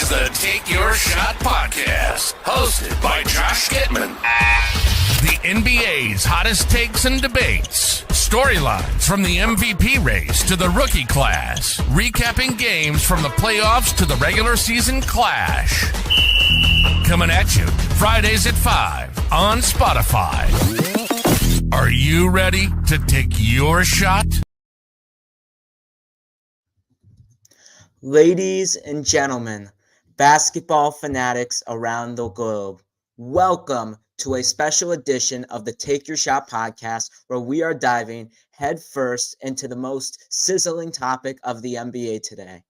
is the Take Your Shot podcast, hosted by Josh Gittman. The NBA's hottest takes and debates, storylines from the MVP race to the rookie class, recapping games from the playoffs to the regular season clash. Coming at you Fridays at 5 on Spotify. Are you ready to take your shot? Ladies and gentlemen, basketball fanatics around the globe, welcome to a special edition of the Take Your Shot podcast, where we are diving headfirst into the most sizzling topic of the NBA today,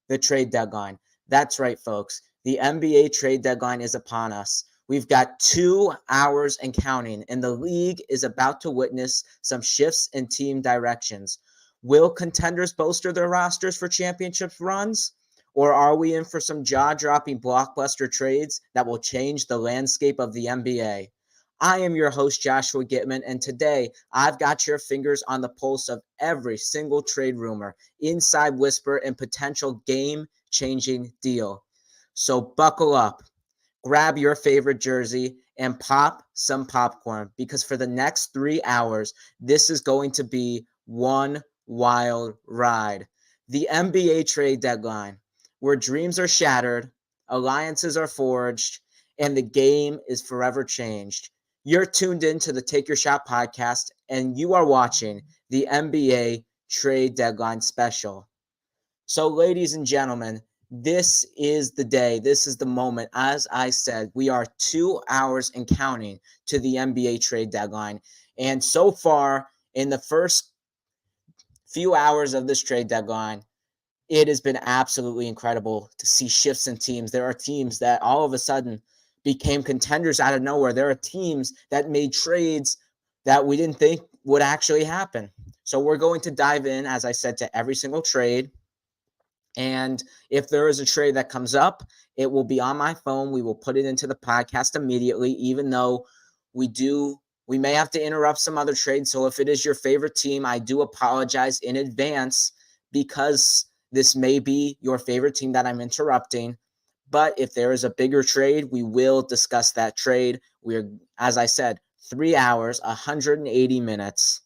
the trade deadline. That's right, folks. The NBA trade deadline is upon us. We've got 2 hours and counting, and the league is about to witness some shifts in team directions. Will contenders bolster their rosters for championship runs? Or are we in for some jaw-dropping blockbuster trades that will change the landscape of the NBA? I am your host, Joshua Gittman, and today I've got your fingers on the pulse of every single trade rumor, inside whisper, and potential game-changing deal. So buckle up, grab your favorite jersey, and pop some popcorn, because for the next 3 hours, this is going to be one wild ride. The NBA trade deadline, where dreams are shattered, alliances are forged, and the game is forever changed. You're tuned in to the Take Your Shot podcast, and you are watching the NBA trade deadline special. So, ladies and gentlemen, this is the day. This is the moment. As I said, we are 2 hours and counting to the NBA trade deadline. And so far, in the first few hours of this trade deadline, it has been absolutely incredible to see shifts in teams. There are teams that all of a sudden became contenders out of nowhere. There are teams that made trades that we didn't think would actually happen. So we're going to dive in, as I said, to every single trade. And if there is a trade that comes up, it will be on my phone. We will put it into the podcast immediately, even though we may have to interrupt some other trades. So if it is your favorite team, I do apologize in advance, because this may be your favorite team that I'm interrupting. But if there is a bigger trade, we will discuss that trade. We're, as I said, 3 hours, 180 minutes.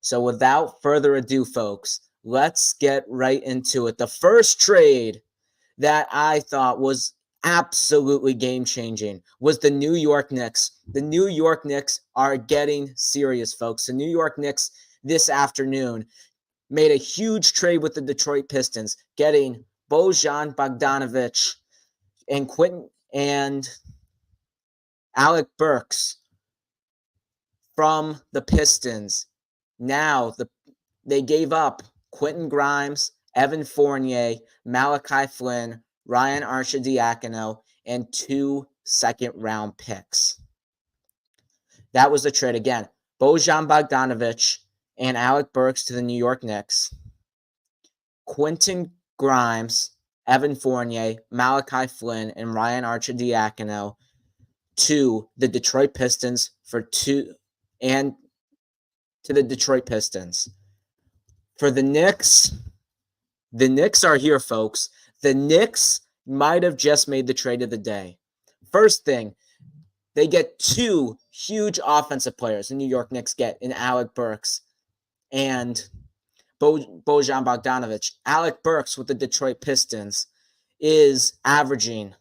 So without further ado, folks, let's get right into it. The first trade that I thought was absolutely game-changing was the New York Knicks. The New York Knicks are getting serious, folks. The New York Knicks this afternoon made a huge trade with the Detroit Pistons, getting Bojan Bogdanovic and Alec Burks from the Pistons. Now they gave up Quentin Grimes, Evan Fournier, Malachi Flynn, Ryan Arcidiacono, and 2 second-round picks. That was the trade. Again, Bojan Bogdanovic and Alec Burks to the New York Knicks, Quentin Grimes, Evan Fournier, Malachi Flynn, and Ryan Arcidiacono to the Detroit Pistons for 2, and to the Detroit Pistons. For the Knicks are here, folks. The Knicks might have just made the trade of the day. First thing, they get 2 huge offensive players. The New York Knicks get in Alec Burks and Bojan Bogdanovic. Alec Burks with the Detroit Pistons is averaging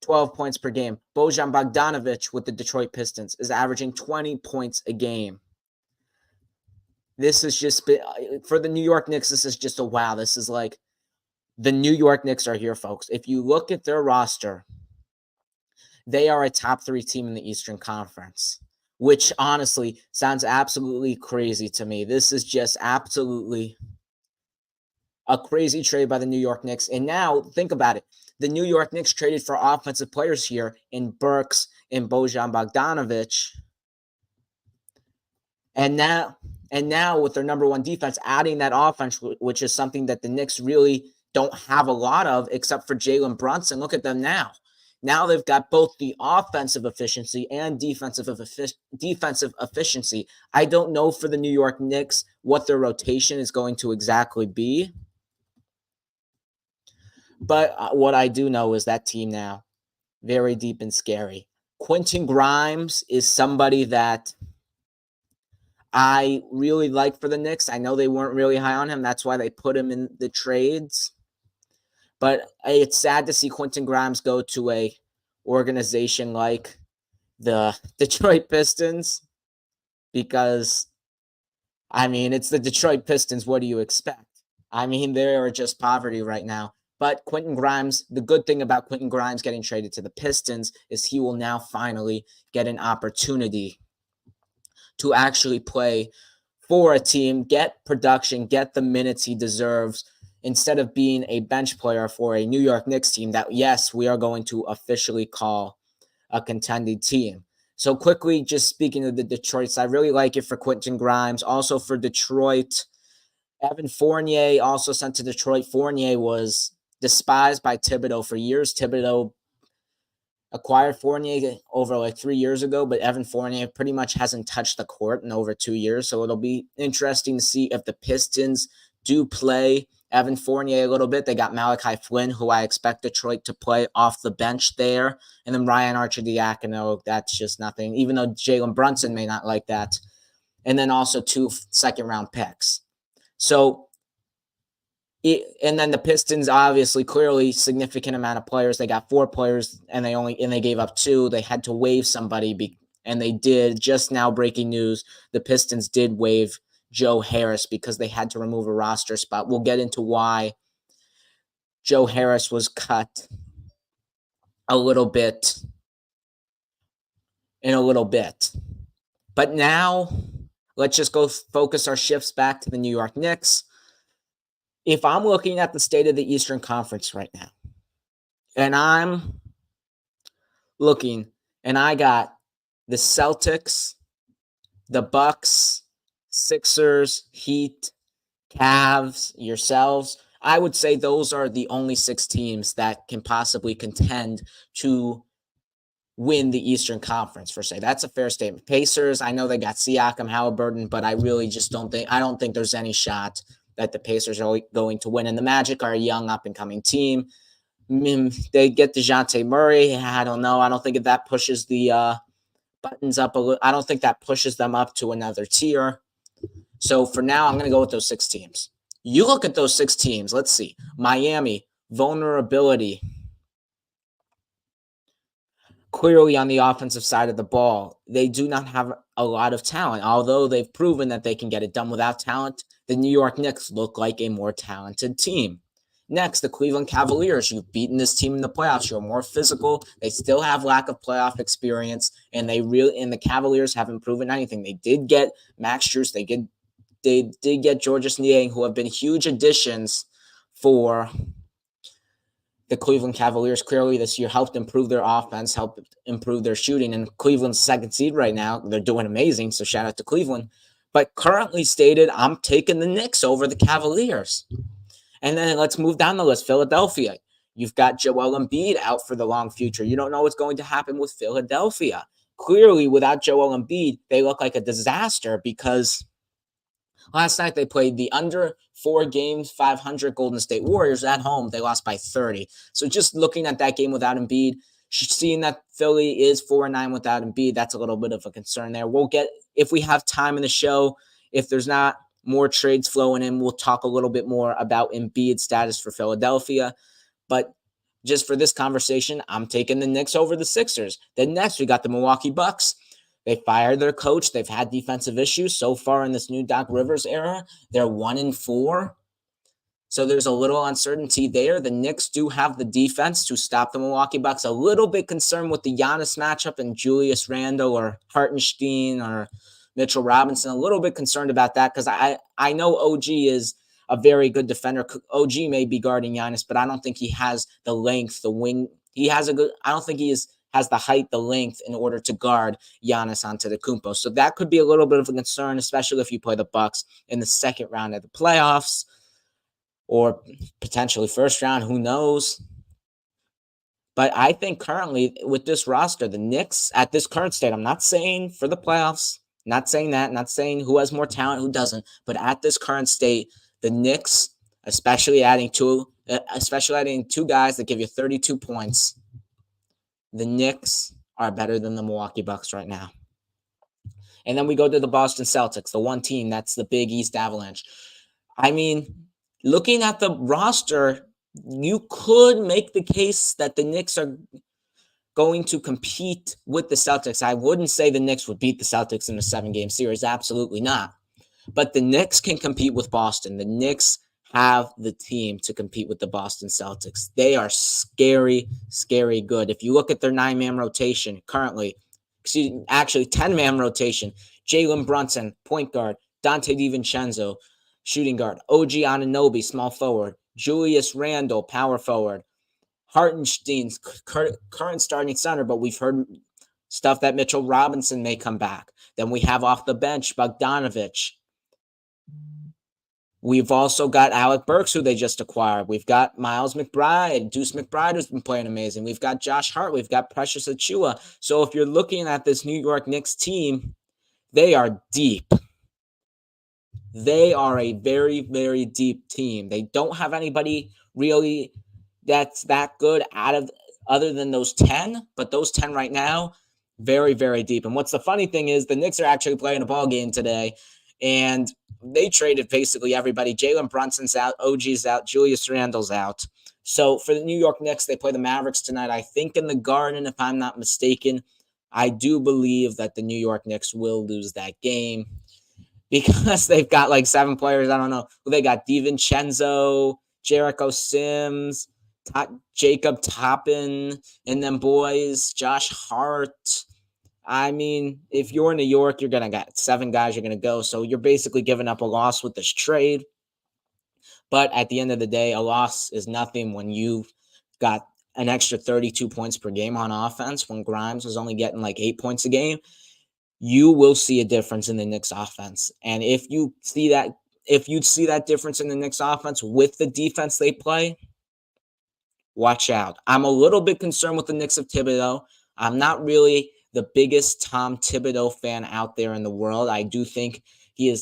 12 points per game. Bojan Bogdanovic with the Detroit Pistons is averaging 20 points a game. This has just been, for the New York Knicks, this is just a wow. This is like, the New York Knicks are here, folks. If you look at their roster, they are a top 3 team in the Eastern Conference, which honestly sounds absolutely crazy to me. This is just absolutely a crazy trade by the New York Knicks. And now, think about it. The New York Knicks traded for offensive players here in Burks and Bojan Bogdanovic. And now with their number 1 defense, adding that offense, which is something that the Knicks really don't have a lot of, except for Jalen Brunson. Look at them now. Now they've got both the offensive efficiency and defensive efficiency. I don't know for the New York Knicks what their rotation is going to exactly be. But what I do know is that team now, very deep and scary. Quentin Grimes is somebody that I really like for the Knicks. I know they weren't really high on him. That's why they put him in the trades. But it's sad to see Quentin Grimes go to a organization like the Detroit Pistons because, I mean, it's the Detroit Pistons. What do you expect? I mean, they are just poverty right now. But Quentin Grimes, the good thing about Quentin Grimes getting traded to the Pistons is he will now finally get an opportunity to actually play for a team, get production, get the minutes he deserves, instead of being a bench player for a New York Knicks team that, yes, we are going to officially call a contending team. So quickly, just speaking of the Detroit, I really like it for Quentin Grimes. Also for Detroit, Evan Fournier also sent to Detroit. Fournier was despised by Thibodeau for years. Thibodeau acquired Fournier over like 3 years ago, but Evan Fournier pretty much hasn't touched the court in over 2 years. So it'll be interesting to see if the Pistons do play Evan Fournier a little bit. They got Malachi Flynn, who I expect Detroit to play off the bench there. And then Ryan Arcidiacono, that's just nothing, even though Jalen Brunson may not like that. And then also 2 second-round picks. So, and then the Pistons, obviously, clearly significant amount of players. They got 4 players, and they gave up 2. They had to waive somebody, and they did. Just now, breaking news: the Pistons did waive Joe Harris because they had to remove a roster spot. We'll get into why Joe Harris was cut a little bit in a little bit. But now, let's just go focus our shifts back to the New York Knicks. If I'm looking at the state of the Eastern Conference right now, and I'm looking, and I got the Celtics, the Bucks, Sixers, Heat, Cavs, yourselves, I would say those are the only 6 teams that can possibly contend to win the Eastern Conference, for say. That's a fair statement. Pacers, I know they got Siakam, Halliburton, but I really just don't think there's any shot that the Pacers are going to win. And the Magic are a young up-and-coming team. They get DeJounte Murray. I don't know. I don't think that pushes the buttons up a little. I don't think that pushes them up to another tier. So for now, I'm going to go with those 6 teams. You look at those 6 teams. Let's see. Miami, vulnerability. Clearly on the offensive side of the ball, they do not have a lot of talent. Although they've proven that they can get it done without talent, the New York Knicks look like a more talented team. Next, the Cleveland Cavaliers. You've beaten this team in the playoffs. You're more physical. They still have lack of playoff experience, and the Cavaliers haven't proven anything. They did get Max Strus. They did get Georges Niang, who have been huge additions for the Cleveland Cavaliers. Clearly this year helped improve their offense, helped improve their shooting, and Cleveland's 2nd seed right now. They're doing amazing, so shout out to Cleveland. But currently stated, I'm taking the Knicks over the Cavaliers. And then let's move down the list. Philadelphia. You've got Joel Embiid out for the long future. You don't know what's going to happen with Philadelphia. Clearly, without Joel Embiid, they look like a disaster because last night they played the under 4 games, 500 Golden State Warriors at home. They lost by 30. So just looking at that game without Embiid, seeing that Philly is 4-9 without Embiid, that's a little bit of a concern there. We'll get, if we have time in the show, if there's not more trades flowing in, we'll talk a little bit more about Embiid's status for Philadelphia. But just for this conversation, I'm taking the Knicks over the Sixers. Then next, we got the Milwaukee Bucks. They fired their coach. They've had defensive issues so far in this new Doc Rivers era. They're 1-4. So there's a little uncertainty there. The Knicks do have the defense to stop the Milwaukee Bucks. A little bit concerned with the Giannis matchup and Julius Randle or Hartenstein or Mitchell Robinson. A little bit concerned about that because I know OG is a very good defender. OG may be guarding Giannis, but I don't think he has the length, the wing. I don't think he has the height, the length in order to guard Giannis Antetokounmpo. So that could be a little bit of a concern, especially if you play the Bucks in the 2nd round of the playoffs or potentially 1st round. Who knows? But I think currently with this roster, the Knicks at this current state, I'm not saying for the playoffs, not saying that, not saying who has more talent, who doesn't, but at this current state, the Knicks, especially adding 2 especially adding two guys that give you 32 points. The Knicks are better than the Milwaukee Bucks right now. And then we go to the Boston Celtics, the one team that's the Big East Avalanche. I mean, looking at the roster, you could make the case that the Knicks are going to compete with the Celtics. I wouldn't say the Knicks would beat the Celtics in a 7-game series. Absolutely not. But the Knicks can compete with Boston. The Knicks have the team to compete with the Boston Celtics. They are scary, scary good. If you look at their 9-man rotation currently, actually 10-man rotation, Jalen Brunson, point guard, Dante DiVincenzo, shooting guard, OG Anunoby, small forward, Julius Randle, power forward, Hartenstein's current starting center, but we've heard stuff that Mitchell Robinson may come back. Then we have off the bench Bogdanovich. We've also got Alec Burks, who they just acquired. We've got Miles McBride, Deuce McBride, who's been playing amazing. We've got Josh Hart. We've got Precious Achiuwa. So if you're looking at this New York Knicks team, they are deep. They are a very, very deep team. They don't have anybody really that's that good other than those 10, but those 10 right now, very, very deep. And what's the funny thing is the Knicks are actually playing a ball game today, and they traded basically everybody. Jalen Brunson's out, OG's out, Julius Randle's out. So for the New York Knicks, they play the Mavericks tonight, I think in the Garden, if I'm not mistaken. I do believe that the New York Knicks will lose that game because they've got like 7 players. I don't know. They got DiVincenzo, Jericho Sims, Jacob Toppin, and then boys, Josh Hart. I mean, if you're in New York, you're going to get 7 guys you're going to go. So you're basically giving up a loss with this trade. But at the end of the day, a loss is nothing when you've got an extra 32 points per game on offense. When Grimes was only getting like 8 points a game, you will see a difference in the Knicks offense. And if you'd see that difference in the Knicks offense with the defense they play, watch out. I'm a little bit concerned with the Knicks of Thibodeau. I'm not really the biggest Tom Thibodeau fan out there in the world. I do think he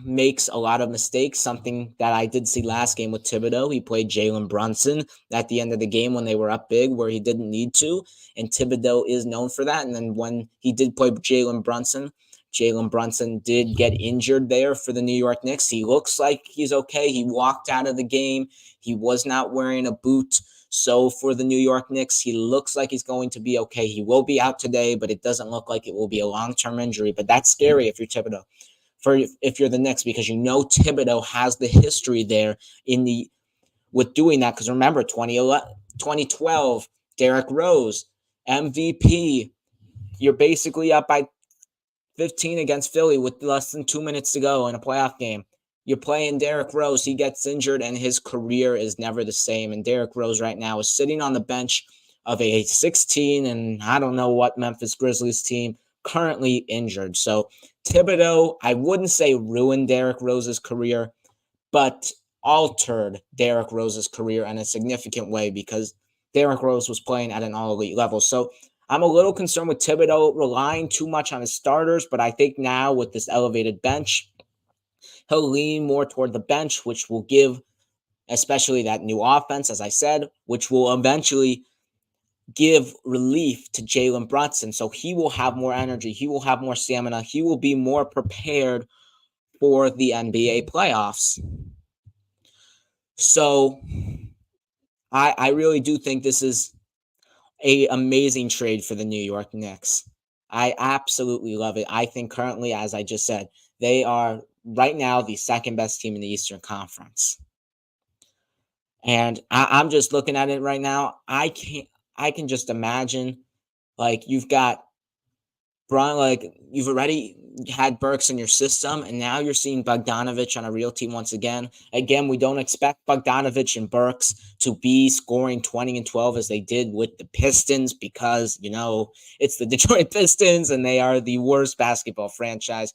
makes a lot of mistakes, something that I did see last game with Thibodeau. He played Jalen Brunson at the end of the game when they were up big where he didn't need to, and Thibodeau is known for that. And then when he did play Jalen Brunson did get injured there for the New York Knicks. He looks like he's okay. He walked out of the game. He was not wearing a boot. So for the New York Knicks, he looks like he's going to be okay. He will be out today, but it doesn't look like it will be a long-term injury. But that's scary if you're Thibodeau. If you're the Knicks, because you know Thibodeau has the history there with doing that. Because remember, 2012, Derrick Rose, MVP. You're basically up by 15 against Philly with less than 2 minutes to go in a playoff game. You're playing Derrick Rose. He gets injured, and his career is never the same. And Derrick Rose right now is sitting on the bench of a 16 and I don't know what Memphis Grizzlies team, currently injured. So Thibodeau, I wouldn't say ruined Derrick Rose's career, but altered Derrick Rose's career in a significant way because Derrick Rose was playing at an all-elite level. So I'm a little concerned with Thibodeau relying too much on his starters, but I think now with this elevated bench, he'll lean more toward the bench, which will give, especially that new offense, as I said, which will eventually give relief to Jalen Brunson. So he will have more energy. He will have more stamina. He will be more prepared for the NBA playoffs. So I really do think this is an amazing trade for the New York Knicks. I absolutely love it. I think currently, as I just said, they are right now the second best team in the Eastern Conference. And I'm just looking at it right now. I can just imagine, like, you've got you've already had Burks in your system, and now you're seeing Bogdanovich on a real team once again. Again, we don't expect Bogdanovich and Burks to be scoring 20 and 12 as they did with the Pistons because, it's the Detroit Pistons, and they are the worst basketball franchise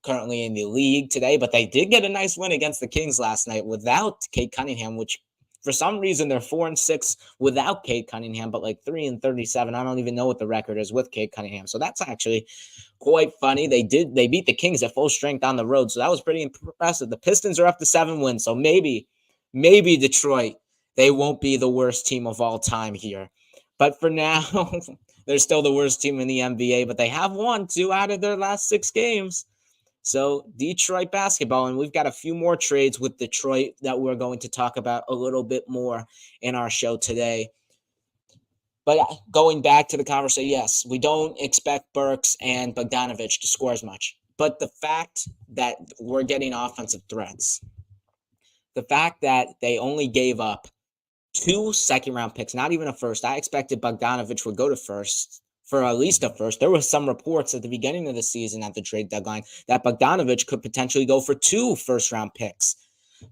currently in the league today. But they did get a nice win against the Kings last night without Cade Cunningham, which for some reason, they're 4-6 without Cade Cunningham, but like 3-37. I don't even know what the record is with Cade Cunningham. So that's actually quite funny. They beat the Kings at full strength on the road. So that was pretty impressive. The Pistons are up to 7 wins. So maybe maybe Detroit. They won't be the worst team of all time here. But for now, they're still the worst team in the NBA, but they have won 2 out of their last 6 games. So Detroit basketball, and we've got a few more trades with Detroit that we're going to talk about a little bit more in our show today. But going back to the conversation, yes, we don't expect Burks and Bogdanovich to score as much. But the fact that we're getting offensive threats, the fact that they only gave up 2 second-round picks, not even a first. I expected Bogdanovich would go to first for at least a first. There were some reports at the beginning of the season at the trade deadline that Bogdanovich could potentially go for 2 first-round picks.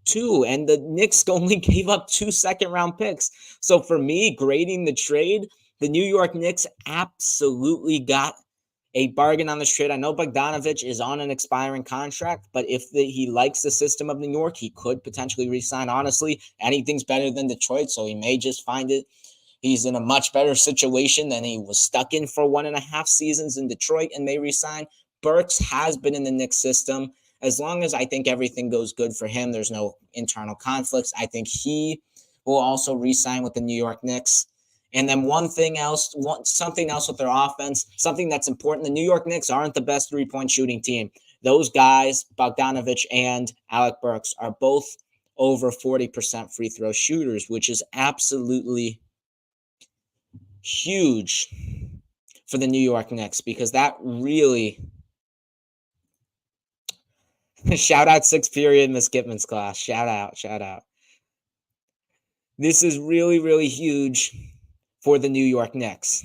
2, and the Knicks only gave up 2 second-round picks. So for me, grading the trade, the New York Knicks absolutely got a bargain on this trade. I know Bogdanovich is on an expiring contract, but if he likes the system of New York, he could potentially re-sign. Honestly, anything's better than Detroit, so he may just find it. He's in a much better situation than he was stuck in for 1.5 seasons in Detroit and may re-sign. Burks has been in the Knicks system. As long as I think everything goes good for him, there's no internal conflicts, I think he will also re-sign with the New York Knicks. And then something else with their offense, something that's important. The New York Knicks aren't the best three-point shooting team. Those guys, Bogdanovich and Alec Burks, are both over 40% free throw shooters, which is absolutely huge for the New York Knicks because that really... Shout out 6th period Miss Gitman's class. Shout out. This is really, really huge for the New York Knicks.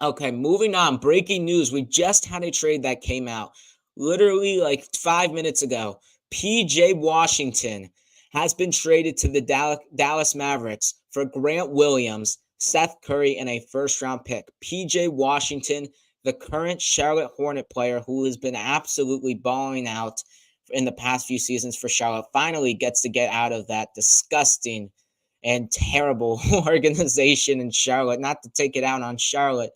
Okay, moving on. Breaking news. We just had a trade that came out literally like 5 minutes ago. PJ Washington has been traded to the Dallas Mavericks for Grant Williams, Seth Curry, and a first-round pick. PJ Washington, the current Charlotte Hornet player who has been absolutely balling out in the past few seasons for Charlotte, finally gets to get out of that disgusting and terrible organization in Charlotte. Not to take it out on Charlotte,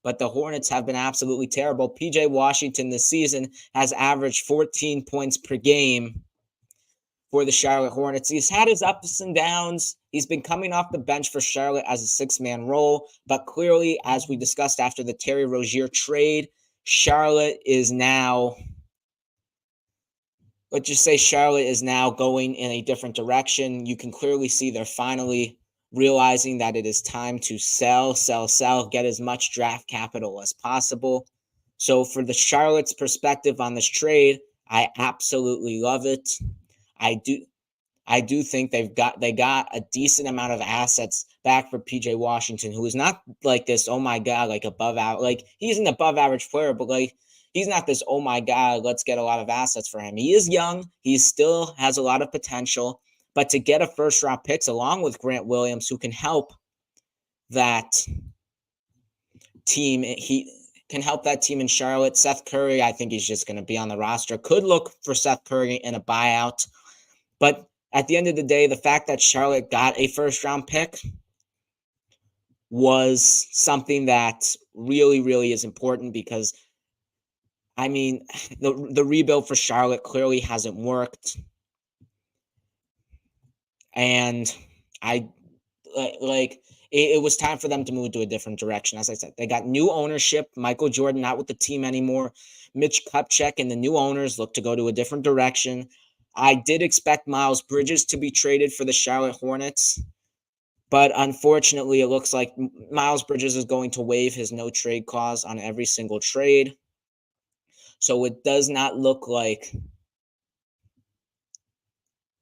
but the Hornets have been absolutely terrible. PJ Washington this season has averaged 14 points per game for the Charlotte Hornets. He's had his ups and downs. He's been coming off the bench for Charlotte as a 6-man role, but clearly, as we discussed after the Terry Rozier trade, Charlotte is now... Let's just say Charlotte is now going in a different direction. You can clearly see they're finally realizing that it is time to sell, get as much draft capital as possible. So for the Charlotte's perspective on this trade, I absolutely love it. I do think they got a decent amount of assets back for PJ Washington, who is not like this, oh my God, like above average. Like he's an above average player, but like he's not this, oh my God, let's get a lot of assets for him. He is young. He still has a lot of potential. But to get a first-round picks along with Grant Williams, who can help that team, he can help that team in Charlotte. Seth Curry, I think he's just going to be on the roster. Could look for Seth Curry in a buyout. But at the end of the day, the fact that Charlotte got a first-round pick was something that really, really is important because, I mean, the rebuild for Charlotte clearly hasn't worked. And it was time for them to move to a different direction. As I said, they got new ownership. Michael Jordan not with the team anymore. Mitch Kupchak and the new owners look to go to a different direction. I did expect Miles Bridges to be traded for the Charlotte Hornets, but unfortunately, it looks like Miles Bridges is going to waive his no trade clause on every single trade. So it doesn't look like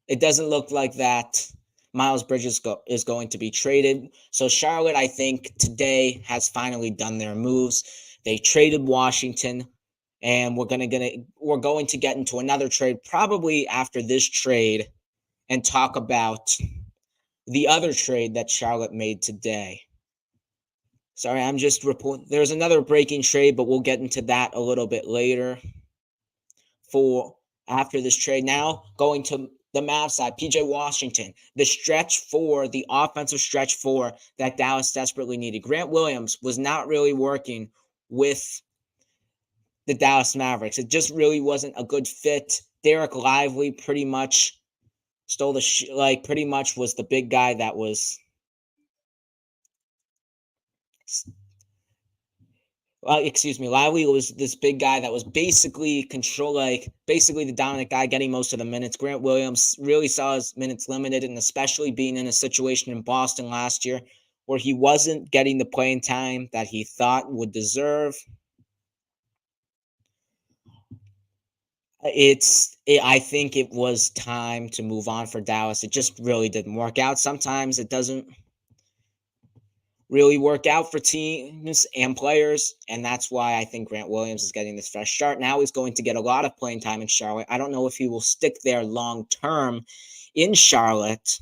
that Miles Bridges is going to be traded. So Charlotte, I think, today has finally done their moves. They traded Washington, and we're going to get into another trade probably after this trade and talk about the other trade that Charlotte made today. Sorry, I'm just reporting. There's another breaking trade, but we'll get into that a little bit later for after this trade. Now, going to the Mavs side, PJ Washington, the offensive stretch four that Dallas desperately needed. Grant Williams was not really working with the Dallas Mavericks. It just really wasn't a good fit. Derek Lively pretty much stole the pretty much was the big guy that was Lively was this big guy that was basically basically the dominant guy, getting most of the minutes. Grant Williams really saw his minutes limited, and especially being in a situation in Boston last year where he wasn't getting the playing time that he thought would deserve. I think it was time to move on for Dallas. It just really didn't work out. Sometimes it doesn't really work out for teams and players, and that's why I think Grant Williams is getting this fresh start. Now he's going to get a lot of playing time in Charlotte. I don't know if he will stick there long term in Charlotte,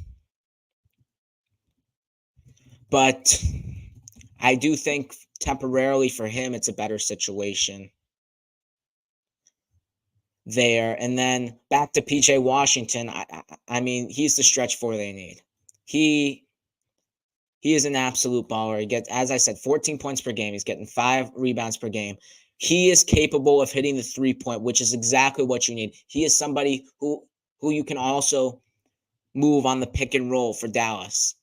but I do think temporarily for him it's a better situation there. And then back to PJ Washington. I mean, he's the stretch four they need. He is an absolute baller. He gets, as I said, 14 points per game. He's getting 5 rebounds per game. He is capable of hitting the 3-point, which is exactly what you need. He is somebody who you can also move on the pick and roll for Dallas.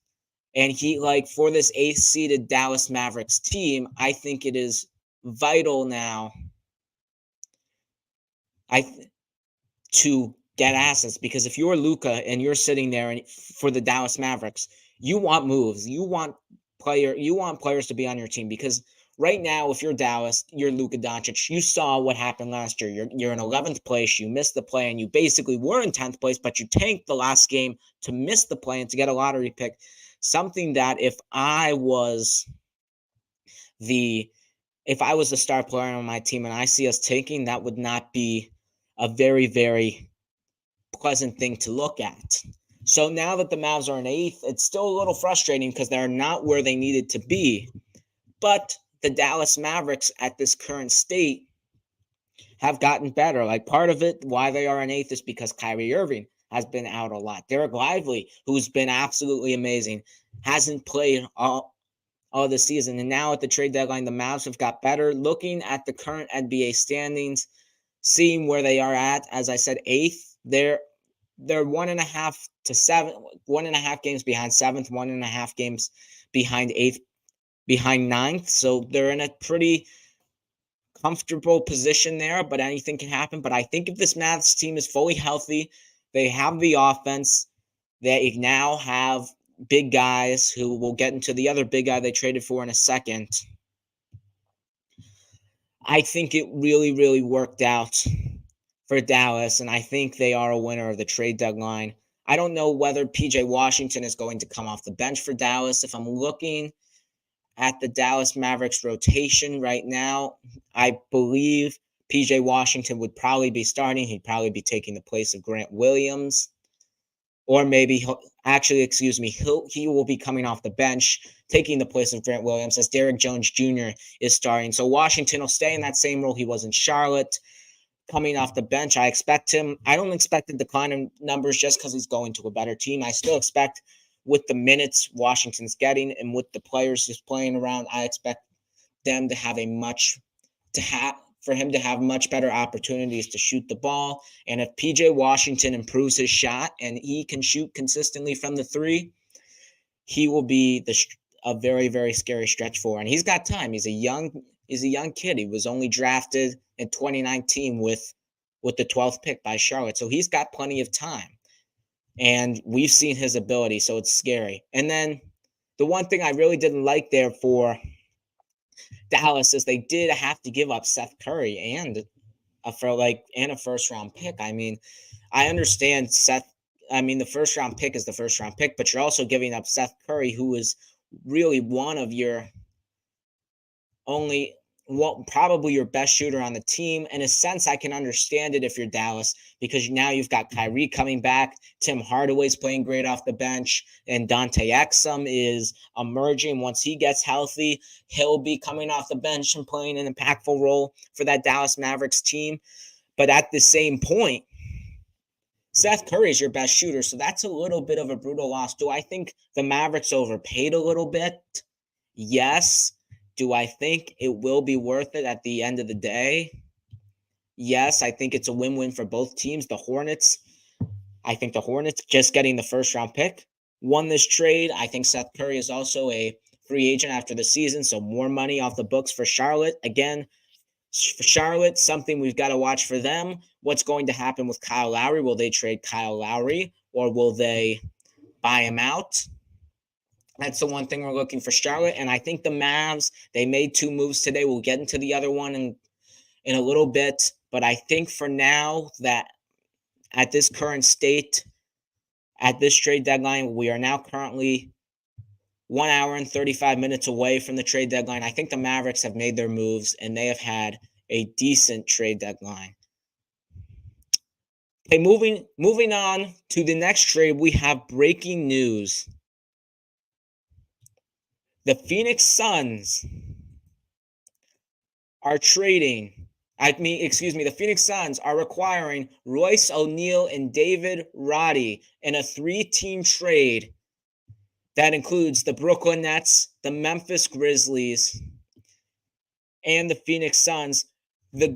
And he, for this 8th-seeded Dallas Mavericks team, I think it is vital now to get assets, because if you're Luka and you're sitting there for the Dallas Mavericks, you want moves. You want players to be on your team, because right now, if you're Dallas, you're Luka Doncic. You saw what happened last year. You're in 11th place. You missed the play, and you basically were in 10th place, but you tanked the last game to miss the play and to get a lottery pick. Something that if I was the star player on my team and I see us taking, that would not be a very, very pleasant thing to look at. So now that the Mavs are in 8th, it's still a little frustrating because they're not where they needed to be. But the Dallas Mavericks at this current state have gotten better. Part of it, why they are in 8th, is because Kyrie Irving has been out a lot. Derek Lively, who's been absolutely amazing, hasn't played all this season. And now at the trade deadline, the Mavs have got better. Looking at the current NBA standings, seeing where they are at, as I said, 8th, they're 1.5 games behind 7th, 1.5 games behind 8th, behind 9th. So they're in a pretty comfortable position there, but anything can happen. But I think if this Mavs team is fully healthy, they have the offense, they now have big guys who will get into the other big guy they traded for in a second. I think it really, really worked out for Dallas, and I think they are a winner of the trade deadline. I don't know whether PJ Washington is going to come off the bench for Dallas. If I'm looking at the Dallas Mavericks rotation right now, I believe PJ Washington would probably be starting. He'd probably be taking the place of Grant Williams. Or maybe he will be coming off the bench, taking the place of Grant Williams, as Derrick Jones Jr. is starting. So Washington will stay in that same role he was in Charlotte, coming off the bench. I don't expect a decline in numbers just because he's going to a better team. I still expect, with the minutes Washington's getting and with the players he's playing around, I expect them to have for him to have much better opportunities to shoot the ball. And if PJ Washington improves his shot and he can shoot consistently from the 3, he will be a very, very scary stretch four. And he's got time. He's a young kid. He was only drafted in 2019 with the 12th pick by Charlotte. So he's got plenty of time. And we've seen his ability, so it's scary. And then the one thing I really didn't like there for Dallas is they did have to give up Seth Curry and a first round pick. I mean, I understand the first round pick is the first round pick, but you're also giving up Seth Curry, who is really one of your probably your best shooter on the team. In a sense, I can understand it if you're Dallas, because now you've got Kyrie coming back. Tim Hardaway's playing great off the bench, and Dante Exum is emerging. Once he gets healthy, he'll be coming off the bench and playing an impactful role for that Dallas Mavericks team. But at the same point, Seth Curry is your best shooter, so that's a little bit of a brutal loss. Do I think the Mavericks overpaid a little bit? Yes. Do I think it will be worth it at the end of the day? Yes, I think it's a win-win for both teams. The Hornets I think the Hornets just getting the first round pick won this trade. I think Seth Curry is also a free agent after the season, so more money off the books for Charlotte. Again, for Charlotte, something we've got to watch for them. What's going to happen with Kyle Lowry? Will they trade Kyle Lowry or will they buy him out? That's the one thing we're looking for Charlotte. And I think the Mavs, they made 2 moves today. We'll get into the other one in a little bit. But I think for now that at this current state, at this trade deadline, we are now currently 1 hour and 35 minutes away from the trade deadline. I think the Mavericks have made their moves and they have had a decent trade deadline. Okay, moving on to the next trade, we have breaking news. The Phoenix Suns are trading. The Phoenix Suns are requiring Royce O'Neal and David Roddy in a 3-team trade that includes the Brooklyn Nets, the Memphis Grizzlies, and the Phoenix Suns. The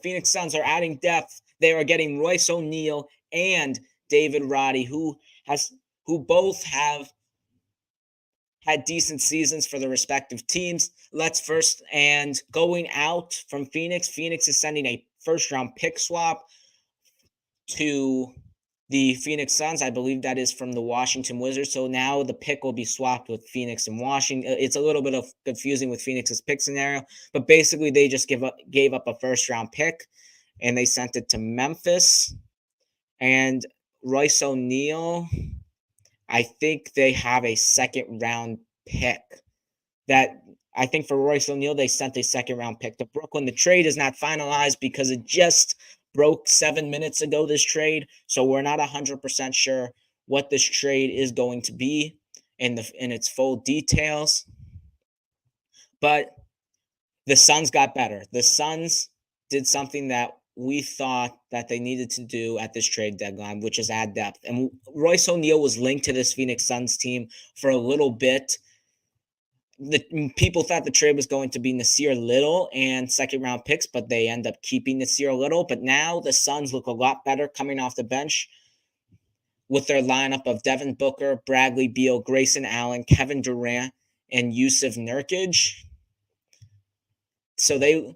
Phoenix Suns are adding depth. They are getting Royce O'Neal and David Roddy, who both have had decent seasons for their respective teams. Going out from Phoenix is sending a first-round pick swap to the Phoenix Suns. I believe that is from the Washington Wizards. So now the pick will be swapped with Phoenix and Washington. It's a little bit of confusing with Phoenix's pick scenario, but basically they just gave up a first-round pick, and they sent it to Memphis. And Royce O'Neal, I think they have a second-round pick. That I think for Royce O'Neal, they sent a second-round pick to Brooklyn. The trade is not finalized because it just broke 7 minutes ago, this trade. So we're not 100% sure what this trade is going to be in its full details. But the Suns got better. The Suns did something that we thought that they needed to do at this trade deadline, which is add depth. And Royce O'Neal was linked to this Phoenix Suns team for a little bit. The people thought the trade was going to be Nasir Little and second-round picks, but they end up keeping Nasir Little. But now the Suns look a lot better coming off the bench with their lineup of Devin Booker, Bradley Beal, Grayson Allen, Kevin Durant, and Yusuf Nurkic. So they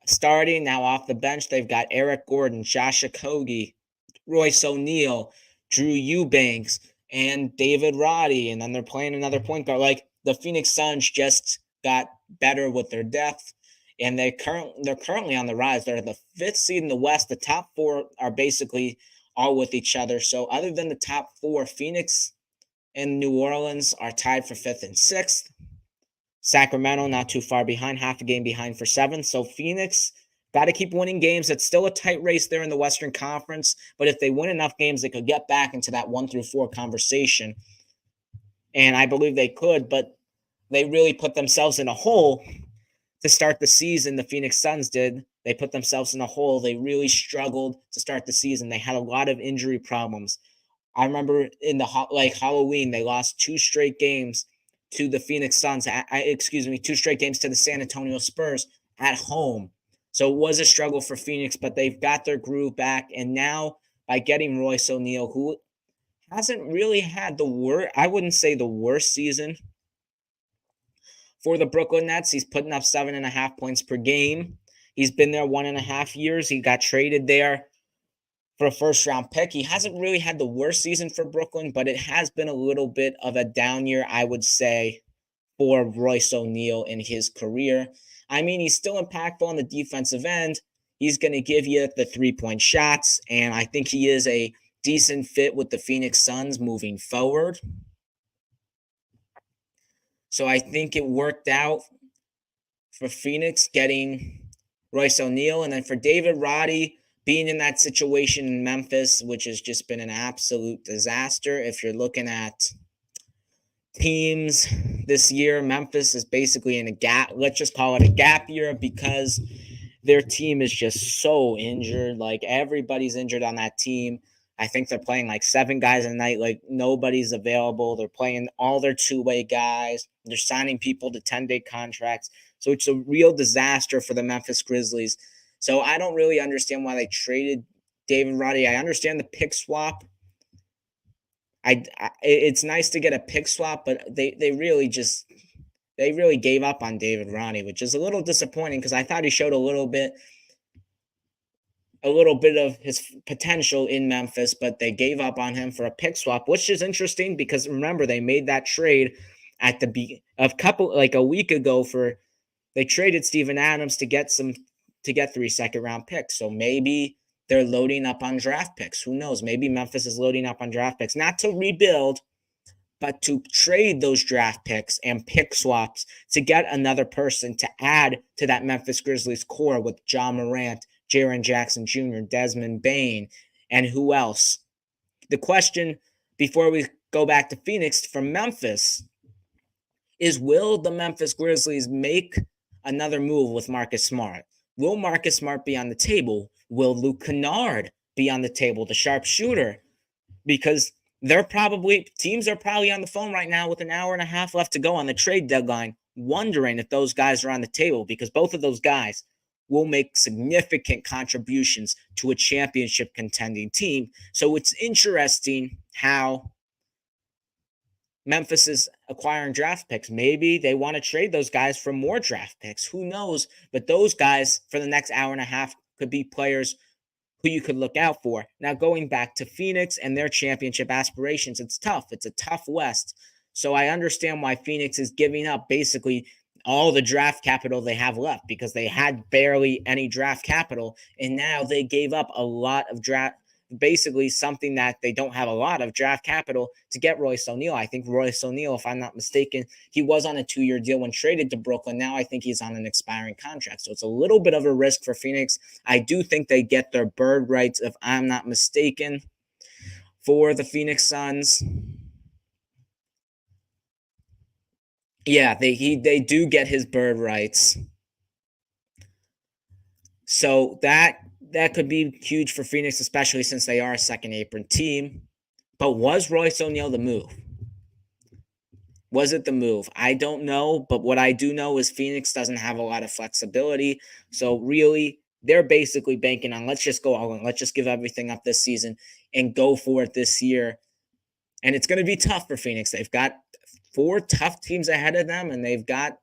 starting now off the bench, they've got Eric Gordon, Josh Okogie, Royce O'Neal, Drew Eubanks, and David Roddy. And then they're playing another point guard. Like, the Phoenix Suns just got better with their depth, and they're currently on the rise. They're the 5th seed in the West. The top 4 are basically all with each other. So other than the top 4, Phoenix and New Orleans are tied for 5th and 6th. Sacramento not too far behind, half a game behind for 7th. So Phoenix got to keep winning games. It's still a tight race there in the Western Conference, but if they win enough games, they could get back into that 1 through 4 conversation. And I believe they could, but they really put themselves in a hole to start the season. The Phoenix Suns did. They put themselves in a hole. They really struggled to start the season. They had a lot of injury problems. I remember in Halloween, they lost 2 straight games to the Phoenix Suns. 2 straight games to the San Antonio Spurs at home. So it was a struggle for Phoenix, but they've got their groove back. And now by getting Royce O'Neal, who hasn't really had I wouldn't say the worst season for the Brooklyn Nets. He's putting up 7.5 points per game. He's been there 1.5 years. He got traded there for a first-round pick. He hasn't really had the worst season for Brooklyn, but it has been a little bit of a down year, I would say, for Royce O'Neal in his career. I mean, he's still impactful on the defensive end. He's going to give you the 3-point shots, and I think he is a decent fit with the Phoenix Suns moving forward. So I think it worked out for Phoenix getting Royce O'Neal. And then for David Roddy being in that situation in Memphis, which has just been an absolute disaster. If you're looking at teams this year, Memphis is basically in a gap. Let's just call it a gap year because their team is just so injured. Like, everybody's injured on that team. I think they're playing like 7 guys a night. Like, nobody's available. They're playing all their 2-way guys. They're signing people to 10-day contracts. So it's a real disaster for the Memphis Grizzlies. So I don't really understand why they traded David Roddy. I understand the pick swap. It's nice to get a pick swap, but they really gave up on David Roddy, which is a little disappointing because I thought he showed a little bit of his potential in Memphis, but they gave up on him for a pick swap, which is interesting because remember they made that trade at a week ago they traded Steven Adams to get 3 second-round picks. So maybe they're loading up on draft picks. Who knows? Maybe Memphis is loading up on draft picks, not to rebuild, but to trade those draft picks and pick swaps to get another person to add to that Memphis Grizzlies core with Ja Morant, Jaren Jackson Jr., Desmond Bane, and who else? The question before we go back to Phoenix from Memphis is, will the Memphis Grizzlies make another move with Marcus Smart? Will Marcus Smart be on the table? Will Luke Kennard be on the table, the sharpshooter? Because teams are probably on the phone right now with an hour and a half left to go on the trade deadline, wondering if those guys are on the table, because both of those guys will make significant contributions to a championship contending team. So it's interesting how Memphis is acquiring draft picks. Maybe they want to trade those guys for more draft picks. Who knows? But those guys for the next hour and a half could be players who you could look out for. Now, going back to Phoenix and their championship aspirations, it's tough. It's a tough West. So I understand why Phoenix is giving up basically all the draft capital they have left, because they had barely any draft capital, and now they gave up a lot of basically something that they don't have a lot of draft capital to get Royce O'Neal. I think Royce O'Neal, if I'm not mistaken, he was on a 2-year deal when traded to Brooklyn. Now I think he's on an expiring contract. So it's a little bit of a risk for Phoenix. I do think they get their bird rights, if I'm not mistaken, for the Phoenix Suns. Yeah, they do get his bird rights. So that could be huge for Phoenix, especially since they are a second apron team. But was Royce O'Neal the move? Was it the move? I don't know. But what I do know is Phoenix doesn't have a lot of flexibility. So really, they're basically banking on, let's just go all in. Let's just give everything up this season and go for it this year. And it's going to be tough for Phoenix. They've got 4 tough teams ahead of them, and they've got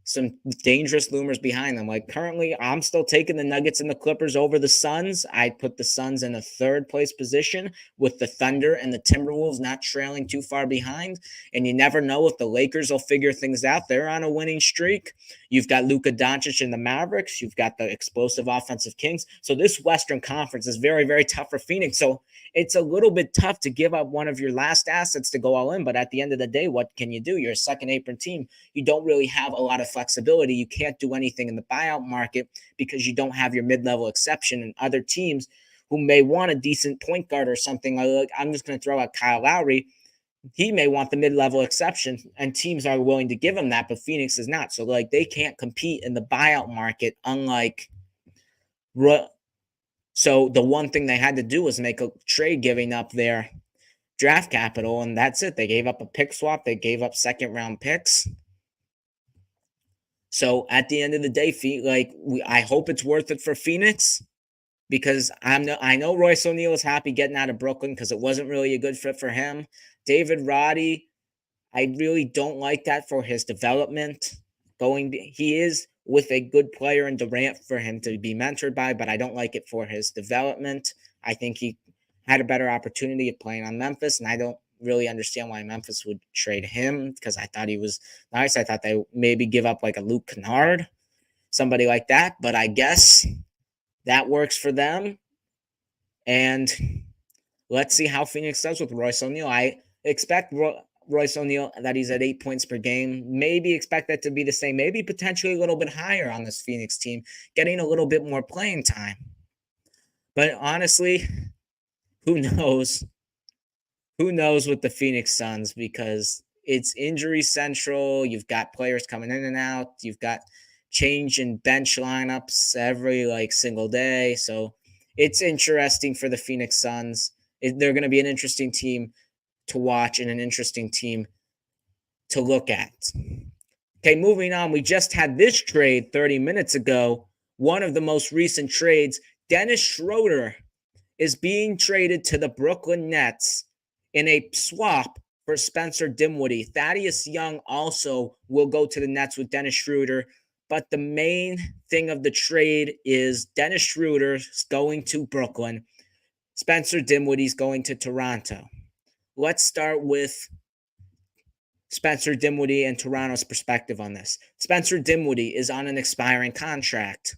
some dangerous loomers behind them. Like currently, I'm still taking the Nuggets and the Clippers over the Suns. I'd put the Suns in a 3rd place position with the Thunder and the Timberwolves not trailing too far behind. And you never know if the Lakers will figure things out. They're on a winning streak. You've got Luka Doncic and the Mavericks. You've got the explosive offensive Kings. So this Western Conference is very, very tough for Phoenix. So it's a little bit tough to give up one of your last assets to go all in. But at the end of the day, what can you do? You're a second apron team. You don't really have a lot of flexibility. You can't do anything in the buyout market because you don't have your mid-level exception, and other teams who may want a decent point guard or something. Like, I'm just going to throw out Kyle Lowry. He may want the mid-level exception, and teams are willing to give him that, but Phoenix is not. So like they can't compete in the buyout market, unlike so the one thing they had to do was make a trade giving up their draft capital, and that's it. They gave up a pick swap. They gave up 2nd-round picks. So at the end of the day, I hope it's worth it for Phoenix, because I know Royce O'Neal is happy getting out of Brooklyn because it wasn't really a good fit for him. David Roddy, I really don't like that for his development. He is with a good player in Durant for him to be mentored by, but I don't like it for his development. I think he had a better opportunity of playing on Memphis, and I don't really understand why Memphis would trade him, because I thought he was nice. I thought they maybe give up like a Luke Kennard, somebody like that, but I guess that works for them. And let's see how Phoenix does with Royce O'Neal. I expect Royce O'Neal that he's at 8 points per game. Maybe expect that to be the same, maybe potentially a little bit higher on this Phoenix team, getting a little bit more playing time. But honestly, who knows? Who knows with the Phoenix Suns, because it's injury central. You've got players coming in and out. You've got change in bench lineups every single day. So it's interesting for the Phoenix Suns. They're going to be an interesting team to watch and an interesting team to look at. Okay, moving on. We just had this trade 30 minutes ago one of the most recent trades, Dennis Schroeder is being traded to the Brooklyn Nets in a swap for Spencer Dinwiddie. Thaddeus Young also will go to the Nets with Dennis Schroeder. But the main thing of the trade is Dennis Schroeder is going to Brooklyn. Spencer Dinwiddie's going to Toronto. Let's start with Spencer Dinwiddie and Toronto's perspective on this. Spencer Dinwiddie is on an expiring contract.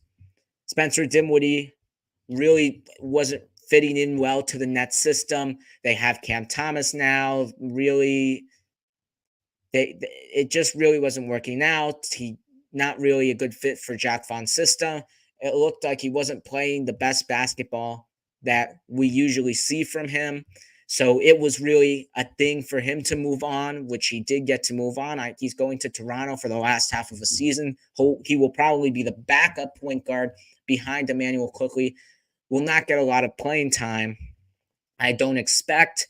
Spencer Dinwiddie really wasn't fitting in well to the Nets system. They have Cam Thomas now. It just really wasn't working out. He not really a good fit for Jacque Vaughn's system. It looked like he wasn't playing the best basketball that we usually see from him. So it was really a thing for him to move on, which he did get to move on. He's going to Toronto for the last half of the season. He will probably be the backup point guard behind Immanuel Quickley. Will not get a lot of playing time. I don't expect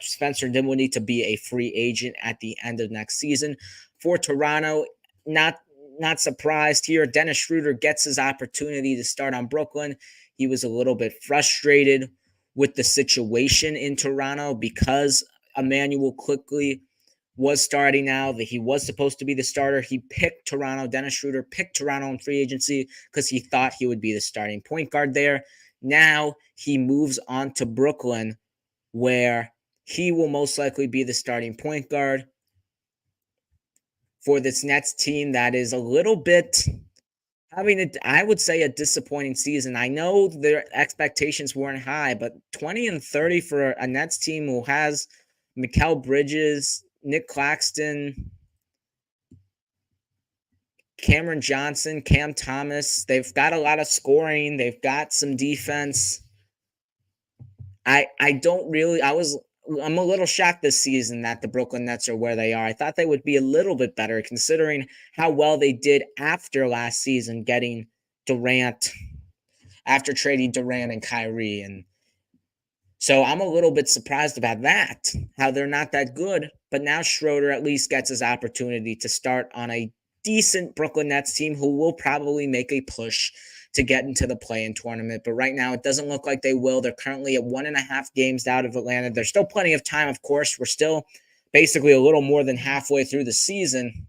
Spencer Dinwiddie to be a free agent at the end of next season. For Toronto, not surprised here. Dennis Schroeder gets his opportunity to start on Brooklyn. He was a little bit frustrated with the situation in Toronto because Immanuel Quickley was starting now, that he was supposed to be the starter. He picked Toronto. Dennis Schroeder picked Toronto in free agency because he thought he would be the starting point guard there. Now he moves on to Brooklyn, where he will most likely be the starting point guard for this Nets team that is a little bit I would say a disappointing season. I know their expectations weren't high, but 20-30 for a Nets team who has Mikal Bridges, Nick Claxton, Cameron Johnson, Cam Thomas. They've got a lot of scoring. They've got some defense. I'm a little shocked this season that the Brooklyn Nets are where they are. I thought they would be a little bit better considering how well they did after last season, getting Durant, after trading Durant and Kyrie. And so I'm a little bit surprised about that, how they're not that good. But now Schroeder at least gets his opportunity to start on a decent Brooklyn Nets team who will probably make a push to get into the play-in tournament. But right now, it doesn't look like they will. They're currently at 1.5 games out of Atlanta. There's still plenty of time, of course. We're still basically a little more than halfway through the season.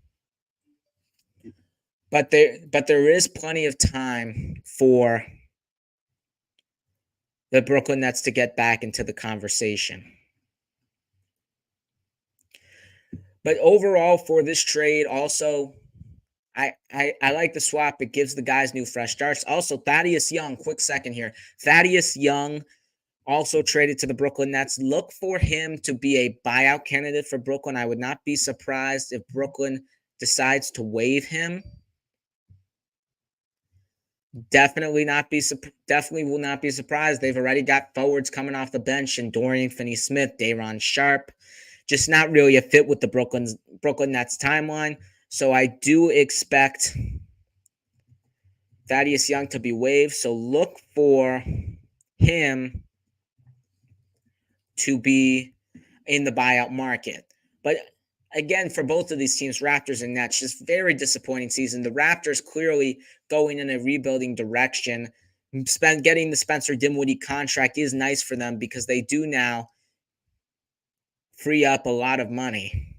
But there is plenty of time for the Brooklyn Nets to get back into the conversation. But overall, for this trade, also, I like the swap. It gives the guys new fresh starts. Also, Thaddeus Young, quick second here. Thaddeus Young also traded to the Brooklyn Nets. Look for him to be a buyout candidate for Brooklyn. I would not be surprised if Brooklyn decides to waive him. Definitely will not be surprised. They've already got forwards coming off the bench and Dorian Finney-Smith, Day'Ron Sharpe. Just not really a fit with the Brooklyn Nets timeline. So I do expect Thaddeus Young to be waived. So look for him to be in the buyout market. But again, for both of these teams, Raptors and Nets, just very disappointing season. The Raptors clearly going in a rebuilding direction. Getting the Spencer Dinwiddie contract is nice for them because they do now free up a lot of money.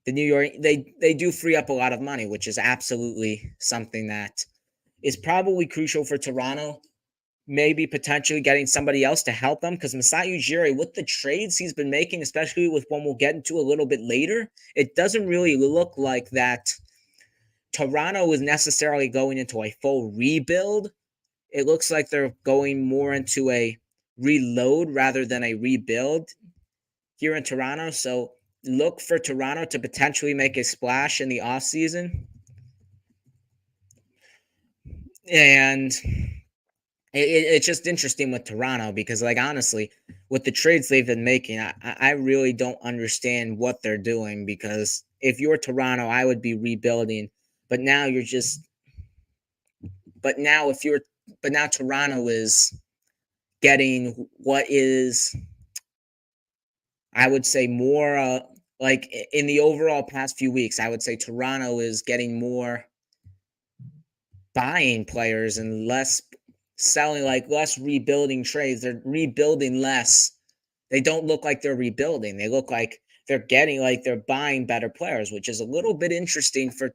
The New York, they do free up a lot of money, which is absolutely something that is probably crucial for Toronto. Maybe potentially getting somebody else to help them, because Masai Ujiri, with the trades he's been making, especially with one we'll get into a little bit later, it doesn't really look like that Toronto is necessarily going into a full rebuild. It looks like they're going more into a reload rather than a rebuild here in Toronto. So look for Toronto to potentially make a splash in the offseason. And it's just interesting with Toronto because, like, honestly, with the trades they've been making, I really don't understand what they're doing, because if you're Toronto, I would be rebuilding. But now Toronto is getting what is, I would say, more like in the overall past few weeks, I would say Toronto is getting more buying players and less selling, like less rebuilding trades. They're rebuilding less. They don't look like they're rebuilding. They look like they're buying better players, which is a little bit interesting for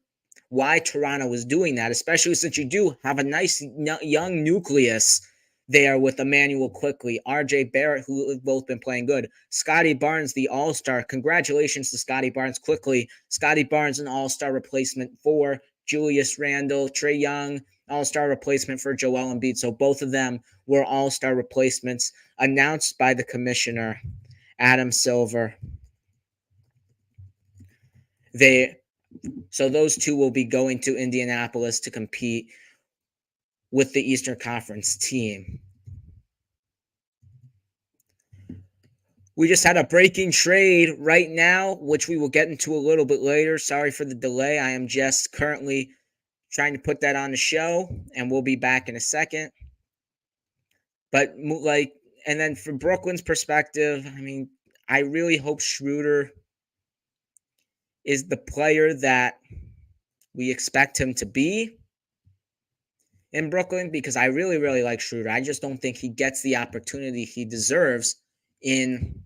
why Toronto is doing that, especially since you do have a nice young nucleus there with Emmanuel Quickley, RJ Barrett, who have both been playing good. Scotty Barnes, the all-star. Congratulations to Scotty Barnes quickly. Scotty Barnes, an all-star replacement for Julius Randle. Trae Young, all-star replacement for Joel Embiid. So both of them were all-star replacements announced by the commissioner, Adam Silver. So those two will be going to Indianapolis to compete with the Eastern Conference team. We just had a breaking trade right now, which we will get into a little bit later. Sorry for the delay. I am just currently trying to put that on the show, and we'll be back in a second. But and then from Brooklyn's perspective, I mean, I really hope Schroeder is the player that we expect him to be in Brooklyn, because I really, really like Schroeder. I just don't think he gets the opportunity he deserves in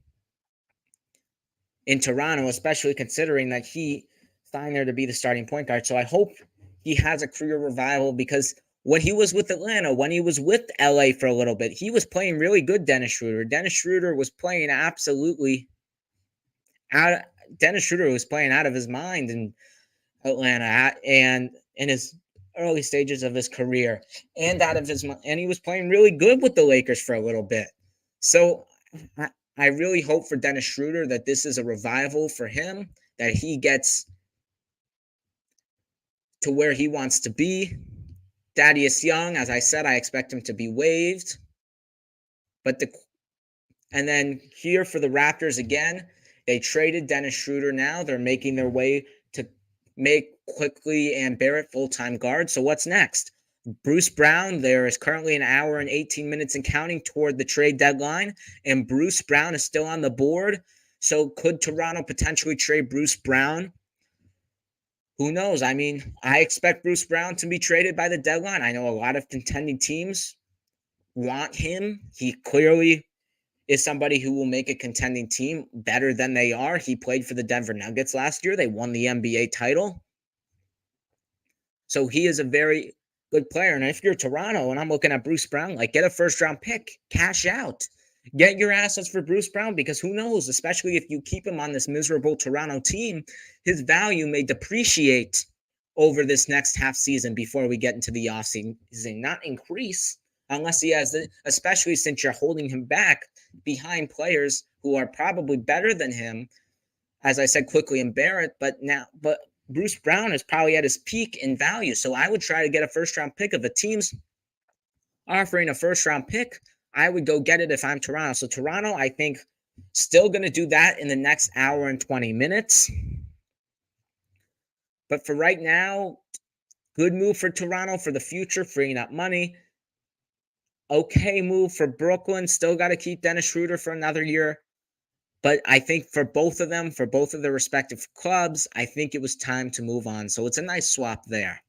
Toronto, especially considering that he signed there to be the starting point guard. So I hope he has a career revival, because when he was with Atlanta, when he was with LA for a little bit, he was playing really good, Dennis Schroeder. Dennis Schroeder was playing out of his mind in Atlanta and in his early stages of his career, and he was playing really good with the Lakers for a little bit. So I really hope for Dennis Schroeder that this is a revival for him, that he gets to where he wants to be. Thaddeus Young, as I said, I expect him to be waived. And then here for the Raptors again, they traded Dennis Schroeder now. They're making their way to make Quickley and Barrett full-time guards. So what's next? Bruce Brown, there is currently an hour and 18 minutes and counting toward the trade deadline, and Bruce Brown is still on the board. So could Toronto potentially trade Bruce Brown? Who knows? I mean, I expect Bruce Brown to be traded by the deadline. I know a lot of contending teams want him. He clearly is somebody who will make a contending team better than they are. He played for the Denver Nuggets last year. They won the NBA title. So he is a very good player. And if you're Toronto and I'm looking at Bruce Brown, like, get a first-round pick, cash out, get your assets for Bruce Brown, because who knows, especially if you keep him on this miserable Toronto team, his value may depreciate over this next half season before we get into the offseason, not increase, unless he has especially since you're holding him back behind players who are probably better than him, as I said, Quickley and Barrett, but Bruce Brown is probably at his peak in value. So I would try to get a first-round pick. If a team's offering a first-round pick, I would go get it if I'm Toronto. So Toronto, I think, still going to do that in the next hour and 20 minutes. But for right now, good move for Toronto for the future, freeing up money. Okay move for Brooklyn. Still got to keep Dennis Schroeder for another year. But I think for both of them, for both of their respective clubs, I think it was time to move on. So it's a nice swap there.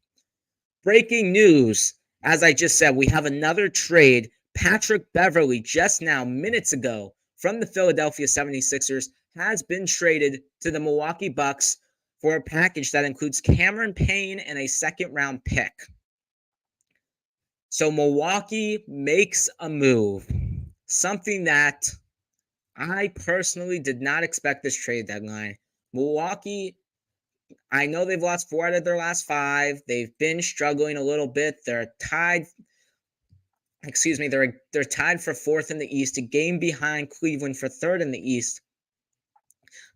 Breaking news. As I just said, we have another trade. Patrick Beverley, just now, minutes ago, from the Philadelphia 76ers, has been traded to the Milwaukee Bucks for a package that includes Cameron Payne and a second-round pick. So Milwaukee makes a move. Something that I personally did not expect this trade deadline. Milwaukee, I know they've lost 4 out of their last 5. They've been struggling a little bit. They're tied for 4th in the East, a game behind Cleveland for 3rd in the East.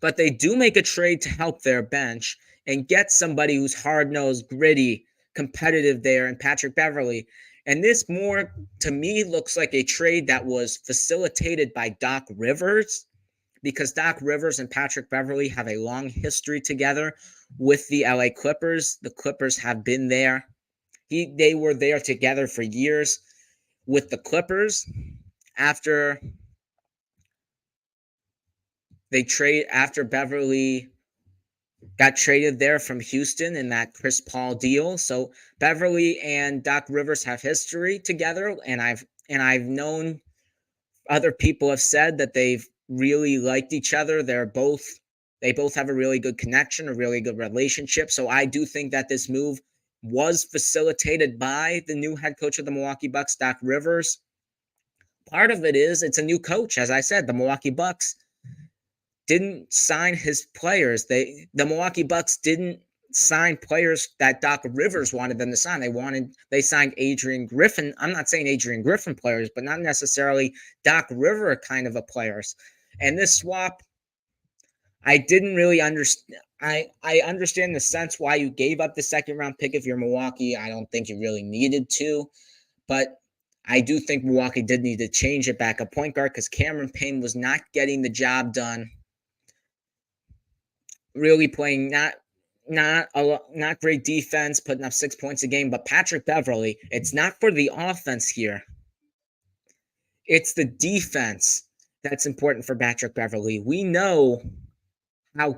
But they do make a trade to help their bench and get somebody who's hard-nosed, gritty, competitive there, and Patrick Beverley. And this more, to me, looks like a trade that was facilitated by Doc Rivers, because Doc Rivers and Patrick Beverley have a long history together with the LA Clippers. The Clippers have been there. They were there together for years with the Clippers. After Beverley got traded there from Houston in that Chris Paul deal. So Beverley and Doc Rivers have history together, and I've known other people have said that they've really liked each other. They both have a really good connection, a really good relationship. So I do think that this move was facilitated by the new head coach of the Milwaukee Bucks, Doc Rivers. Part of it is it's a new coach. As I said, the Milwaukee Bucks didn't sign his players. The Milwaukee Bucks didn't sign players that Doc Rivers wanted them to sign. They signed Adrian Griffin. I'm not saying Adrian Griffin players, but not necessarily Doc River kind of a players. And this swap, I didn't really understand. I understand the sense why you gave up the second round pick if you're Milwaukee. I don't think you really needed to, but I do think Milwaukee did need to change it back at point guard because Cameron Payne was not getting the job done. Really playing not great defense, putting up 6 points a game. But Patrick Beverley, it's not for the offense here. It's the defense that's important for Patrick Beverley. We know how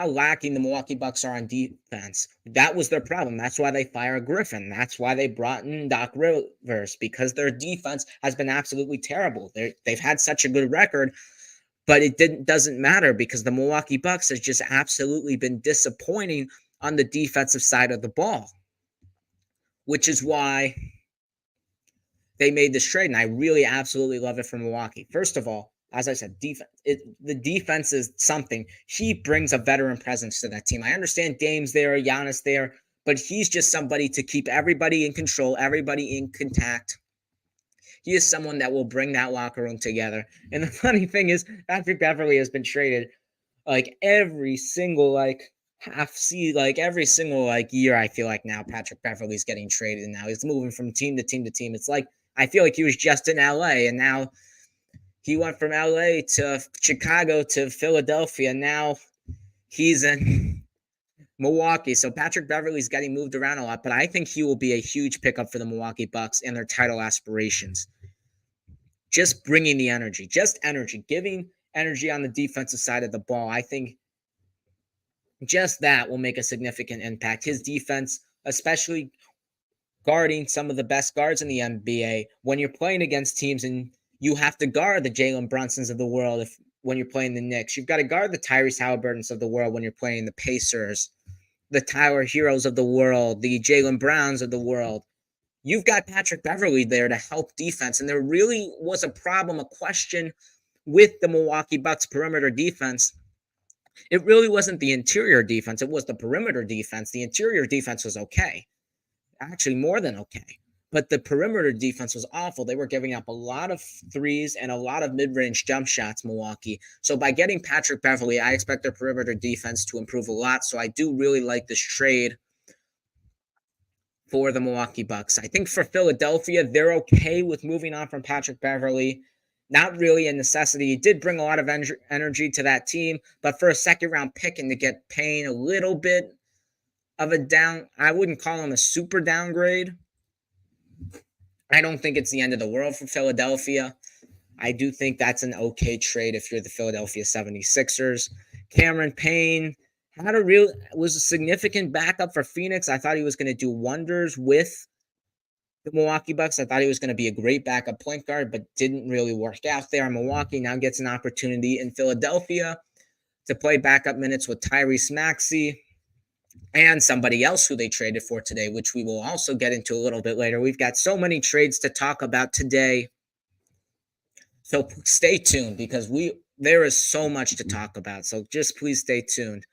lacking the Milwaukee Bucks are on defense. That was their problem. That's why they fired Griffin. That's why they brought in Doc Rivers, because their defense has been absolutely terrible. They've had such a good record. But it doesn't matter because the Milwaukee Bucks has just absolutely been disappointing on the defensive side of the ball, which is why they made this trade. And I really absolutely love it for Milwaukee. First of all, as I said, the defense is something. He brings a veteran presence to that team. I understand Dame's there, Giannis there, but he's just somebody to keep everybody in control, everybody in contact. He is someone that will bring that locker room together. And the funny thing is, Patrick Beverley has been traded every single every single year. I feel like now Patrick Beverley's getting traded, and now he's moving from team to team to team. It's like I feel like he was just in LA, and now he went from LA to Chicago to Philadelphia. Now he's in Milwaukee. So Patrick Beverley's getting moved around a lot, but I think he will be a huge pickup for the Milwaukee Bucks and their title aspirations. Just bringing the energy, giving energy on the defensive side of the ball. I think just that will make a significant impact. His defense, especially guarding some of the best guards in the NBA, when you're playing against teams and you have to guard the Jalen Brunsons of the world when you're playing the Knicks. You've got to guard the Tyrese Halliburtons of the world when you're playing the Pacers, the Tyler Heroes of the world, the Jaylen Browns of the world. You've got Patrick Beverley there to help defense. And there really was a question with the Milwaukee Bucks perimeter defense. It really wasn't the interior defense. It was the perimeter defense. The interior defense was okay. Actually, more than okay. But the perimeter defense was awful. They were giving up a lot of threes and a lot of mid-range jump shots, Milwaukee. So by getting Patrick Beverley, I expect their perimeter defense to improve a lot. So I do really like this trade for the Milwaukee Bucks. I think for Philadelphia, they're okay with moving on from Patrick Beverley. Not really a necessity. He did bring a lot of energy to that team, but for a second-round pick and to get Payne a little bit of a down, I wouldn't call him a super downgrade. I don't think it's the end of the world for Philadelphia. I do think that's an okay trade if you're the Philadelphia 76ers. Cameron Payne was a significant backup for Phoenix. I thought he was going to do wonders with the Milwaukee Bucks. I thought he was going to be a great backup point guard, but didn't really work out there. Milwaukee now gets an opportunity in Philadelphia to play backup minutes with Tyrese Maxey and somebody else who they traded for today, which we will also get into a little bit later. We've got so many trades to talk about today. So stay tuned because there is so much to talk about. So just please stay tuned.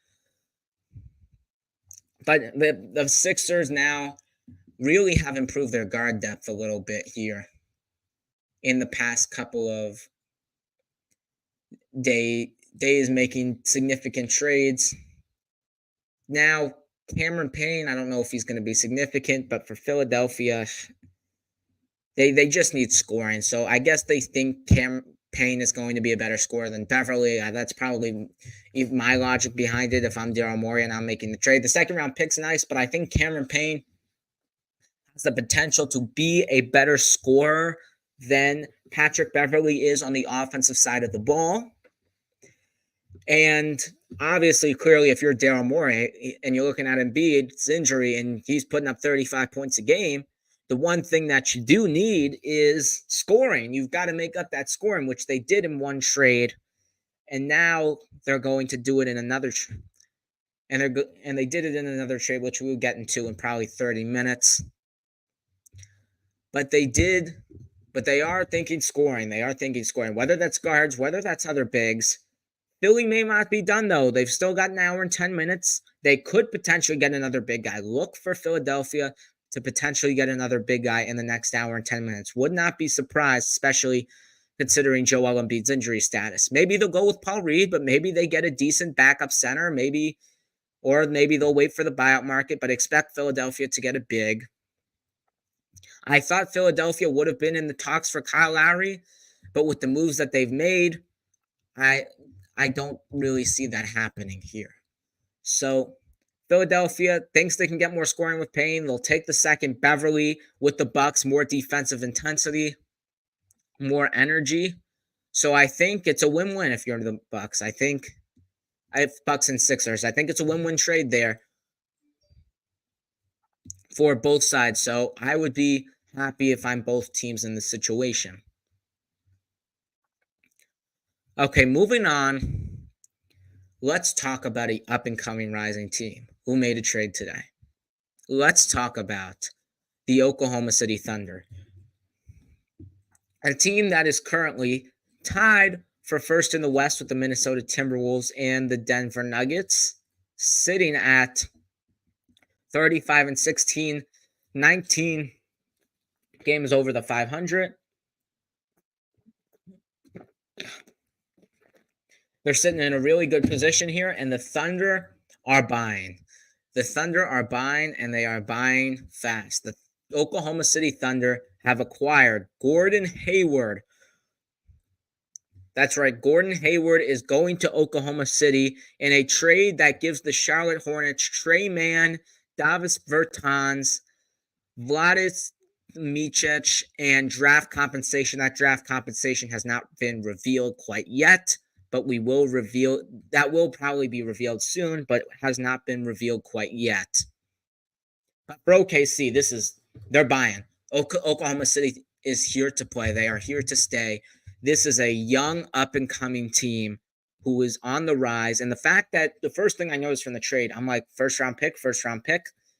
But the Sixers now really have improved their guard depth a little bit here in the past couple of days, making significant trades. Now, Cameron Payne, I don't know if he's going to be significant, but for Philadelphia, they just need scoring. So I guess they think Cameron Payne is going to be a better scorer than Beverley. That's probably my logic behind it if I'm Daryl Morey and I'm making the trade. The second-round pick's nice, but I think Cameron Payne has the potential to be a better scorer than Patrick Beverley is on the offensive side of the ball. And obviously, clearly, if you're Daryl Morey and you're looking at Embiid's injury and he's putting up 35 points a game, the one thing that you do need is scoring. You've got to make up that scoring, which they did in one trade, and now they're going to do it in another. And they did it in another trade, which we'll get into in probably 30 minutes. But they are thinking scoring. They are thinking scoring, whether that's guards, whether that's other bigs. Philly may not be done, though. They've still got an hour and 10 minutes. They could potentially get another big guy. Look for Philadelphia to potentially get another big guy in the next hour and 10 minutes. Would not be surprised, especially considering Joel Embiid's injury status. Maybe they'll go with Paul Reed, but maybe they get a decent backup center. Maybe they'll wait for the buyout market, but expect Philadelphia to get a big. I thought Philadelphia would have been in the talks for Kyle Lowry, but with the moves that they've made, I don't really see that happening here. So Philadelphia thinks they can get more scoring with Payne. They'll take the second. Beverly with the Bucks, more defensive intensity, more energy. So I think it's a win-win if you're the Bucks. I have Bucks and Sixers. I think it's a win-win trade there for both sides. So I would be happy if I'm both teams in this situation. Okay, moving on. Let's talk about an up-and-coming rising team who made a trade today. Let's talk about the Oklahoma City Thunder, a team that is currently tied for first in the West with the Minnesota Timberwolves and the Denver Nuggets, sitting at 35-16, 19 games over the 500. They're sitting in a really good position here, and the Thunder are buying. The Thunder are buying, and they are buying fast. The Oklahoma City Thunder have acquired Gordon Hayward. That's right. Gordon Hayward is going to Oklahoma City in a trade that gives the Charlotte Hornets Trey Mann, Davis Bertans, Vladis Micic, and draft compensation. That draft compensation has not been revealed quite yet, but we will reveal that will probably be revealed soon, but has not been revealed quite yet. But for OKC, they're buying. Oklahoma City is here to play. They are here to stay. This is a young up-and-coming team who is on the rise. And the fact that the first thing I noticed from the trade, I'm like, first-round pick.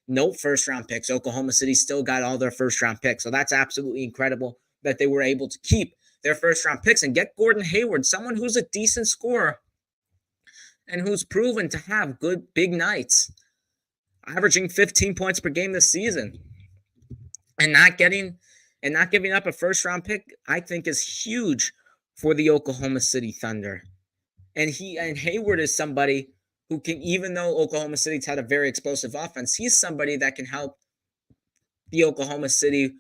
No first-round picks. Oklahoma City still got all their first-round picks. So that's absolutely incredible that they were able to keep their first-round picks and get Gordon Hayward, someone who's a decent scorer and who's proven to have good big nights, averaging 15 points per game this season. And not giving up a first-round pick, I think, is huge for the Oklahoma City Thunder. And Hayward is somebody who can, even though Oklahoma City's had a very explosive offense, he's somebody that can help the Oklahoma City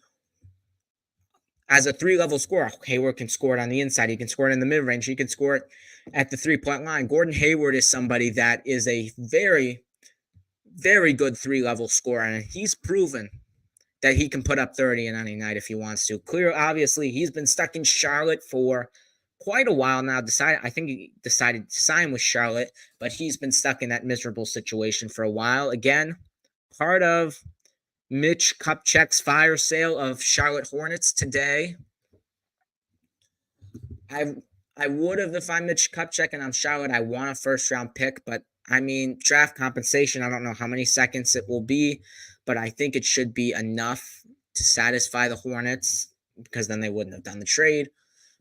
as a three-level scorer. Hayward can score it on the inside. He can score it in the mid-range. He can score it at the three-point line. Gordon Hayward is somebody that is a very, very good three-level scorer, and he's proven that he can put up 30 in any night if he wants to. Obviously, he's been stuck in Charlotte for quite a while now. I think he decided to sign with Charlotte, but he's been stuck in that miserable situation for a while. Again, part of Mitch Kupchak's fire sale of Charlotte Hornets today. I would have, if I'm Mitch Kupchak and I'm Charlotte, I want a first-round pick, but I mean, draft compensation, I don't know how many seconds it will be, but I think it should be enough to satisfy the Hornets because then they wouldn't have done the trade.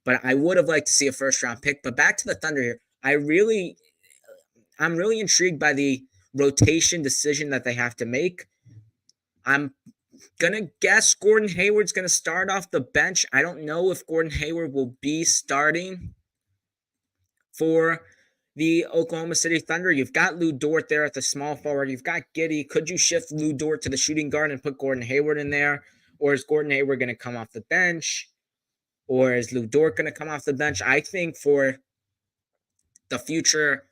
But I would have liked to see a first-round pick. But back to the Thunder here, I'm really intrigued by the rotation decision that they have to make. I'm going to guess Gordon Hayward's going to start off the bench. I don't know if Gordon Hayward will be starting for the Oklahoma City Thunder. You've got Lou Dort there at the small forward. You've got Giddey. Could you shift Lou Dort to the shooting guard and put Gordon Hayward in there? Or is Gordon Hayward going to come off the bench? Or is Lou Dort going to come off the bench? I think for the future,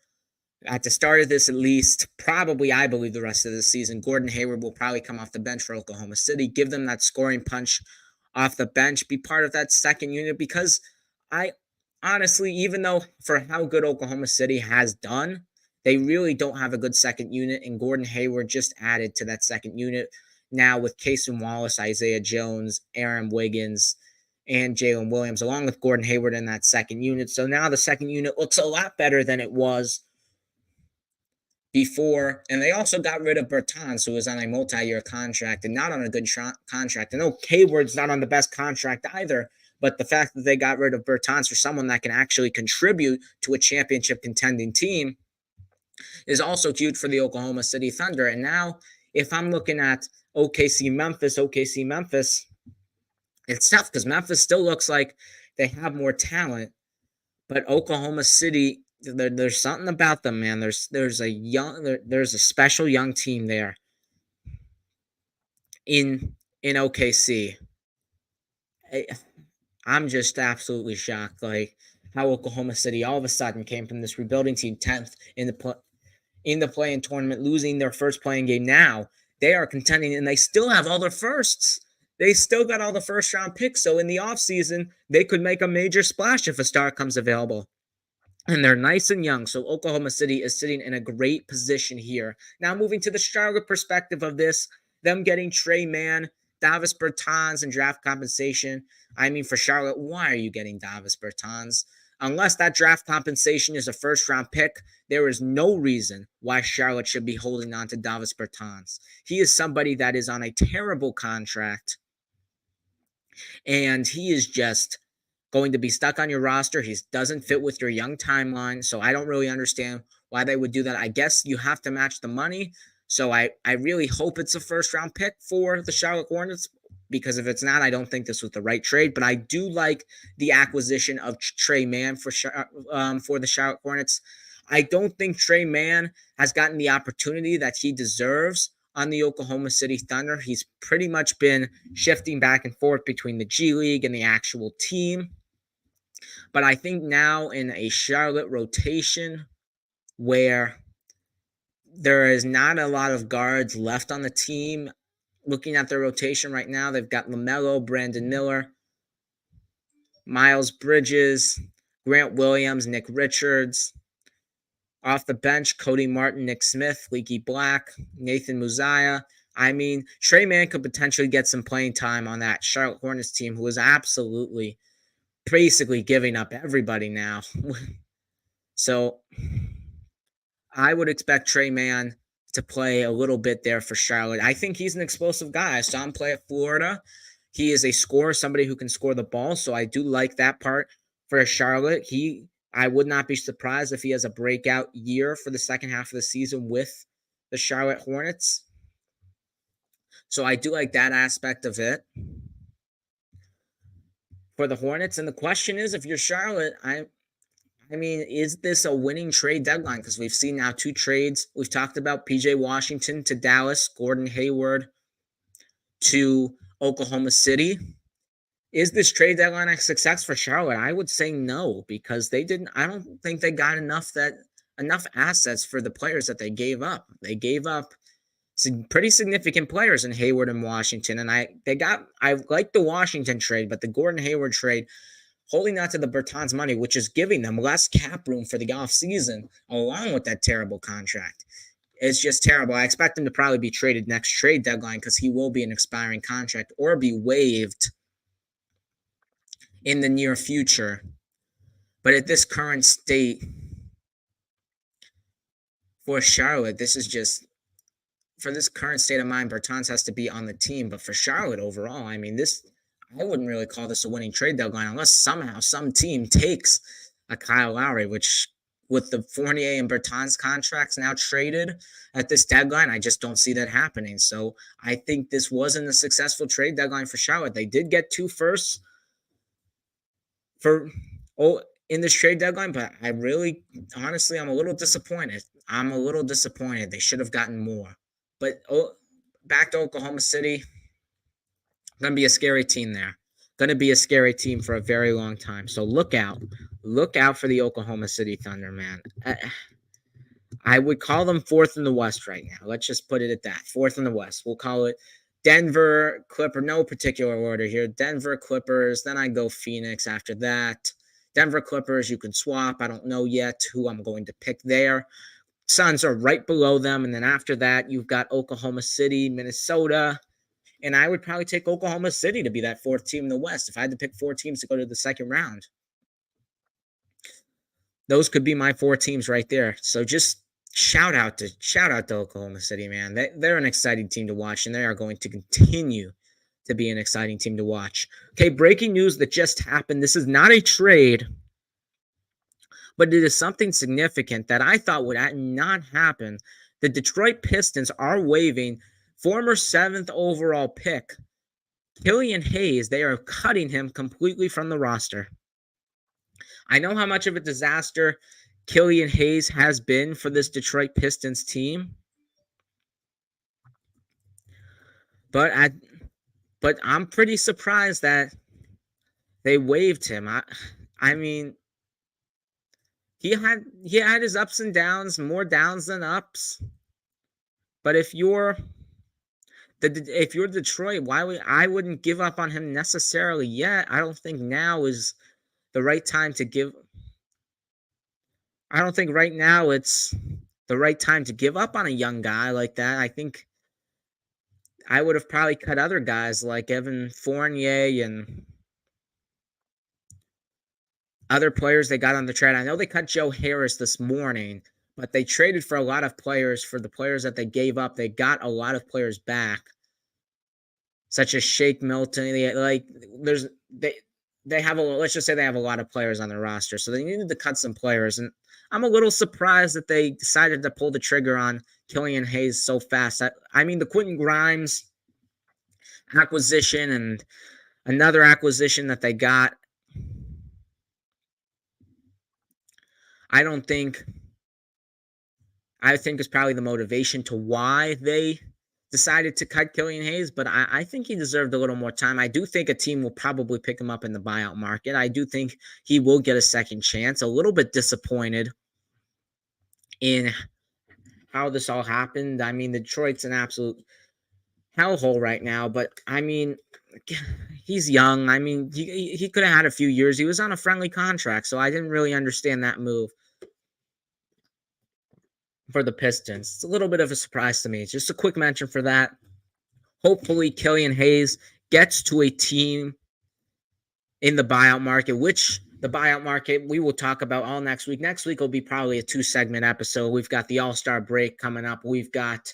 at the start of this at least, probably I believe the rest of the season, Gordon Hayward will probably come off the bench for Oklahoma City, give them that scoring punch off the bench, be part of that second unit, because honestly, even though for how good Oklahoma City has done, they really don't have a good second unit, and Gordon Hayward just added to that second unit now with Cason Wallace, Isaiah Jones, Aaron Wiggins, and Jalen Williams, along with Gordon Hayward in that second unit. So now the second unit looks a lot better than it was before. And they also got rid of Bertans, who was on a multi-year contract and not on a good contract. I know Hayward's not on the best contract either, but the fact that they got rid of Bertans for someone that can actually contribute to a championship contending team is also huge for the Oklahoma City Thunder. And now, if I'm looking at OKC Memphis, it's tough because Memphis still looks like they have more talent, but Oklahoma City, there's something about them, man. There's a special young team there in OKC. I'm just absolutely shocked, like how Oklahoma City all of a sudden came from this rebuilding team 10th in the play-in tournament, losing their first playing game. Now they are contending, and they still have all their firsts. They still got all the first-round picks, so in the offseason, they could make a major splash if a star comes available. And they're nice and young, so Oklahoma City is sitting in a great position here. Now moving to the Charlotte perspective of this, them getting Tre Mann, Davis Bertans, and draft compensation. I mean, for Charlotte, why are you getting Davis Bertans? Unless that draft compensation is a first-round pick, there is no reason why Charlotte should be holding on to Davis Bertans. He is somebody that is on a terrible contract, and he is just going to be stuck on your roster. He doesn't fit with your young timeline, so I don't really understand why they would do that. I guess you have to match the money, so I really hope it's a first-round pick for the Charlotte Hornets, because if it's not, I don't think this was the right trade. But I do like the acquisition of Tre Mann for the Charlotte Hornets. I don't think Tre Mann has gotten the opportunity that he deserves on the Oklahoma City Thunder. He's pretty much been shifting back and forth between the G League and the actual team. But I think now in a Charlotte rotation where there is not a lot of guards left on the team, looking at their rotation right now, they've got LaMelo, Brandon Miller, Miles Bridges, Grant Williams, Nick Richards. Off the bench, Cody Martin, Nick Smith, Leaky Black, Nathan Muzia. I mean, Tre Mann could potentially get some playing time on that Charlotte Hornets team, who is absolutely basically giving up everybody now. So I would expect Tre Mann to play a little bit there for Charlotte. I think he's an explosive guy. I saw him play at Florida. He is a scorer, somebody who can score the ball. So I do like that part for Charlotte. I would not be surprised if he has a breakout year for the second half of the season with the Charlotte Hornets. So I do like that aspect of it for the Hornets. And the question is, if you're Charlotte, I mean, is this a winning trade deadline? Because we've seen now 2 trades. We've talked about PJ Washington to Dallas, Gordon Hayward to Oklahoma City. Is this trade deadline a success for Charlotte? I would say no, because I don't think they got enough assets for the players that they gave up. They gave up some pretty significant players in Hayward and Washington. And I like the Washington trade, but the Gordon Hayward trade, holding on to the Bertans money, which is giving them less cap room for the offseason, along with that terrible contract. It's just terrible. I expect him to probably be traded next trade deadline because he will be an expiring contract or be waived in the near future. But at this current state for Charlotte, for this current state of mind, Bertans has to be on the team. But for Charlotte overall, I mean, I wouldn't really call this a winning trade deadline unless somehow some team takes a Kyle Lowry, which with the Fournier and Bertans contracts now traded at this deadline, I just don't see that happening. So I think this wasn't a successful trade deadline for Charlotte. They did get 2 firsts in this trade deadline, but honestly, I'm a little disappointed. They should have gotten more. But back to Oklahoma City, going to be a scary team there. Going to be a scary team for a very long time. So look out for the Oklahoma City Thunder, man. I would call them 4th in the West right now. Let's just put it at that. 4th in the West. We'll call it Denver, Clipper, no particular order here. Denver, Clippers, then I go Phoenix after that. Denver Clippers, you can swap. I don't know yet who I'm going to pick there. Suns are right below them. And then after that, you've got Oklahoma City, Minnesota. And I would probably take Oklahoma City to be that fourth team in the West if I had to pick 4 teams to go to the second round. Those could be my 4 teams right there. So just shout out to Oklahoma City, man. They're an exciting team to watch, and they are going to continue to be an exciting team to watch. Okay, breaking news that just happened. This is not a trade, but it is something significant that I thought would not happen. The Detroit Pistons are waiving former 7th overall pick Killian Hayes. They are cutting him completely from the roster. I know how much of a disaster Killian Hayes has been for this Detroit Pistons team, but I'm pretty surprised that they waived him. I mean, he had his ups and downs, more downs than ups. But if you're Detroit, I wouldn't give up on him necessarily yet. I don't think now is the right time to give. I don't think right now it's the right time to give up on a young guy like that. I think I would have probably cut other guys like Evan Fournier and other players they got on the trade. I know they cut Joe Harris this morning, but they traded for a lot of players. For the players that they gave up, they got a lot of players back, such as Shake Milton. Let's just say they have a lot of players on their roster, so they needed to cut some players. And I'm a little surprised that they decided to pull the trigger on Killian Hayes so fast. I mean, the Quentin Grimes acquisition and another acquisition that they got, I think is probably the motivation to why they decided to cut Killian Hayes, but I think he deserved a little more time. I do think a team will probably pick him up in the buyout market. I do think he will get a second chance. A little bit disappointed in how this all happened. I mean, Detroit's an absolute hellhole right now, but I mean, he's young. I mean, he could have had a few years. He was on a friendly contract, so I didn't really understand that move for the Pistons. It's a little bit of a surprise to me. It's just a quick mention for that. Hopefully, Killian Hayes gets to a team in the buyout market, which the buyout market we will talk about all next week. Next week will be probably a 2-segment episode. We've got the All-Star break coming up. We've got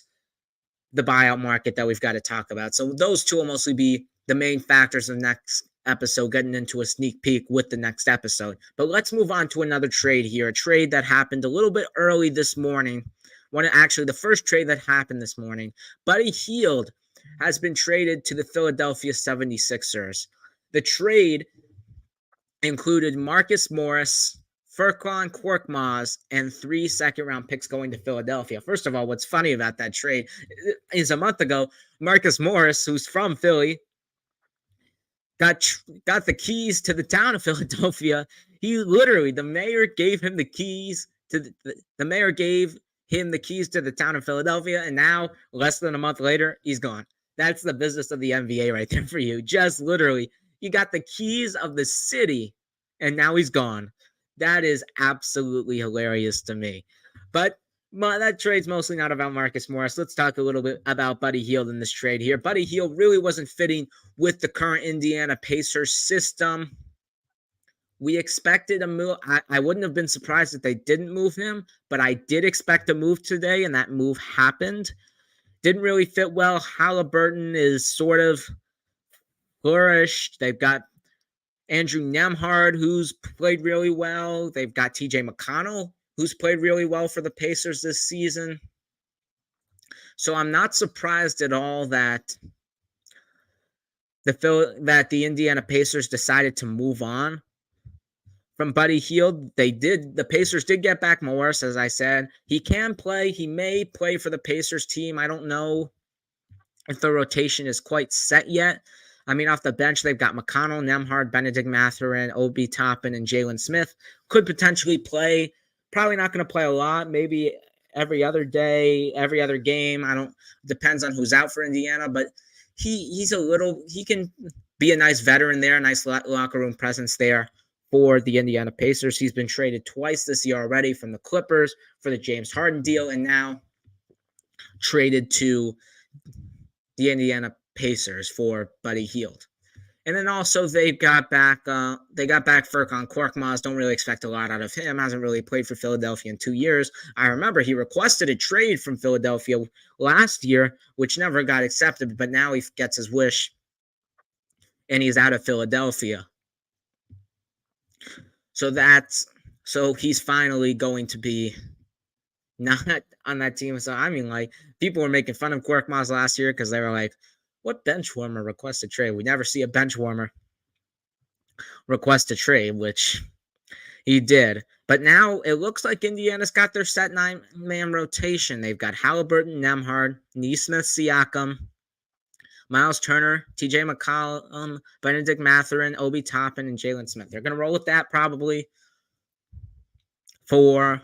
the buyout market that we've got to talk about. So those two will mostly be the main factors of the next episode, getting into a sneak peek with the next episode. But let's move on to another trade here, a trade that happened a little bit early this morning. The first trade that happened this morning. Buddy Hield has been traded to the Philadelphia 76ers. The trade included Marcus Morris, Furkan Korkmaz, and 3 second-round picks going to Philadelphia. First of all, what's funny about that trade is a month ago, Marcus Morris, who's from Philly, got the keys to the town of Philadelphia. The mayor gave him the keys to the town of Philadelphia, and now, less than a month later, he's gone. That's the business of the NBA right there for you. Just literally, you got the keys of the city, and now he's gone. That is absolutely hilarious to me. But that trade's mostly not about Marcus Morris. Let's talk a little bit about Buddy Hield in this trade here. Buddy Hield really wasn't fitting with the current Indiana Pacers system. We expected a move. I wouldn't have been surprised if they didn't move him, but I did expect a move today, and that move happened. Didn't really fit well. Halliburton is sort of flourished. They've got Andrew Nembhard, who's played really well. They've got TJ McConnell, who's played really well for the Pacers this season. So I'm not surprised at all that the Indiana Pacers decided to move on from Buddy Hield. The Pacers did get back Morris, as I said. He can play. He may play for the Pacers team. I don't know if the rotation is quite set yet. I mean, off the bench, they've got McConnell, Nembhard, Benedict Mathurin, Obi Toppin, and Jalen Smith. Could potentially play. Probably not going to play a lot. Maybe every other day, every other game. Depends on who's out for Indiana. But he can be a nice veteran there, nice locker room presence there for the Indiana Pacers. He's been traded twice this year already, from the Clippers for the James Harden deal, and now traded to the Indiana Pacers for Buddy Hield. And then also they got back Furkan Korkmaz. Don't really expect a lot out of him. Hasn't really played for Philadelphia in 2 years. I remember he requested a trade from Philadelphia last year, which never got accepted, but now he gets his wish and he's out of Philadelphia. So he's finally going to be not on that team. So I mean, like, people were making fun of Korkmaz last year because they were like, what bench warmer requests a trade? We never see a bench warmer request a trade, which he did. But now it looks like Indiana's got their set 9-man rotation. They've got Halliburton, Nembhard, Nesmith, Siakam, Miles Turner, TJ McCollum, Benedict Mathurin, Obi Toppin, and Jalen Smith. They're going to roll with that probably for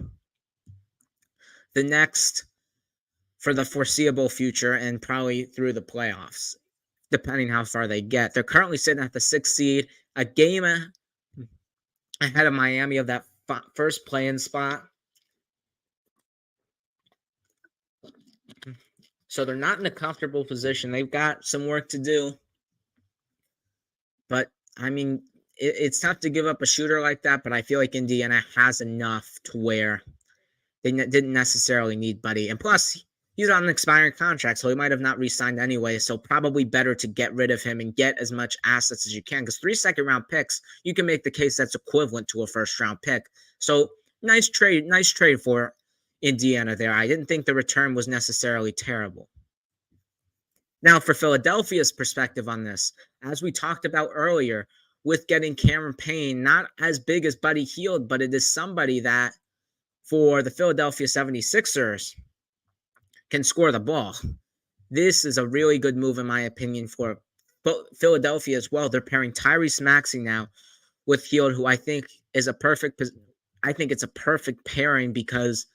the foreseeable future and probably through the playoffs, depending how far they get. They're currently sitting at the 6th seed, a game ahead of Miami of that first play-in spot. So they're not in a comfortable position. They've got some work to do. But, I mean, it's tough to give up a shooter like that, but I feel like Indiana has enough to where they didn't necessarily need Buddy. And plus, he's on an expiring contract, so he might have not re-signed anyway. So probably better to get rid of him and get as much assets as you can. Because 3 second-round picks, you can make the case that's equivalent to a first-round pick. So nice trade for Indiana there. I didn't think the return was necessarily terrible. Now, for Philadelphia's perspective on this, as we talked about earlier, with getting Cameron Payne, not as big as Buddy Hield, but it is somebody that, for the Philadelphia 76ers, can score the ball. This is a really good move, in my opinion, for Philadelphia as well. They're pairing Tyrese Maxey now with Hield, who I think is a perfect pairing, because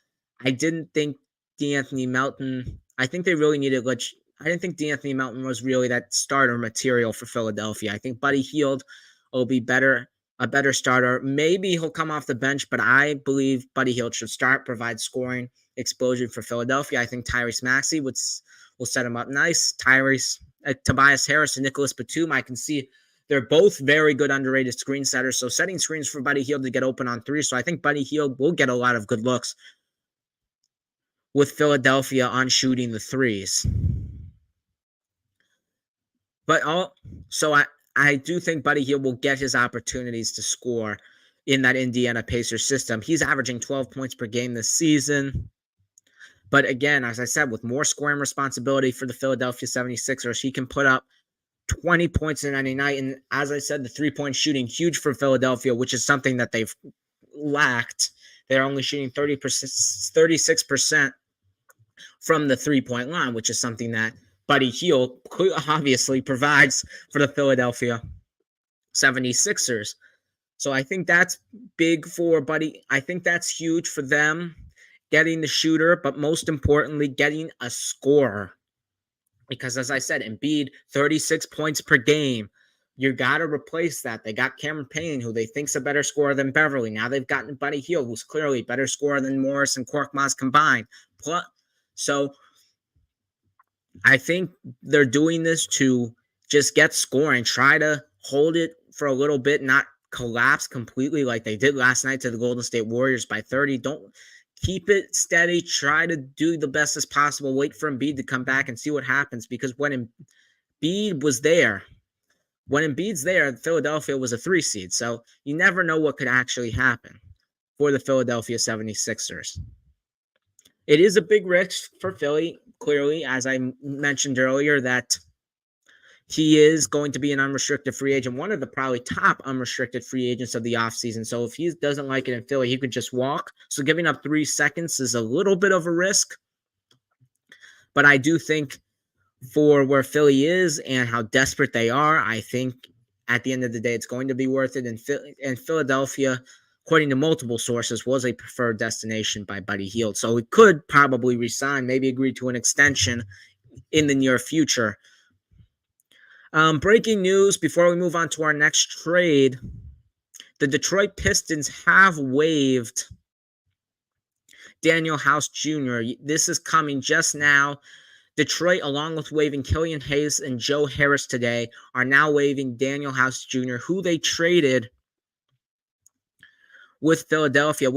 I didn't think De'Anthony Melton, I think they really needed, I didn't think De'Anthony Melton was really that starter material for Philadelphia. I think Buddy Hield will be a better starter. Maybe he'll come off the bench, but I believe Buddy Hield should start, provide scoring explosion for Philadelphia. I think Tyrese Maxey will set him up nice. Tobias Harris and Nicholas Batum, I can see they're both very good underrated screen setters. So setting screens for Buddy Hield to get open on 3. So I think Buddy Hield will get a lot of good looks with Philadelphia on shooting the 3s. But I do think Buddy Hield will get his opportunities to score in that Indiana Pacers system. He's averaging 12 points per game this season. But again, as I said, with more scoring responsibility for the Philadelphia 76ers, he can put up 20 points in any night. And as I said, the 3-point shooting, huge for Philadelphia, which is something that they've lacked. They're only shooting 36% from the 3-point line, which is something that Buddy Hield obviously provides for the Philadelphia 76ers. So I think that's big for Buddy. I think that's huge for them, getting the shooter, but most importantly, getting a scorer. Because as I said, Embiid, 36 points per game. You got to replace that. They got Cameron Payne, who they think's a better scorer than Beverly. Now they've gotten Buddy Hield, who's clearly a better scorer than Morris and Korkmaz combined. So I think they're doing this to just get scoring, try to hold it for a little bit, not collapse completely like they did last night to the Golden State Warriors by 30. Don't keep it steady. Try to do the best as possible. Wait for Embiid to come back and see what happens, because when Embiid's there, Philadelphia was a 3 seed. So you never know what could actually happen for the Philadelphia 76ers. It is a big risk for Philly, clearly, as I mentioned earlier, that he is going to be an unrestricted free agent, one of the probably top unrestricted free agents of the offseason. So if he doesn't like it in Philly, he could just walk. So giving up 3 seconds is a little bit of a risk. But I do think for where Philly is and how desperate they are, I think at the end of the day, it's going to be worth it. And Philadelphia, according to multiple sources, was a preferred destination by Buddy Hield. So he could probably resign, maybe agree to an extension in the near future. Breaking news before we move on to our next trade. the Detroit Pistons have waived Daniel House Jr. This is coming just now. Detroit, along with waiving Killian Hayes and Joe Harris today, are now waiving Daniel House Jr., who they traded with Philadelphia,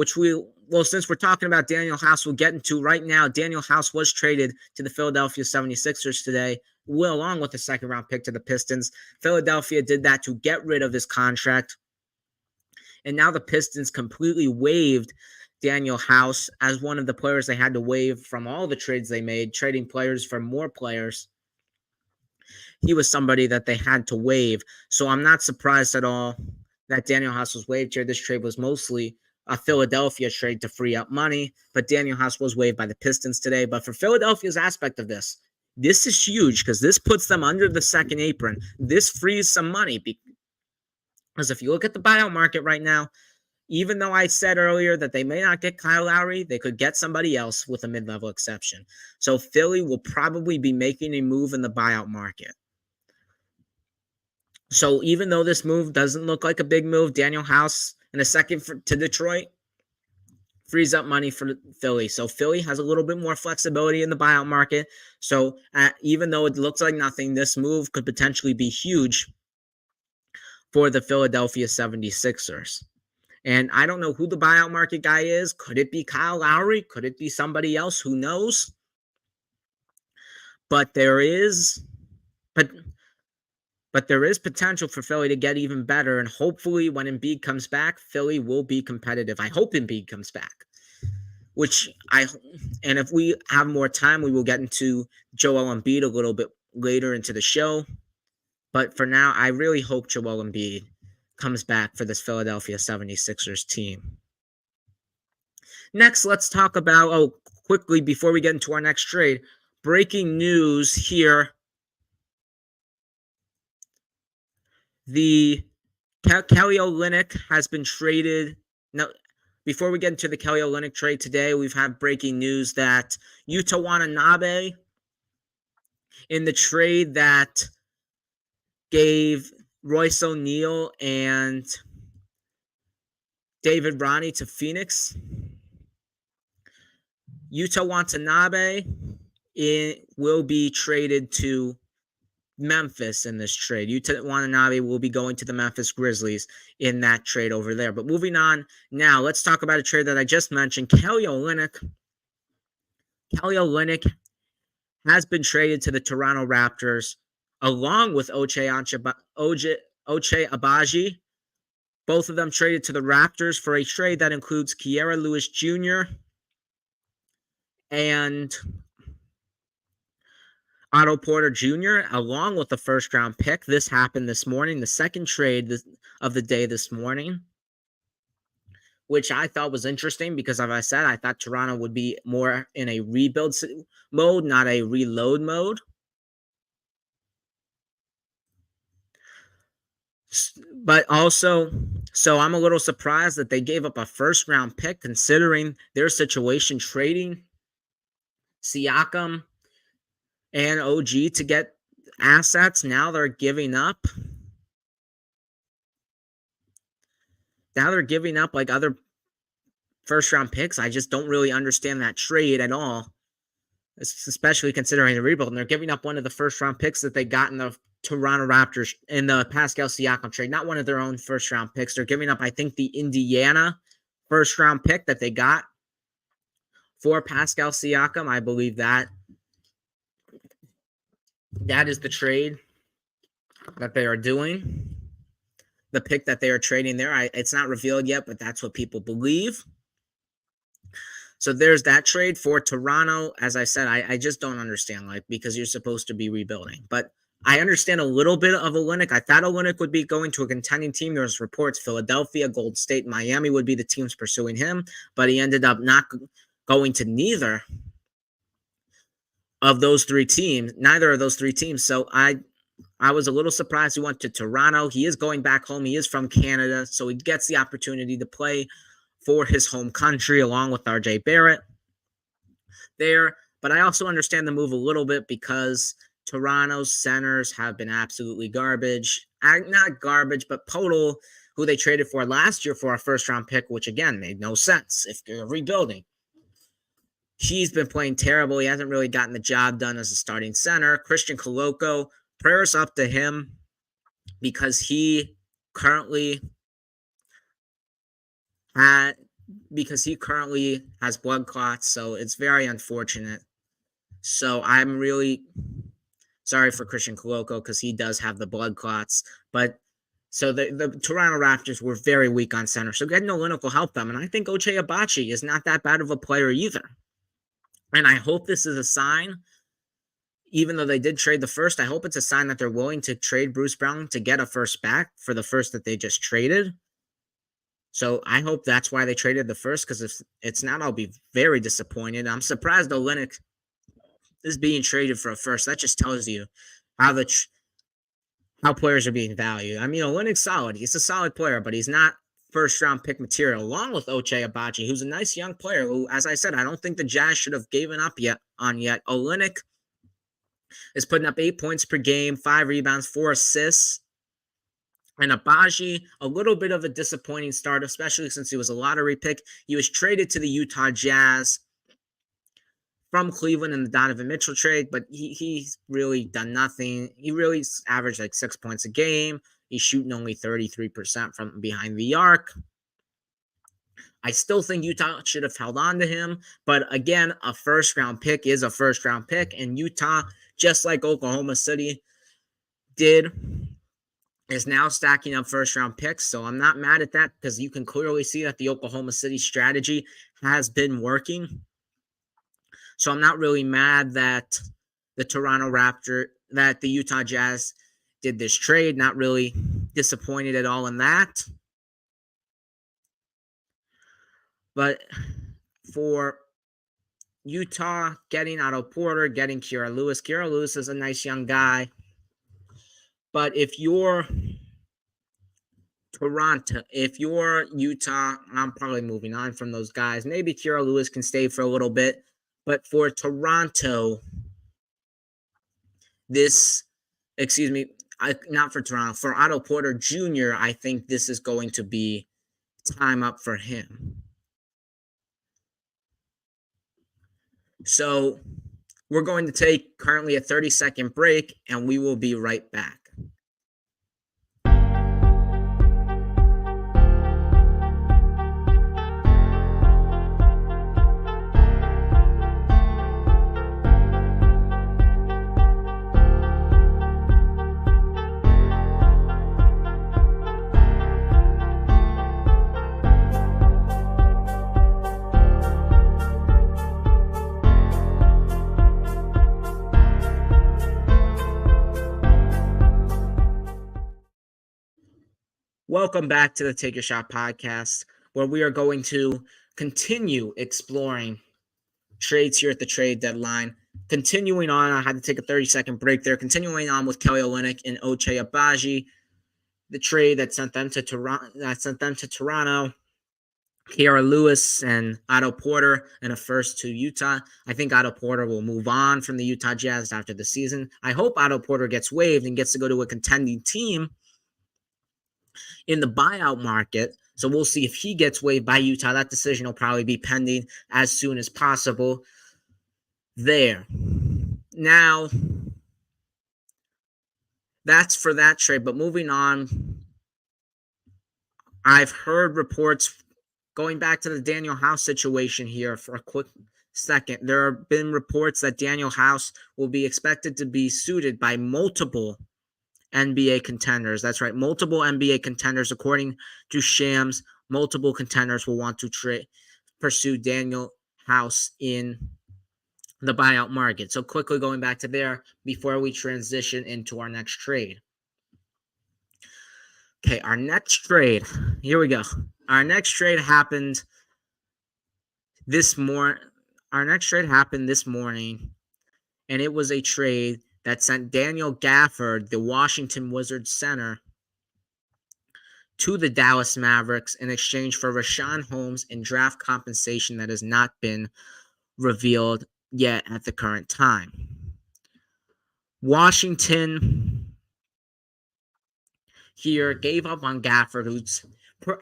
since we're talking about Daniel House, we'll get into right now. Daniel House was traded to the Philadelphia 76ers today, along with a second-round pick to the Pistons. Philadelphia did that to get rid of his contract. And now the Pistons completely waived Daniel House as one of the players they had to waive from all the trades they made, trading players for more players. He was somebody that they had to waive. So I'm not surprised at all that Daniel House was waived here. This trade was mostly a Philadelphia trade to free up money, but Daniel House was waived by the Pistons today. But for Philadelphia's aspect of this is huge because this puts them under the second apron. This frees some money because if you look at the buyout market right now, even though I said earlier that they may not get Kyle Lowry, they could get somebody else with a mid-level exception. So Philly will probably be making a move in the buyout market. So even though this move doesn't look like a big move, Daniel House in a second to Detroit frees up money for Philly. So Philly has a little bit more flexibility in the buyout market. So even though it looks like nothing, this move could potentially be huge for the Philadelphia 76ers. And I don't know who the buyout market guy is. Could it be Kyle Lowry? Could it be somebody else? Who knows? But there is potential for Philly to get even better. And hopefully when Embiid comes back, Philly will be competitive. I hope Embiid comes back. And if we have more time, we will get into Joel Embiid a little bit later into the show. But for now, I really hope Joel Embiid comes back for this Philadelphia 76ers team. Next, let's talk about, quickly before we get into our next trade, breaking news here. The Kelly Olynyk has been traded. Now, before we get into the Kelly Olynyk trade today, we've had breaking news that Yuta Watanabe, in the trade that gave Royce O'Neal and David Ronnie to Phoenix, Yuta Watanabe will be traded to Memphis in this trade. Yuta Watanabe will be going to the Memphis Grizzlies in that trade over there. But moving on now, let's talk about a trade that I just mentioned. Kelly Olynyk. Kelly Olynyk has been traded to the Toronto Raptors along with Ochai Agbaji. Both of them traded to the Raptors for a trade that includes Kira Lewis Jr. and Otto Porter Jr., along with the first-round pick. This happened this morning, the second trade of the day this morning, which I thought was interesting because, as I said, I thought Toronto would be more in a rebuild mode, not a reload mode. But also, so I'm a little surprised that they gave up a first-round pick considering their situation trading Siakam and OG to get assets. Now they're giving up. Now they're giving up like other first-round picks. I just don't really understand that trade at all, especially considering the rebuild. And they're giving up one of the first-round picks that they got in the Toronto Raptors in the Pascal Siakam trade, not one of their own first-round picks. They're giving up, I think, the Indiana first-round pick that they got for Pascal Siakam. I believe that is the trade that they are doing. The pick that they are trading there. It's not revealed yet, but that's what people believe. So there's that trade for Toronto. As I said, I just don't understand, because you're supposed to be rebuilding. But I understand a little bit of Olynyk. I thought Olynyk would be going to a contending team. There's reports Philadelphia, Golden State, Miami would be the teams pursuing him, but he ended up not going to neither of those three teams. So I was a little surprised he went to Toronto. He is going back home. He is from Canada, so he gets the opportunity to play for his home country along with RJ Barrett there. But I also understand the move a little bit because Toronto's centers have been absolutely garbage. Not garbage, but Poeltl, who they traded for last year for a first-round pick, which, again, made no sense if you're rebuilding. He's been playing terrible. He hasn't really gotten the job done as a starting center. Christian Koloko, prayers up to him because he currently has blood clots, so it's very unfortunate. So I'm really sorry for Christian Koloko because he does have the blood clots. But so the Toronto Raptors were very weak on center. So getting Olynyk will help them. And I think Ochai Agbaji is not that bad of a player either. And I hope this is a sign, even though they did trade the first, I hope it's a sign that they're willing to trade Bruce Brown to get a first back for the first that they just traded. So I hope that's why they traded the first, because if it's not, I'll be very disappointed. I'm surprised Olynyk is being traded for a first. That just tells you how players are being valued. I mean, Olynyk's solid. He's a solid player, but he's not first-round pick material, along with Ochai Agbaji, who's a nice young player who, as I said, I don't think the Jazz should have given up yet. Olynyk is putting up 8 points per game, 5 rebounds, 4 assists. And Agbaji, a little bit of a disappointing start, especially since he was a lottery pick. He was traded to the Utah Jazz from Cleveland in the Donovan Mitchell trade, but he's really done nothing. He really averaged like 6 points a game. He's shooting only 33% from behind the arc. I still think Utah should have held on to him, but again, a first-round pick is a first-round pick, and Utah, just like Oklahoma City did, is now stacking up first-round picks, so I'm not mad at that because you can clearly see that the Oklahoma City strategy has been working. So I'm not really mad that the Utah Jazz did this trade. Not really disappointed at all in that. But for Utah, getting Otto Porter, getting Kira Lewis is a nice young guy. But if you're Toronto, if you're Utah, I'm probably moving on from those guys. Maybe Kira Lewis can stay for a little bit. But for Toronto, not for Toronto, for Otto Porter Jr., I think this is going to be time up for him. So we're going to take currently a 30-second break, and we will be right back. Welcome back to the Take Your Shot podcast, where we are going to continue exploring trades here at the trade deadline. Continuing on, I had to take a 30-second break there. Continuing on with Kelly Olynyk and Ochai Agbaji, the trade that sent them to Toronto. Kira Lewis and Otto Porter and a first to Utah. I think Otto Porter will move on from the Utah Jazz after the season. I hope Otto Porter gets waived and gets to go to a contending team in the buyout market. So we'll see if he gets waived by Utah. That decision will probably be pending as soon as possible there. Now, that's for that trade. But moving on, I've heard reports going back to the Daniel House situation here for a quick second. There have been reports that Daniel House will be expected to be suited by multiple NBA contenders. That's right, multiple NBA contenders. According to Shams, multiple contenders will want to pursue Daniel House in the buyout market. So quickly going back to there before we transition into our next trade. Okay, our next trade. Here we go. Our next trade happened this morning. And it was a trade that sent Daniel Gafford, the Washington Wizards center, to the Dallas Mavericks in exchange for Richaun Holmes and draft compensation that has not been revealed yet at the current time. Washington here, gave up on Gafford, who's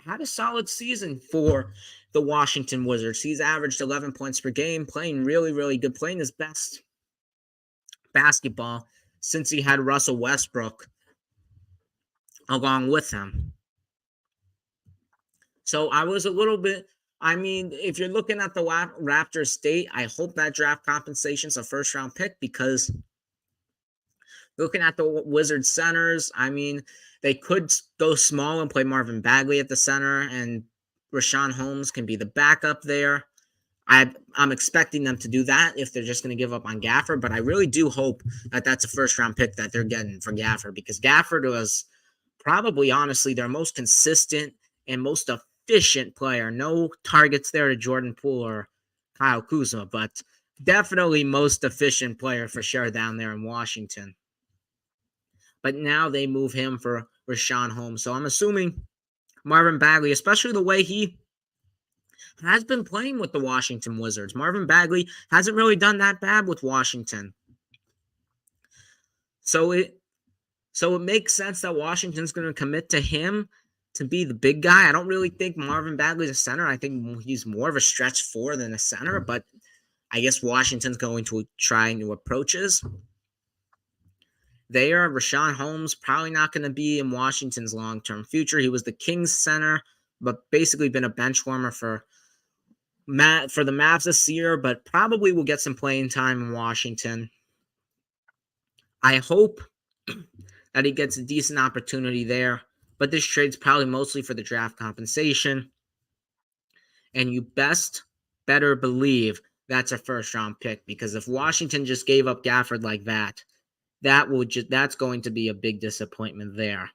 had a solid season for the Washington Wizards. He's averaged 11 points per game, playing really, really good, playing his best basketball since he had Russell Westbrook along with him. So I was a little bit, if you're looking at the Raptors state, I hope that draft compensation is a first-round pick, because looking at the Wizards centers, they could go small and play Marvin Bagley at the center, and Richaun Holmes can be the backup there. I'm expecting them to do that if they're just going to give up on Gafford, but I really do hope that that's a first-round pick that they're getting for Gafford, because Gafford was probably, honestly, their most consistent and most efficient player. No targets there to Jordan Poole or Kyle Kuzma, but definitely most efficient player for sure down there in Washington. But now they move him for Richaun Holmes. So I'm assuming Marvin Bagley, especially the way he has been playing with the Washington Wizards. Marvin Bagley hasn't really done that bad with Washington. So it makes sense that Washington's going to commit to him to be the big guy. I don't really think Marvin Bagley's a center. I think he's more of a stretch four than a center, but I guess Washington's going to try new approaches. There, Richaun Holmes probably not going to be in Washington's long-term future. He was the Kings center, but basically been a bench warmer for the Mavs this year, but probably will get some playing time in Washington. I hope that he gets a decent opportunity there, but this trade's probably mostly for the draft compensation. And you better believe that's a first-round pick, because if Washington just gave up Gafford like that, that's going to be a big disappointment there.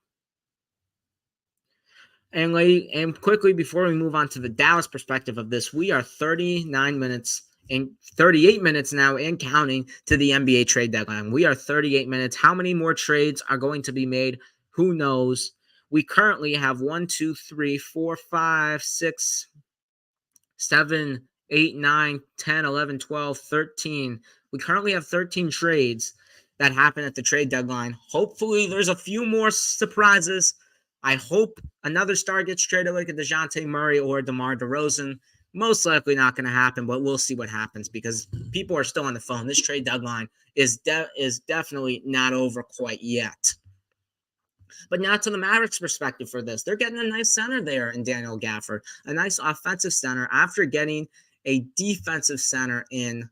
And quickly, before we move on to the Dallas perspective of this, we are 38 minutes now and counting to the NBA trade deadline. We are 38 minutes. How many more trades are going to be made? Who knows? We currently have 1, 2, 3, 4, 5, 6, 7, 8, 9, 10, 11, 12, 13. We currently have 13 trades that happen at the trade deadline. Hopefully there's a few more surprises. I hope another star gets traded like a DeJounte Murray or DeMar DeRozan. Most likely not going to happen, but we'll see what happens, because people are still on the phone. This trade deadline is definitely not over quite yet. But now to the Mavericks perspective for this. They're getting a nice center there in Daniel Gafford, a nice offensive center after getting a defensive center in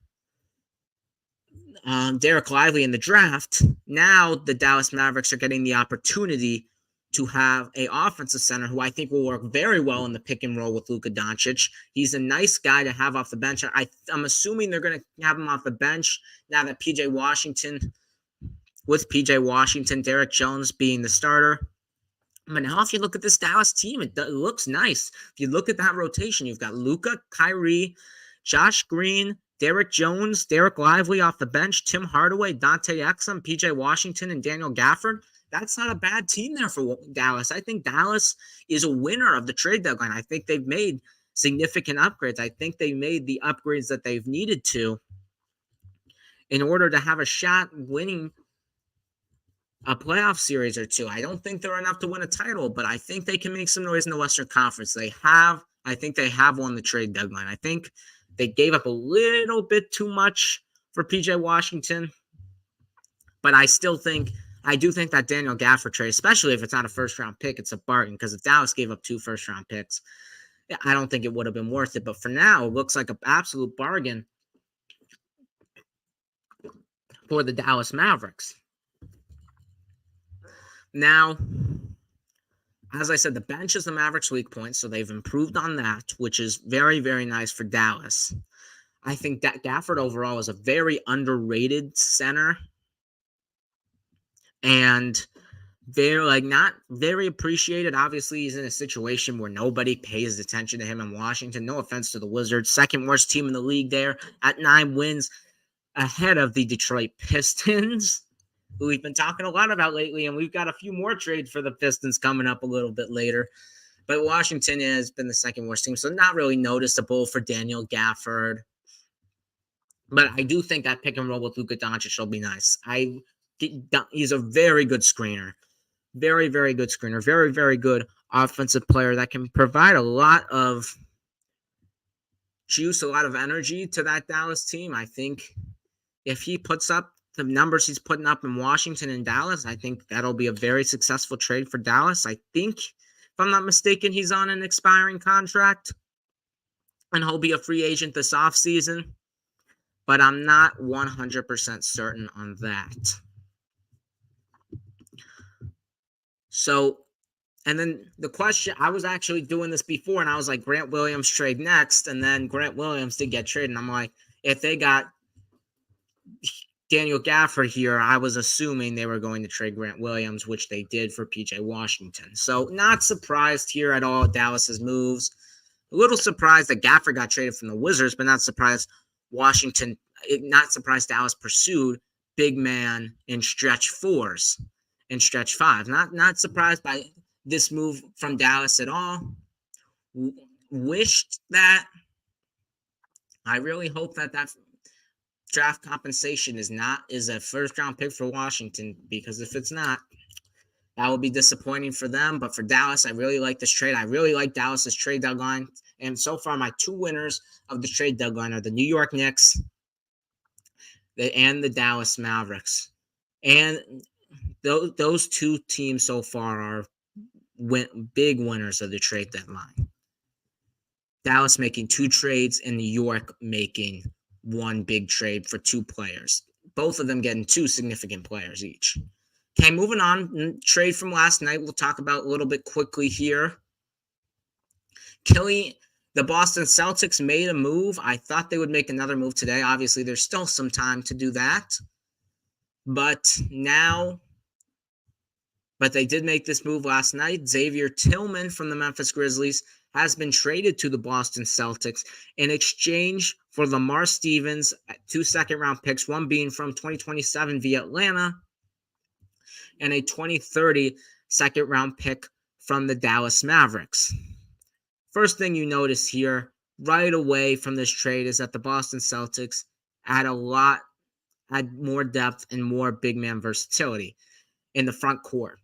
Derek Lively in the draft. Now the Dallas Mavericks are getting the opportunity to have an offensive center who I think will work very well in the pick and roll with Luka Doncic. He's a nice guy to have off the bench. I'm assuming they're going to have him off the bench now that with PJ Washington, Derek Jones being the starter. But now if you look at this Dallas team, it looks nice. If you look at that rotation, you've got Luka, Kyrie, Josh Green, Derek Jones, Derek Lively off the bench, Tim Hardaway, Dante Exum, PJ Washington, and Daniel Gafford. That's not a bad team there for Dallas. I think Dallas is a winner of the trade deadline. I think they've made significant upgrades. I think they made the upgrades that they've needed to in order to have a shot winning a playoff series or two. I don't think they're enough to win a title, but I think they can make some noise in the Western Conference. I think they have won the trade deadline. I think they gave up a little bit too much for PJ Washington, but I do think that Daniel Gafford trade, especially if it's not a first-round pick, it's a bargain, because if Dallas gave up 2 first-round picks, I don't think it would have been worth it. But for now, it looks like an absolute bargain for the Dallas Mavericks. Now, as I said, the bench is the Mavericks' weak point, so they've improved on that, which is very, very nice for Dallas. I think that Gafford overall is a very underrated center, and they're not very appreciated. Obviously, he's in a situation where nobody pays attention to him in Washington. No offense to the Wizards, second worst team in the league there at 9 wins, ahead of the Detroit Pistons, who we've been talking a lot about lately, and we've got a few more trades for the Pistons coming up a little bit later. But Washington has been the second worst team, so not really noticeable for Daniel Gafford. But I do think that pick and roll with Luka Doncic will be nice. He's a very good screener. Very, very good screener. Very, very good offensive player that can provide a lot of juice, a lot of energy to that Dallas team. I think if he puts up the numbers he's putting up in Washington and Dallas, I think that'll be a very successful trade for Dallas. I think, if I'm not mistaken, he's on an expiring contract and he'll be a free agent this offseason, but I'm not 100% certain on that. So, and then the question, I was actually doing this before, and I was like, Grant Williams trade next, and then Grant Williams did get traded, and I'm like, if they got Daniel Gafford here, I was assuming they were going to trade Grant Williams, which they did for PJ Washington. So not surprised here at all at Dallas's moves. A little surprised that Gafford got traded from the Wizards, but not surprised Dallas pursued big man in stretch fours and stretch five. Not surprised by this move from Dallas at all. Wished that. I really hope that draft compensation is a first round pick for Washington, because if it's not, that will be disappointing for them. But for Dallas, I really like this trade. I really like Dallas's trade deadline. And so far, my two winners of the trade deadline are the New York Knicks and the Dallas Mavericks. And those two teams so far are big winners of the trade deadline. Dallas making two trades and New York making one big trade for two players. Both of them getting two significant players each. Okay, moving on. Trade from last night we'll talk about a little bit quickly here. The Boston Celtics made a move. I thought they would make another move today. Obviously, there's still some time to do that. But they did make this move last night. Xavier Tillman from the Memphis Grizzlies has been traded to the Boston Celtics in exchange for Lamar Stevens, 2 second-round picks, one being from 2027 via Atlanta, and a 2030 second-round pick from the Dallas Mavericks. First thing you notice here right away from this trade is that the Boston Celtics had more depth and more big man versatility in the front court.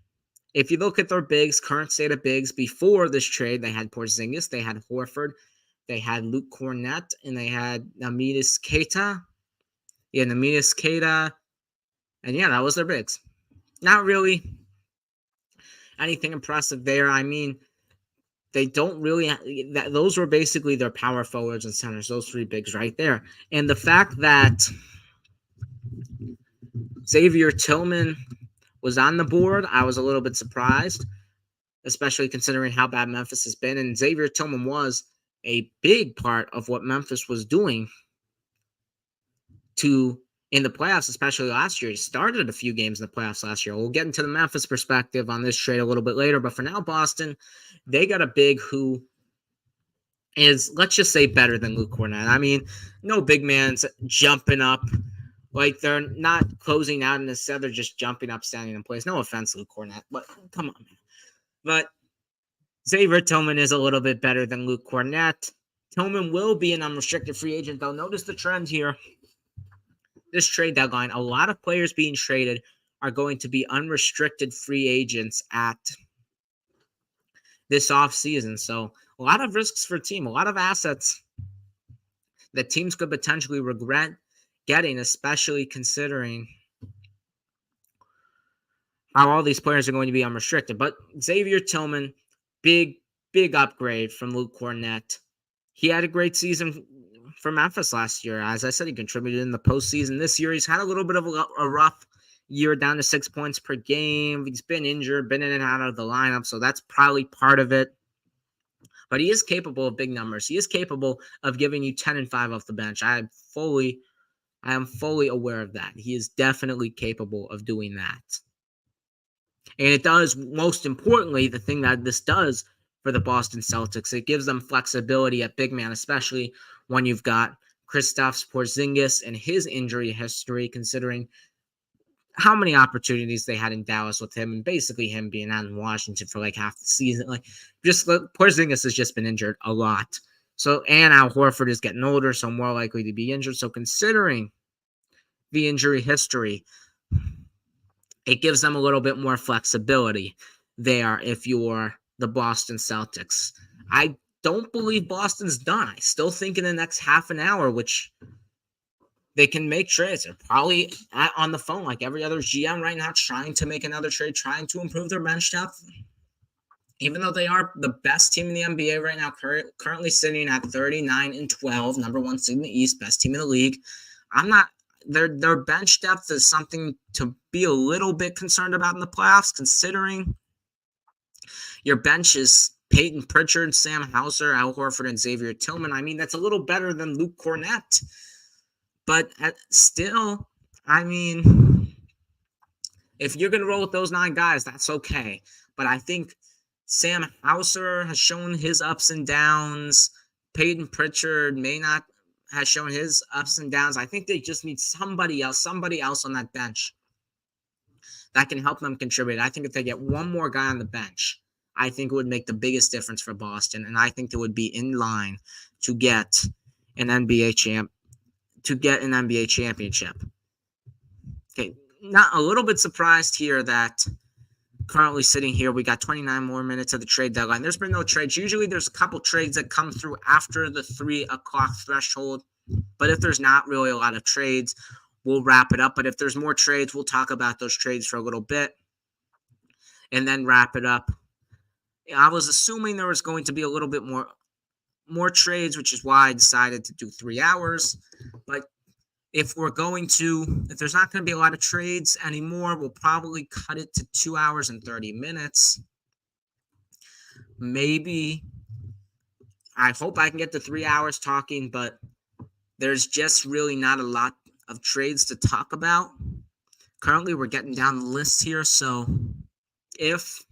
If you look at their bigs, current state of bigs, before this trade, they had Porzingis, they had Horford, they had Luke Kornet, and they had Neemias Queta. And that was their bigs. Not really anything impressive there. I mean, they don't really – those were basically their power forwards and centers, those three bigs right there. And the fact that Xavier Tillman – was on the board, I was a little bit surprised, especially considering how bad Memphis has been. And Xavier Tillman was a big part of what Memphis was doing in the playoffs, especially last year. He started a few games in the playoffs last year. We'll get into the Memphis perspective on this trade a little bit later. But for now, Boston, they got a big who is, let's just say, better than Luke Kornet. I mean, no big man's jumping up. Like, they're not closing out in the set. They're just jumping up, standing in place. No offense, Luke Kornet, but come on, man. But Xavier Tillman is a little bit better than Luke Kornet. Tillman will be an unrestricted free agent, though. Notice the trend here. This trade deadline, a lot of players being traded are going to be unrestricted free agents at this offseason. So a lot of risks for a team, a lot of assets that teams could potentially regret getting, especially considering how all these players are going to be unrestricted. But Xavier Tillman, big upgrade from Luke Kornet. He had a great season for Memphis last year. As I said, he contributed in the postseason. This year, he's had a little bit of a rough year, down to 6 points per game. He's been injured, been in and out of the lineup, so that's probably part of it. But he is capable of big numbers. He is capable of giving you 10 and 5 off the bench. I am fully aware of that. He is definitely capable of doing that. And it does, most importantly, the thing that this does for the Boston Celtics, it gives them flexibility at big man, especially when you've got Kristaps Porzingis and his injury history, considering how many opportunities they had in Dallas with him, and basically him being out in Washington for like half the season. Porzingis has just been injured a lot. So, and Al Horford is getting older, so more likely to be injured. So considering the injury history, it gives them a little bit more flexibility there if you're the Boston Celtics. I don't believe Boston's done. I still think in the next half an hour, which they can make trades. They're probably on the phone like every other GM right now, trying to make another trade, trying to improve their bench depth. Even though they are the best team in the NBA right now, currently sitting at 39-12, number one seed in the East, best team in the league. Their bench depth is something to be a little bit concerned about in the playoffs, considering your bench is Peyton Pritchard, Sam Hauser, Al Horford, and Xavier Tillman. I mean, that's a little better than Luke Kornet. But still, I mean, if you're going to roll with those 9 guys, that's okay. But I think Sam Hauser has shown his ups and downs. Peyton Pritchard has shown his ups and downs. I think they just need somebody else on that bench that can help them contribute. I think if they get one more guy on the bench, I think it would make the biggest difference for Boston, and I think they would be in line to get an NBA championship. Okay, not a little bit surprised here that currently sitting here, we got 29 more minutes of the trade deadline. There's been no trades. Usually there's a couple trades that come through after the 3 o'clock threshold. But if there's not really a lot of trades, we'll wrap it up. But if there's more trades, we'll talk about those trades for a little bit and then wrap it up. I was assuming there was going to be a little bit more trades, which is why I decided to do 3 hours. But if there's not going to be a lot of trades anymore, we'll probably cut it to 2 hours and 30 minutes. Maybe. I hope I can get to 3 hours talking, but there's just really not a lot of trades to talk about. Currently, we're getting down the list here, so if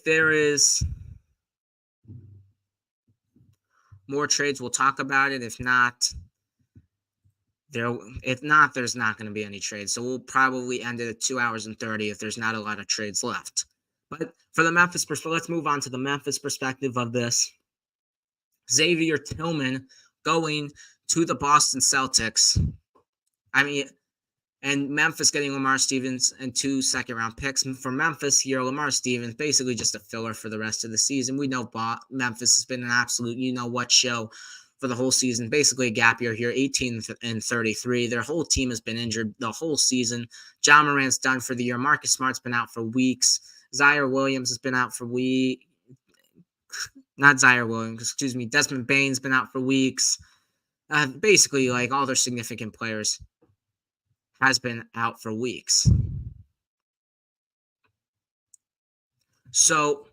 there is more trades, we'll talk about it. If not, there's not going to be any trades. So we'll probably end it at 2 hours and 30 if there's not a lot of trades left. But for the Memphis perspective, let's move on to the Memphis perspective of this. Xavier Tillman going to the Boston Celtics. And Memphis getting Lamar Stevens and 2 second-round picks. For Memphis here, Lamar Stevens, basically just a filler for the rest of the season. We know Memphis has been an absolute you-know-what show for the whole season. Basically a gap year here, 18-33. Their whole team has been injured the whole season. Ja Morant's done for the year. Marcus Smart's been out for weeks. Zaire Williams has been out for weeks. Not Zaire Williams, excuse me. Desmond Bane's been out for weeks. Basically, like all their significant players has been out for weeks. So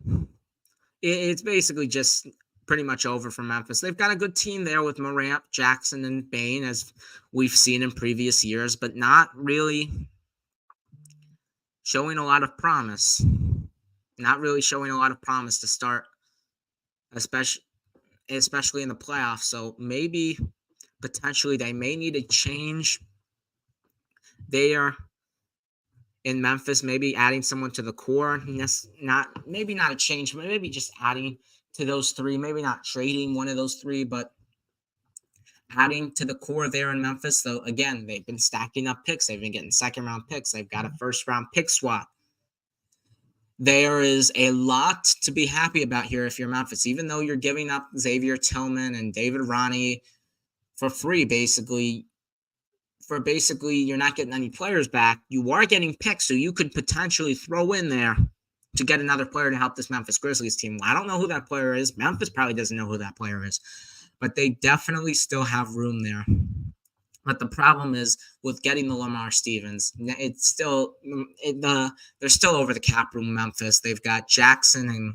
it's basically just pretty much over for Memphis. They've got a good team there with Morant, Jackson, and Bane, as we've seen in previous years, but not really showing a lot of promise. Not really showing a lot of promise to start, especially in the playoffs. So maybe, potentially, they may need a change there in Memphis, maybe adding someone to the core. Maybe not a change, but maybe just adding to those 3. Maybe not trading one of those 3, but adding to the core there in Memphis. So again, they've been stacking up picks. They've been getting second-round picks. They've got a first-round pick swap. There is a lot to be happy about here if you're Memphis, even though you're giving up Xavier Tillman and David Ronnie for free, basically. You're not getting any players back. You are getting picks, so you could potentially throw in there to get another player to help this Memphis Grizzlies team. I don't know who that player is. Memphis probably doesn't know who that player is, but they definitely still have room there. But the problem is with getting the Lamar Stevens, they're still over the cap room. Memphis. They've got Jackson and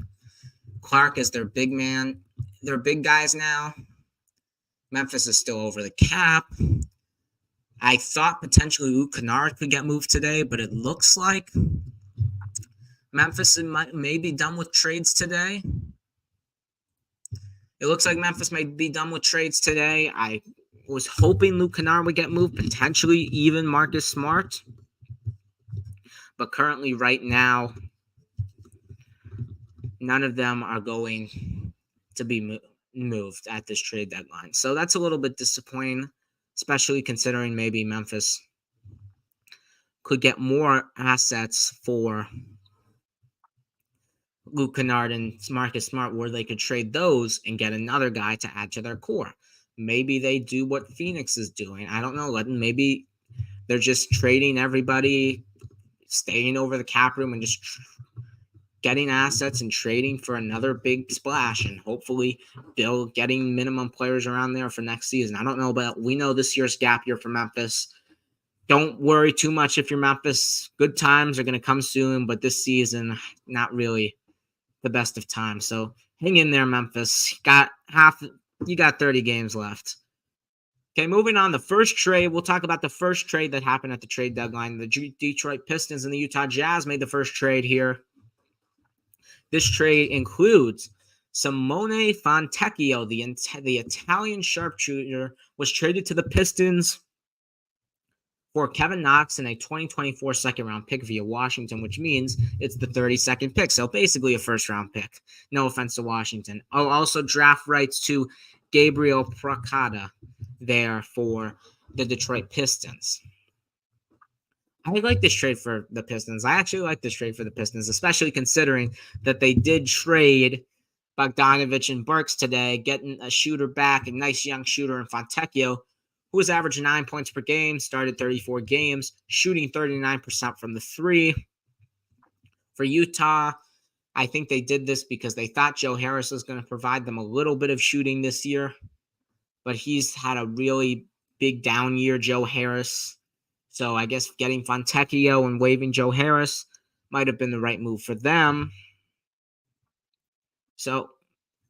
Clark as their big man. They're big guys now. Memphis is still over the cap. I thought potentially Luke Kennard could get moved today, but it looks like Memphis may be done with trades today. It looks like Memphis may be done with trades today. I was hoping Luke Kennard would get moved, potentially even Marcus Smart. But currently, right now, none of them are going to be moved at this trade deadline. So that's a little bit disappointing, especially considering maybe Memphis could get more assets for Luke Kennard and Marcus Smart where they could trade those and get another guy to add to their core. Maybe they do what Phoenix is doing. I don't know. Maybe they're just trading everybody, staying over the cap room and just getting assets and trading for another big splash and hopefully getting minimum players around there for next season. I don't know, but we know this year's gap year for Memphis. Don't worry too much if you're Memphis. Good times are going to come soon, but this season, not really the best of times. So hang in there, Memphis. You got 30 games left. Okay, moving on. The first trade, we'll talk about the first trade that happened at the trade deadline. The Detroit Pistons and the Utah Jazz made the first trade here. This trade includes Simone Fontecchio, the Italian sharpshooter, was traded to the Pistons for Kevin Knox and a 2024 second-round pick via Washington, which means it's the 32nd pick. So basically a first-round pick. No offense to Washington. Also draft rights to Gabriel Procada there for the Detroit Pistons. I like this trade for the Pistons. I actually like this trade for the Pistons, especially considering that they did trade Bogdanovich and Burks today, getting a shooter back, a nice young shooter in Fontecchio, who was averaging 9 points per game, started 34 games, shooting 39% from the three. For Utah, I think they did this because they thought Joe Harris was going to provide them a little bit of shooting this year, but he's had a really big down year, Joe Harris. So I guess getting Fontecchio and waiving Joe Harris might have been the right move for them. So,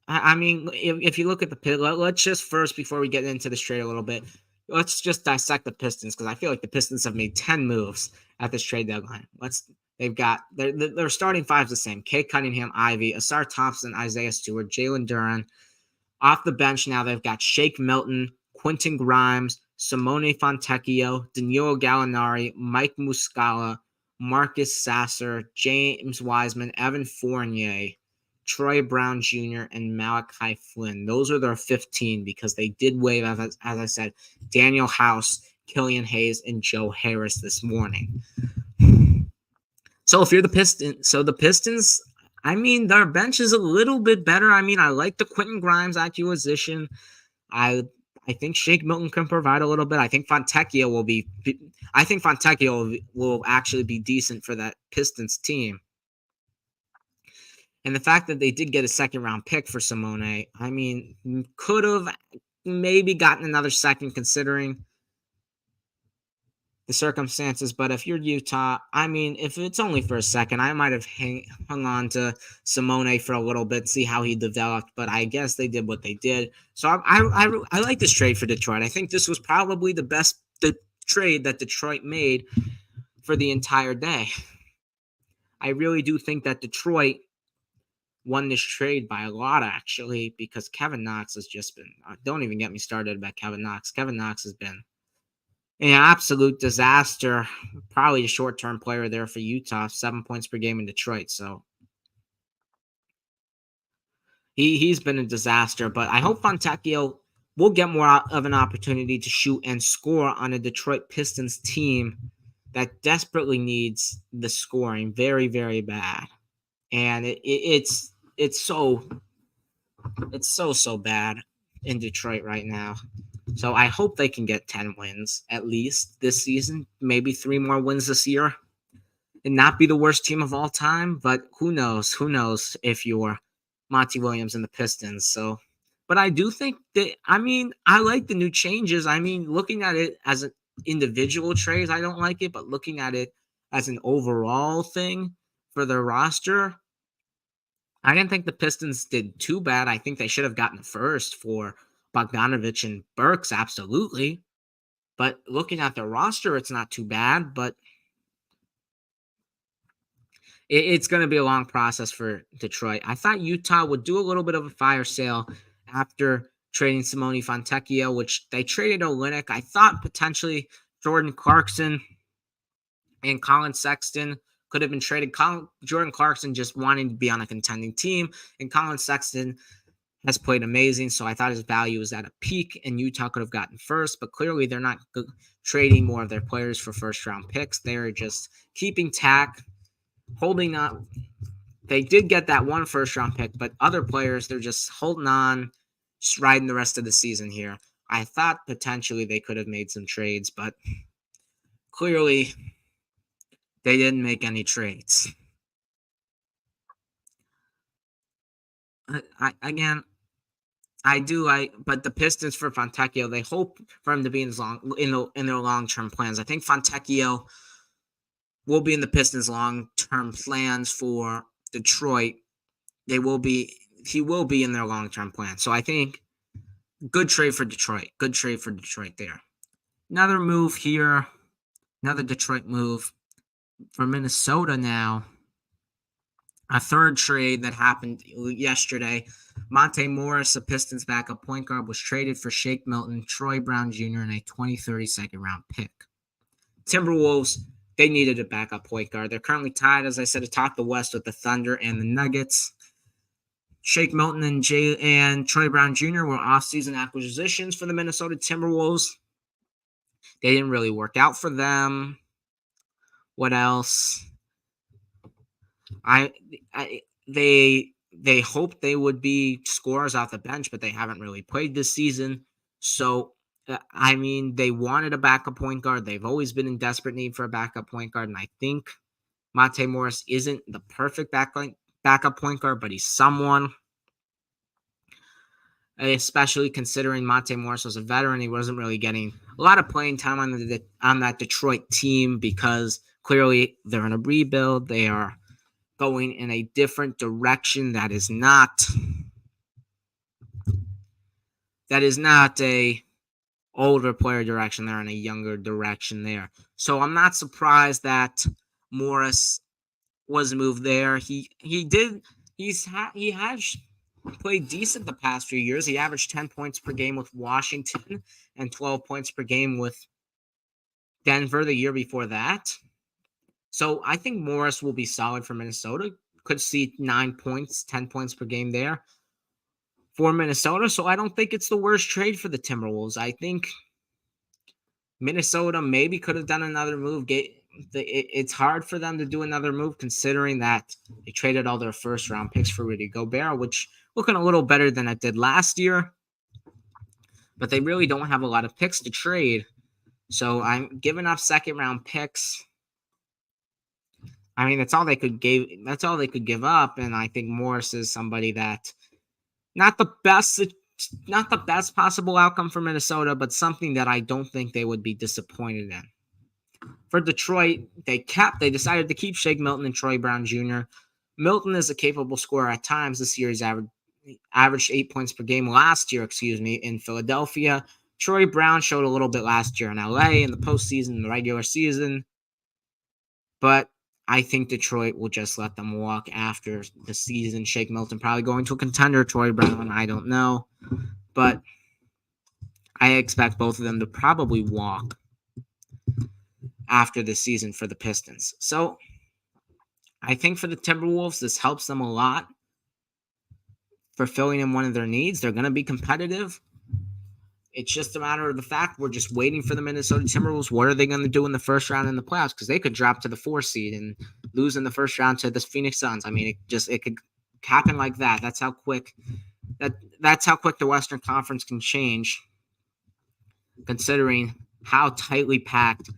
I mean, if you look at let's just first, before we get into this trade a little bit, let's just dissect the Pistons, because I feel like the Pistons have made 10 moves at this trade deadline. Their starting five's the same: Cade Cunningham, Ivy, Asar Thompson, Isaiah Stewart, Jalen Duren. Off the bench now, they've got Shake Milton, Quentin Grimes, Simone Fontecchio, Danilo Gallinari, Mike Muscala, Marcus Sasser, James Wiseman, Evan Fournier, Troy Brown Jr., and Malachi Flynn. Those are their 15 because they did waive, as I said, Daniel House, Killian Hayes, and Joe Harris this morning. So if you're the Pistons, I mean, their bench is a little bit better. I mean, I like the Quentin Grimes acquisition. I think Shake Milton can provide a little bit. I think Fontecchio will actually be decent for that Pistons team. And the fact that they did get a second-round pick for Simone, I mean, could have maybe gotten another second considering the circumstances. But if you're Utah, I mean, if it's only for a second, I might have hung on to Simone for a little bit, see how he developed. But I guess they did what they did. So I like this trade for Detroit. I think this was probably the best trade that Detroit made for the entire day. I really do think that Detroit won this trade by a lot, actually, because Kevin Knox has just been, don't even get me started about Kevin Knox. Kevin Knox has been an absolute disaster. Probably a short-term player there for Utah, 7 points per game in Detroit. So he's been a disaster, but I hope Fontecchio will get more of an opportunity to shoot and score on a Detroit Pistons team that desperately needs the scoring very, very bad. And it's so bad in Detroit right now. So I hope they can get 10 wins at least this season, maybe 3 more wins this year, and not be the worst team of all time. But who knows? Who knows if you're Monty Williams and the Pistons. So, but I do think that, I mean, I like the new changes. I mean, looking at it as an individual trades, I don't like it, but looking at it as an overall thing for their roster, I didn't think the Pistons did too bad. I think they should have gotten first for Bogdanovich and Burks, absolutely. But looking at their roster, it's not too bad, but it's going to be a long process for Detroit. I thought Utah would do a little bit of a fire sale after trading Simone Fontecchio, which they traded Olynyk. I thought potentially Jordan Clarkson and Colin Sexton could have been traded. Jordan Clarkson just wanting to be on a contending team, and Colin Sexton has played amazing, so I thought his value was at a peak, and Utah could have gotten first, but clearly they're not trading more of their players for first-round picks. They're just keeping tack, holding on. They did get that one first-round pick, but other players, they're just holding on, just riding the rest of the season here. I thought potentially they could have made some trades, but clearly they didn't make any trades. But the Pistons for Fontecchio, they hope for him to be in their long-term plans. I think Fontecchio will be in the Pistons' long-term plans for Detroit. He will be in their long-term plan. So I think good trade for Detroit. Good trade for Detroit there. Another move here. Another Detroit move for Minnesota now. A third trade that happened yesterday. Monte Morris, a Pistons backup point guard, was traded for Shake Milton, Troy Brown Jr., and a 2030 second-round pick. Timberwolves, they needed a backup point guard. They're currently tied, as I said, atop the West with the Thunder and the Nuggets. Shake Milton and Troy Brown Jr. were off-season acquisitions for the Minnesota Timberwolves. They didn't really work out for them. What else? They hoped they would be scorers off the bench, but they haven't really played this season. So, they wanted a backup point guard. They've always been in desperate need for a backup point guard, and I think Monte Morris isn't the perfect backup point guard, but he's someone. Especially considering Monte Morris was a veteran, he wasn't really getting a lot of playing time on that Detroit team because clearly they're in a rebuild. They are going in a different direction that is not a older player direction. They're in a younger direction there. So I'm not surprised that Morris was moved there. He has played decent the past few years. He averaged 10 points per game with Washington and 12 points per game with Denver the year before that. So I think Morris will be solid for Minnesota. Could see 9 points, 10 points per game there for Minnesota. So I don't think it's the worst trade for the Timberwolves. I think Minnesota maybe could have done another move. It's hard for them to do another move considering that they traded all their first-round picks for Rudy Gobert, which looking a little better than it did last year. But they really don't have a lot of picks to trade. So I'm giving up second-round picks. That's all they could give up, and I think Morris is somebody that not the best possible outcome for Minnesota, but something that I don't think they would be disappointed in. For Detroit, they decided to keep Shake Milton and Troy Brown Jr. Milton is a capable scorer at times. This year he's averaged 8 points per game in Philadelphia. Troy Brown showed a little bit last year in LA in the postseason, in the regular season, but I think Detroit will just let them walk after the season. Shake Milton probably going to a contender. Troy Brown, I don't know. But I expect both of them to probably walk after the season for the Pistons. So I think for the Timberwolves, this helps them a lot for filling in one of their needs. They're going to be competitive. It's just a matter of the fact we're just waiting for the Minnesota Timberwolves. What are they going to do in the first round in the playoffs? Because they could drop to the 4 seed and lose in the first round to the Phoenix Suns. It could happen like that. That's how quick the Western Conference can change, considering how tightly packed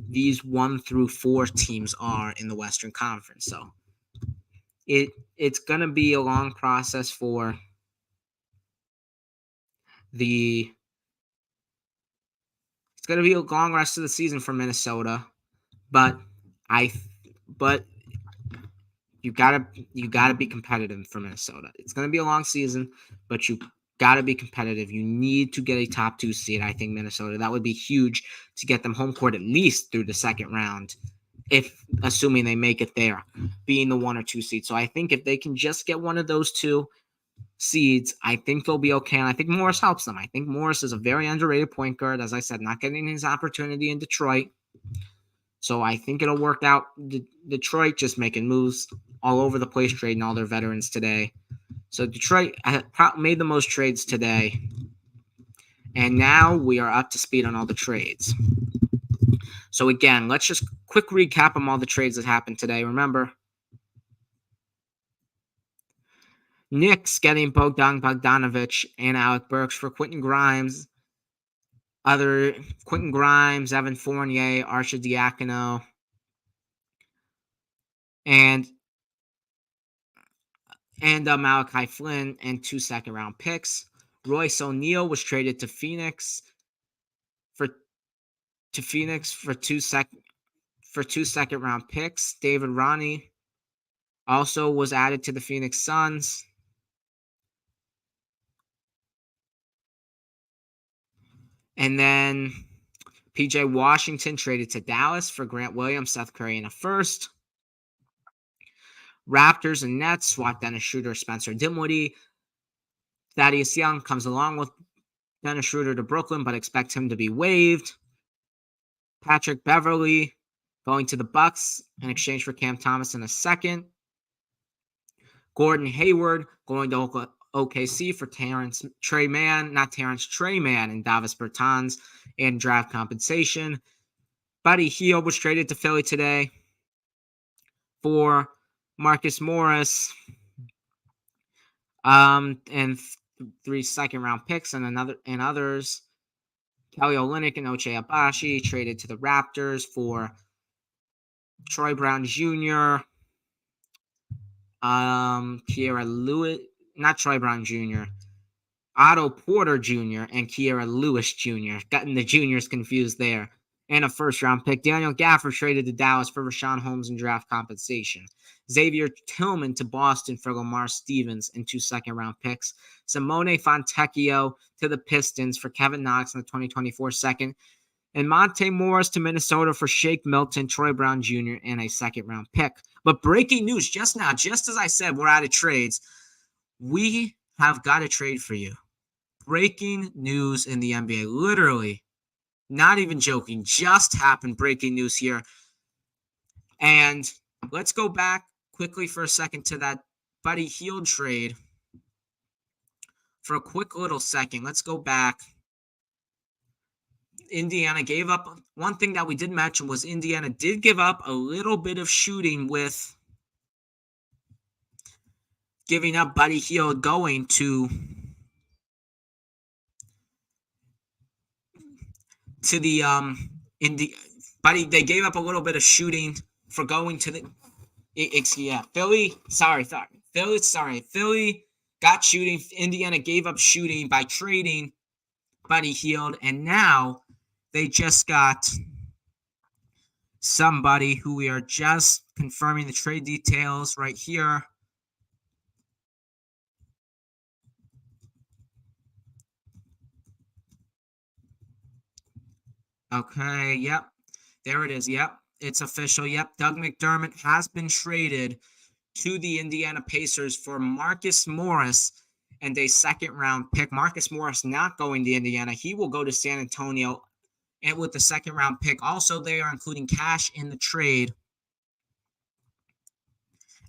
these 1 through 4 teams are in the Western Conference. So it's going to be a long process for It's going to be a long rest of the season for Minnesota, but you gotta be competitive for Minnesota. It's going to be a long season, but you gotta be competitive. You need to get a top 2 seed. I think Minnesota, that would be huge to get them home court at least through the second round, assuming they make it there, being the 1 or 2 seed. So I think if they can just get one of those 2 seeds, I think they'll be okay. And I think Morris helps them. I think Morris is a very underrated point guard. As I said, not getting his opportunity in Detroit. So I think it'll work out. Detroit just making moves all over the place, trading all their veterans today. So Detroit made the most trades today. And now we are up to speed on all the trades. So again, let's just quick recap on all the trades that happened today. Remember, Knicks getting Bogdan Bogdanovic and Alec Burks for Quentin Grimes. Quentin Grimes, Evan Fournier, Arcidiacono, and Malachi Flynn, and 2 second-round picks. Royce O'Neal was traded to Phoenix for 2 second-round picks. David Ronnie also was added to the Phoenix Suns. And then PJ Washington traded to Dallas for Grant Williams, Seth Curry, and a first. Raptors and Nets swapped Dennis Schroeder, Spencer Dinwiddie. Thaddeus Young comes along with Dennis Schroeder to Brooklyn, but expect him to be waived. Patrick Beverley going to the Bucks in exchange for Cam Thomas in a second. Gordon Hayward going to OKC for Trey Mann and Davis Bertans and draft compensation. Buddy Hield was traded to Philly today for Marcus Morris and 3 second-round picks and others. Kelly Olynyk and Ochai Agbaji traded to the Raptors for Troy Brown Jr., Kiera Lewis, not Troy Brown Jr., Otto Porter Jr. and Kiera Lewis Jr. Gotten the juniors confused there. And a first-round pick. Daniel Gafford traded to Dallas for Rashawn Holmes and draft compensation. Xavier Tillman to Boston for Lamar Stevens and 2 second-round picks. Simone Fontecchio to the Pistons for Kevin Knox in the 2024 second. And Monte Morris to Minnesota for Shake Milton, Troy Brown Jr., and a second-round pick. But breaking news just now, just as I said, we're out of trades. We have got a trade for you. Breaking news in the NBA. Literally. Not even joking, just happened. Breaking news here. And let's go back quickly for a second to that Buddy Hield trade. For a quick little second, let's go back. Indiana gave up. One thing that we did mention was Indiana did give up a little bit of shooting with giving up Buddy Hield going to the Buddy. They gave up a little bit of shooting for going to the Philly. Philly got shooting. Indiana gave up shooting by trading Buddy Hield, and now they just got somebody who we are just confirming the trade details right here. Okay, yep. There it is. Yep, it's official. Yep, Doug McDermott has been traded to the Indiana Pacers for Marcus Morris and a second-round pick. Marcus Morris not going to Indiana. He will go to San Antonio, and with the second-round pick. Also, they are including cash in the trade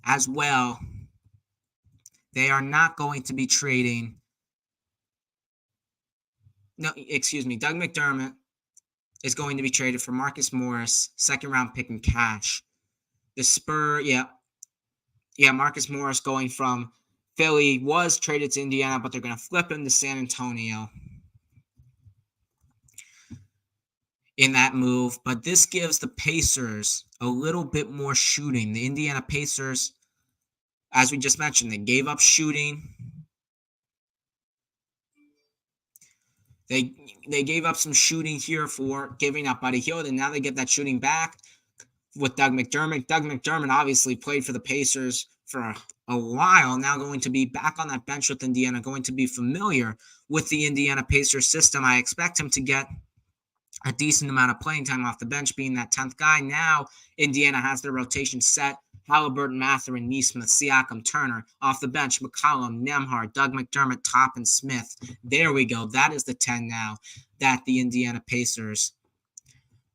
as well. They are not going to be trading. No, excuse me. Doug McDermott is going to be traded for Marcus Morris, second-round pick in cash. The Spurs, Marcus Morris going from Philly was traded to Indiana, but they're going to flip him to San Antonio in that move. But this gives the Pacers a little bit more shooting. The Indiana Pacers, as we just mentioned, they gave up shooting. They gave up some shooting here for giving up Buddy Hield, and now they get that shooting back with Doug McDermott. Doug McDermott obviously played for the Pacers for a while, now going to be back on that bench with Indiana, going to be familiar with the Indiana Pacers system. I expect him to get a decent amount of playing time off the bench, being that 10th guy. Now Indiana has their rotation set. Halliburton, Mathurin, Nesmith, Siakam, Turner. Off the bench, McCollum, Nembhard, Doug McDermott, Toppin, Smith. There we go. That is the 10 now that the Indiana Pacers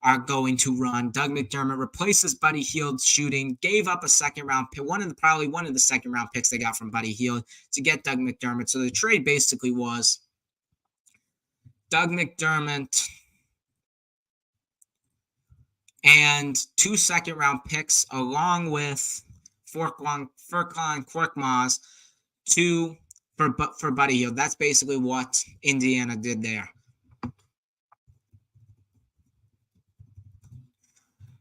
are going to run. Doug McDermott replaces Buddy Hield shooting, gave up a second-round pick, probably one of the second-round picks they got from Buddy Hield to get Doug McDermott. So the trade basically was Doug McDermott and 2 second-round picks, along with Furkan Korkmaz, for Buddy Hield. That's basically what Indiana did there.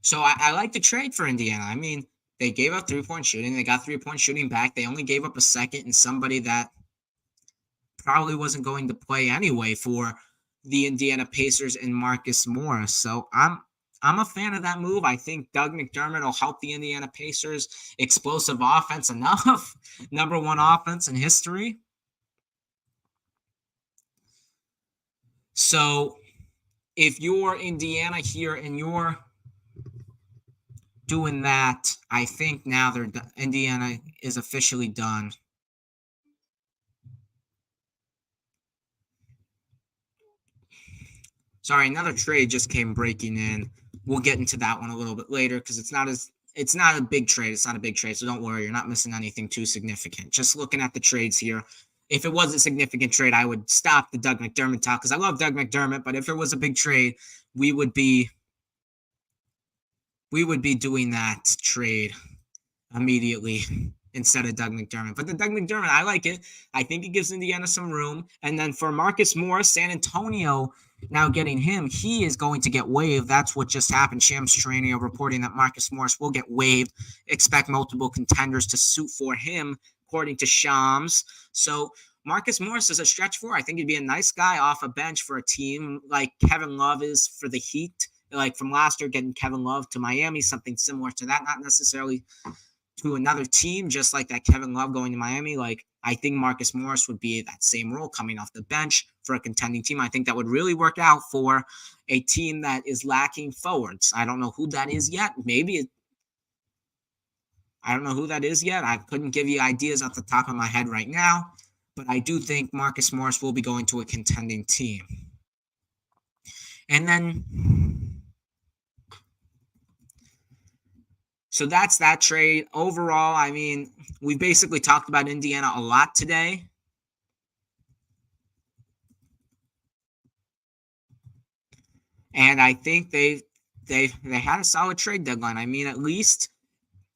So I like the trade for Indiana. I mean, they gave up 3-point shooting. They got 3-point shooting back. They only gave up a second and somebody that probably wasn't going to play anyway for the Indiana Pacers and Marcus Morris. So I'm a fan of that move. I think Doug McDermott will help the Indiana Pacers. Explosive offense enough. Number 1 offense in history. So if you're Indiana here and you're doing that, I think now Indiana is officially done. Sorry, another trade just came breaking in. We'll get into that one a little bit later because it's not a big trade. It's not a big trade, so don't worry. You're not missing anything too significant. Just looking at the trades here. If it was a significant trade, I would stop the Doug McDermott talk because I love Doug McDermott, but if it was a big trade, we would be doing that trade immediately instead of Doug McDermott. But the Doug McDermott, I like it. I think it gives Indiana some room. And then for Marcus Morris, San Antonio now getting him, he is going to get waived. That's what just happened. Shams Charania reporting that Marcus Morris will get waived. Expect multiple contenders to suit for him, according to Shams. So Marcus Morris is a stretch 4. I think he'd be a nice guy off a bench for a team like Kevin Love is for the Heat. Like from last year, getting Kevin Love to Miami, something similar to that. Not necessarily to another team, just like that Kevin Love going to Miami. Like, I think Marcus Morris would be that same role coming off the bench for a contending team. I think that would really work out for a team that is lacking forwards. I don't know who that is yet. I don't know who that is yet. I couldn't give you ideas off the top of my head right now, but I do think Marcus Morris will be going to a contending team. And then, so that's that trade. Overall, I mean, we basically talked about Indiana a lot today. And I think they had a solid trade deadline. I mean, at least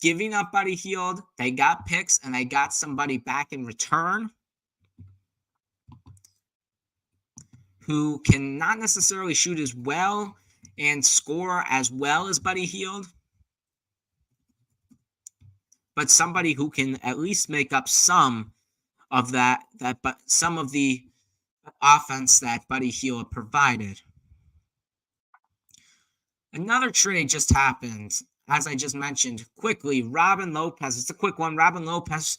giving up Buddy Hield, they got picks and they got somebody back in return who can not necessarily shoot as well and score as well as Buddy Hield, but somebody who can at least make up some of some of the offense that Buddy Hield provided. Another trade just happened, as I just mentioned. Quickly, Robin Lopez. It's a quick one. Robin Lopez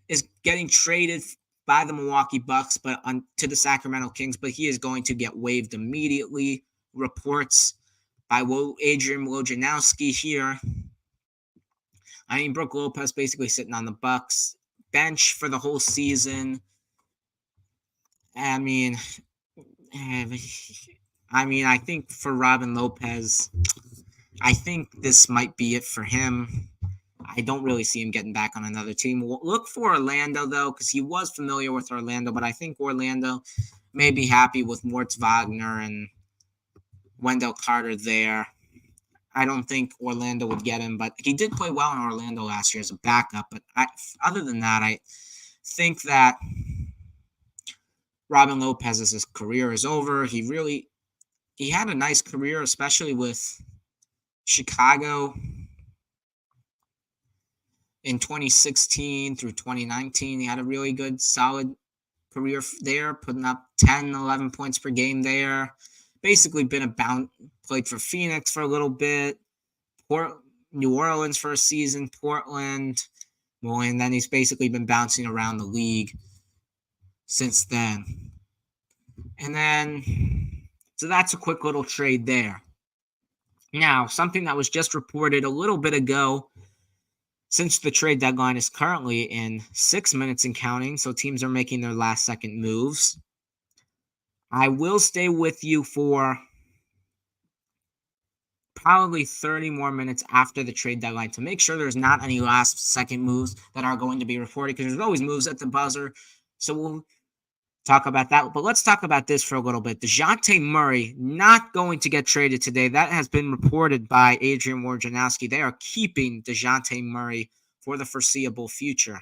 is getting traded by the Milwaukee Bucks, but to the Sacramento Kings, but he is going to get waived immediately. Reports by Adrian Wojnarowski here. I mean, Brook Lopez basically sitting on the Bucks bench for the whole season. I mean, I think for Robin Lopez, I think this might be it for him. I don't really see him getting back on another team. We'll look for Orlando, though, because he was familiar with Orlando, but I think Orlando may be happy with Moritz Wagner and Wendell Carter there. I don't think Orlando would get him, but he did play well in Orlando last year as a backup. But other than that, I think that Robin Lopez's career is over. He had a nice career, especially with Chicago in 2016 through 2019. He had a really good, solid career there, putting up 10, 11 points per game there. Basically been played for Phoenix for a little bit, New Orleans for a season, Portland. Well, and then he's basically been bouncing around the league since then. And then, so that's a quick little trade there. Now, something that was just reported a little bit ago, since the trade deadline is currently in 6 minutes and counting, so teams are making their last-second moves. I will stay with you for probably 30 more minutes after the trade deadline to make sure there's not any last-second moves that are going to be reported, because there's always moves at the buzzer. So we'll talk about that. But let's talk about this for a little bit. DeJounte Murray not going to get traded today. That has been reported by Adrian Wojnarowski. They are keeping DeJounte Murray for the foreseeable future.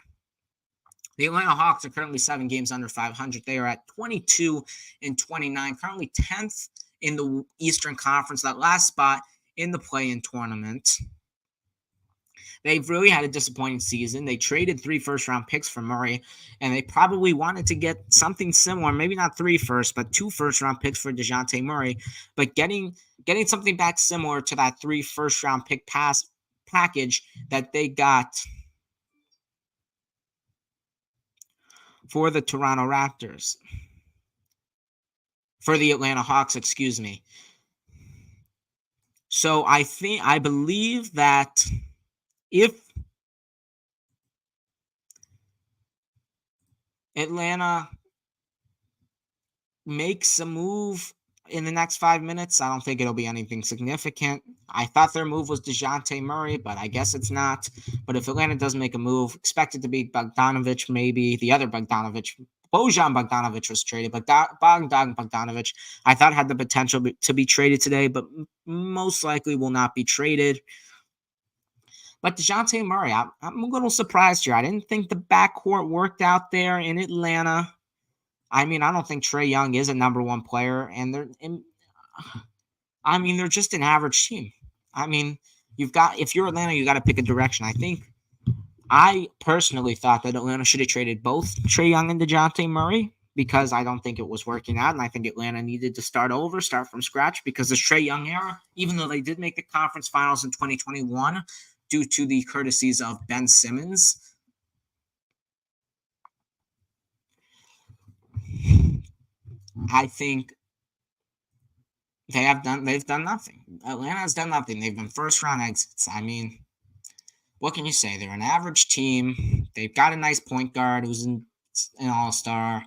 The Atlanta Hawks are currently 7 games under 500. They are at 22-29, currently 10th in the Eastern Conference, that last spot in the play-in tournament. They've really had a disappointing season. They traded 3 first-round picks for Murray, and they probably wanted to get something similar, maybe not 3 first, but 2 first-round picks for DeJounte Murray. But getting something back similar to that 3 first-round pick package that they got for the Toronto Raptors. For the Atlanta Hawks, excuse me. So I believe that if Atlanta makes a move in the next 5 minutes, I don't think it'll be anything significant. I thought their move was DeJounte Murray, but I guess it's not. But if Atlanta does make a move, expect it to be Bogdanovich, maybe the other Bogdanovich. Bojan Bogdanovich was traded, but Bogdan Bogdanovich, I thought had the potential to be traded today, but most likely will not be traded. But DeJounte Murray, I'm a little surprised here. I didn't think the backcourt worked out there in Atlanta. I mean, I don't think Trae Young is a number 1 player, and they're just an average team. I mean, if you're Atlanta, you got to pick a direction. I personally thought that Atlanta should have traded both Trae Young and DeJounte Murray because I don't think it was working out, and I think Atlanta needed to start from scratch because the Trae Young era, even though they did make the conference finals in 2021 due to the courtesies of Ben Simmons, I think they've done nothing. Atlanta has done nothing. They've been first-round exits. I mean, what can you say? They're an average team. They've got a nice point guard who's an all-star.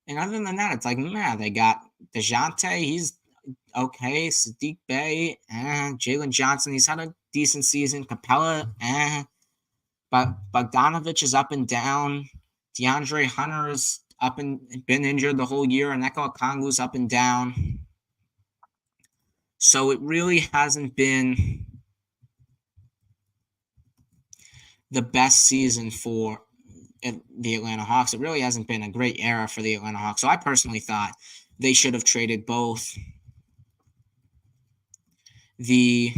And other than that, it's like, they got DeJounte. He's okay. Sadiq Bey, Jalen Johnson. He's had a decent season. Capella, But Bogdanovich is up and down. DeAndre Hunter is up and been injured the whole year. And Onyeka Okongwu's up and down. So it really hasn't been the best season for the Atlanta Hawks. It really hasn't been a great era for the Atlanta Hawks. So I personally thought they should have traded both Trae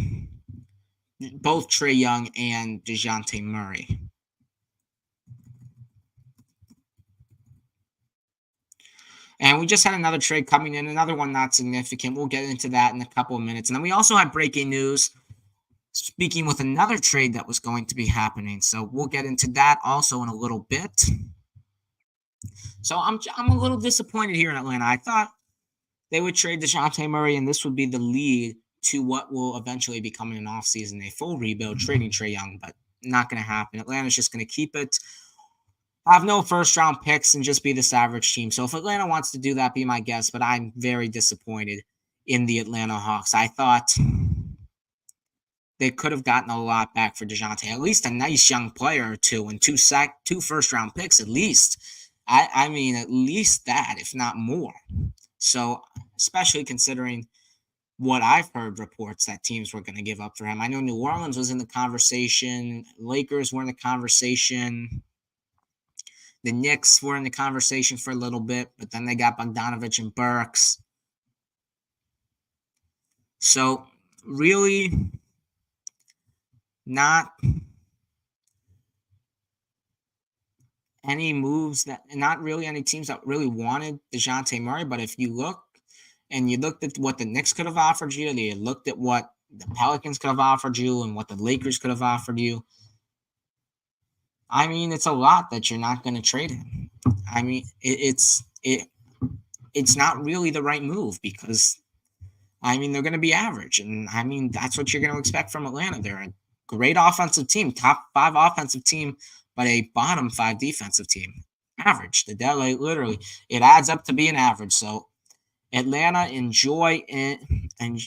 Young and DeJounte Murray. And we just had another trade coming in, another one not significant. We'll get into that in a couple of minutes. And then we also had breaking news, speaking with another trade that was going to be happening. So we'll get into that also in a little bit. So I'm a little disappointed here in Atlanta. I thought they would trade DeJounte Murray, and this would be the lead to what will eventually be coming in offseason, a full rebuild, trading Trae Young, but not going to happen. Atlanta's just going to keep it, have no first-round picks, and just be this average team. So if Atlanta wants to do that, be my guest, but I'm very disappointed in the Atlanta Hawks. I thought they could have gotten a lot back for DeJounte, at least a nice young player or two, and two first-round picks at least. I mean, at least that, if not more. So, especially considering what I've heard reports that teams were going to give up for him. I know New Orleans was in the conversation. Lakers were in the conversation. The Knicks were in the conversation for a little bit, but then they got Bogdanovich and Burks. So, really not any moves not really any teams that really wanted DeJounte Murray. But if you look and you looked at what the Knicks could have offered you, you looked at what the Pelicans could have offered you and what the Lakers could have offered you, I mean, it's a lot that you're not going to trade him. I mean, it's not really the right move because, I mean, they're going to be average. And, I mean, that's what you're going to expect from Atlanta. They're a great offensive team, top 5 offensive team, but a bottom 5 defensive team. Average. Literally, it adds up to being average. So, Atlanta, enjoy it and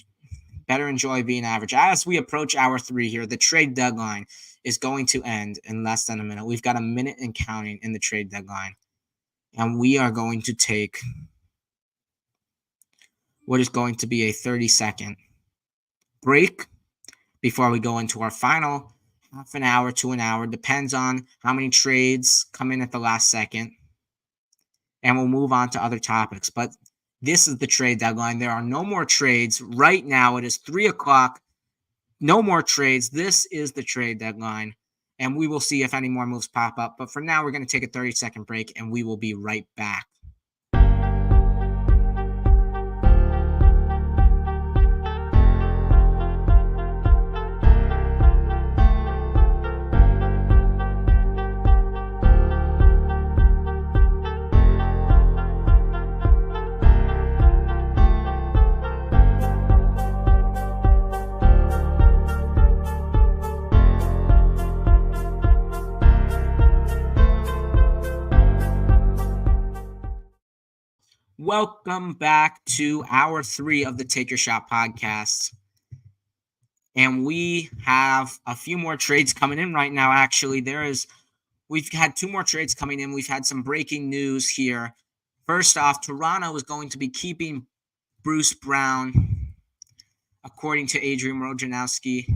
better enjoy being average. As we approach hour 3 here, the trade deadline is going to end in less than a minute. We've got a minute and counting in the trade deadline. And we are going to take what is going to be a 30-second break before we go into our final half an hour to an hour. Depends on how many trades come in at the last second. And we'll move on to other topics. But this is the trade deadline. There are no more trades. Right now, it is 3 o'clock. No more trades. This is the trade deadline. And we will see if any more moves pop up. But for now, we're going to take a 30-second break, and we will be right back. Welcome back to hour 3 of the Take Your Shot podcast. And we have a few more trades coming in right now. Actually, we've had 2 more trades coming in. We've had some breaking news here. First off, Toronto is going to be keeping Bruce Brown, according to Adrian Wojnarowski.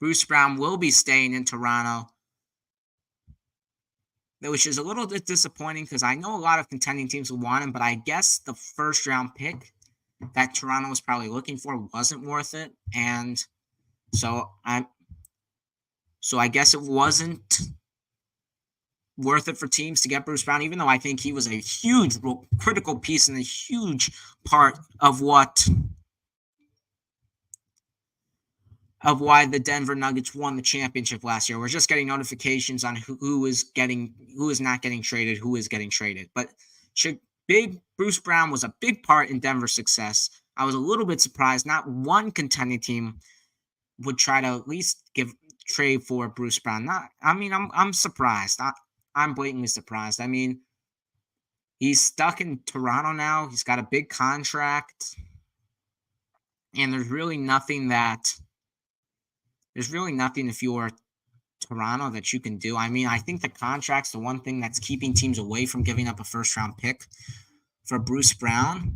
Bruce Brown will be staying in Toronto, which is a little bit disappointing because I know a lot of contending teams will want him, but I guess the first-round pick that Toronto was probably looking for wasn't worth it, and so I guess it wasn't worth it for teams to get Bruce Brown, even though I think he was a huge, critical piece and a huge part of why the Denver Nuggets won the championship last year. We're just getting notifications on who is not getting traded, who is getting traded. But Bruce Brown was a big part in Denver's success. I was a little bit surprised not one contending team would try to at least trade for Bruce Brown. I'm surprised. I'm blatantly surprised. I mean, he's stuck in Toronto now. He's got a big contract, and there's really nothing if you're Toronto that you can do. I mean, I think the contract's the one thing that's keeping teams away from giving up a first-round pick for Bruce Brown.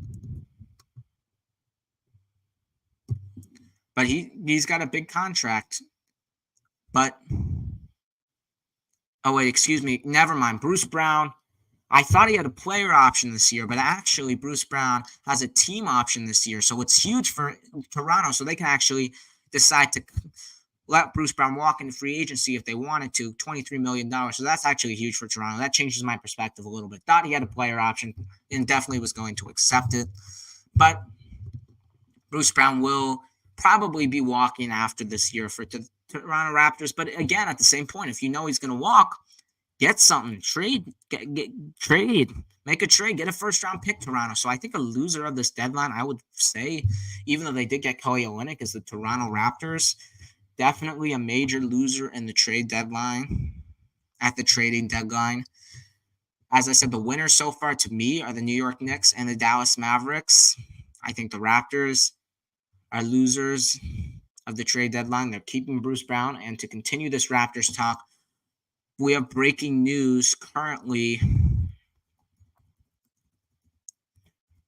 But he's got a big contract. But, oh wait, excuse me, never mind. Bruce Brown, I thought he had a player option this year, but actually Bruce Brown has a team option this year. So it's huge for Toronto, so they can actually decide to let Bruce Brown walk into free agency if they wanted to, $23 million. So that's actually huge for Toronto. That changes my perspective a little bit. Thought he had a player option and definitely was going to accept it. But Bruce Brown will probably be walking after this year for the Toronto Raptors. But again, at the same point, if you know he's going to walk, get something. Trade. Make a trade. Get a first-round pick, Toronto. So I think a loser of this deadline, I would say, even though they did get Kelly Olynyk, is the Toronto Raptors. Definitely a major loser in the trade deadline, at the trading deadline. As I said, the winners so far to me are the New York Knicks and the Dallas Mavericks. I think the Raptors are losers of the trade deadline. They're keeping Bruce Brown. And to continue this Raptors talk, we have breaking news currently.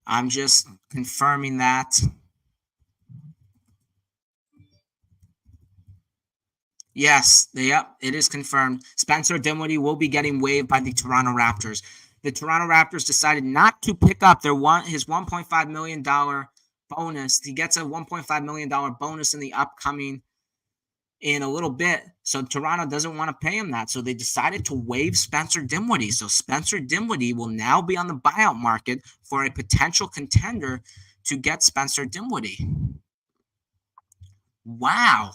I'm just confirming that. Yes, it is confirmed. Spencer Dinwiddie will be getting waived by the Toronto Raptors. The Toronto Raptors decided not to pick up his $1.5 million bonus. He gets a $1.5 million bonus in a little bit. So Toronto doesn't want to pay him that. So they decided to waive Spencer Dinwiddie. So Spencer Dinwiddie will now be on the buyout market for a potential contender to get Spencer Dinwiddie. Wow.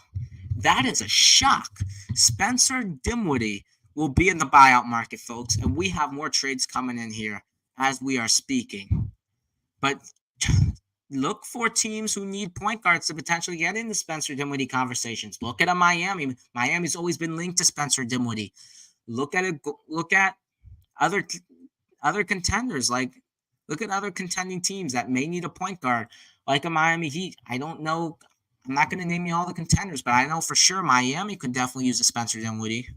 That is a shock. Spencer Dinwiddie will be in the buyout market, folks, and we have more trades coming in here as we are speaking. But look for teams who need point guards to potentially get into Spencer Dinwiddie conversations. Look at Miami. Miami's always been linked to Spencer Dinwiddie. Look at other contenders. Look at other contending teams that may need a point guard, like a Miami Heat. I don't know. I'm not going to name you all the contenders, but I know for sure Miami could definitely use a Spencer Dinwiddie.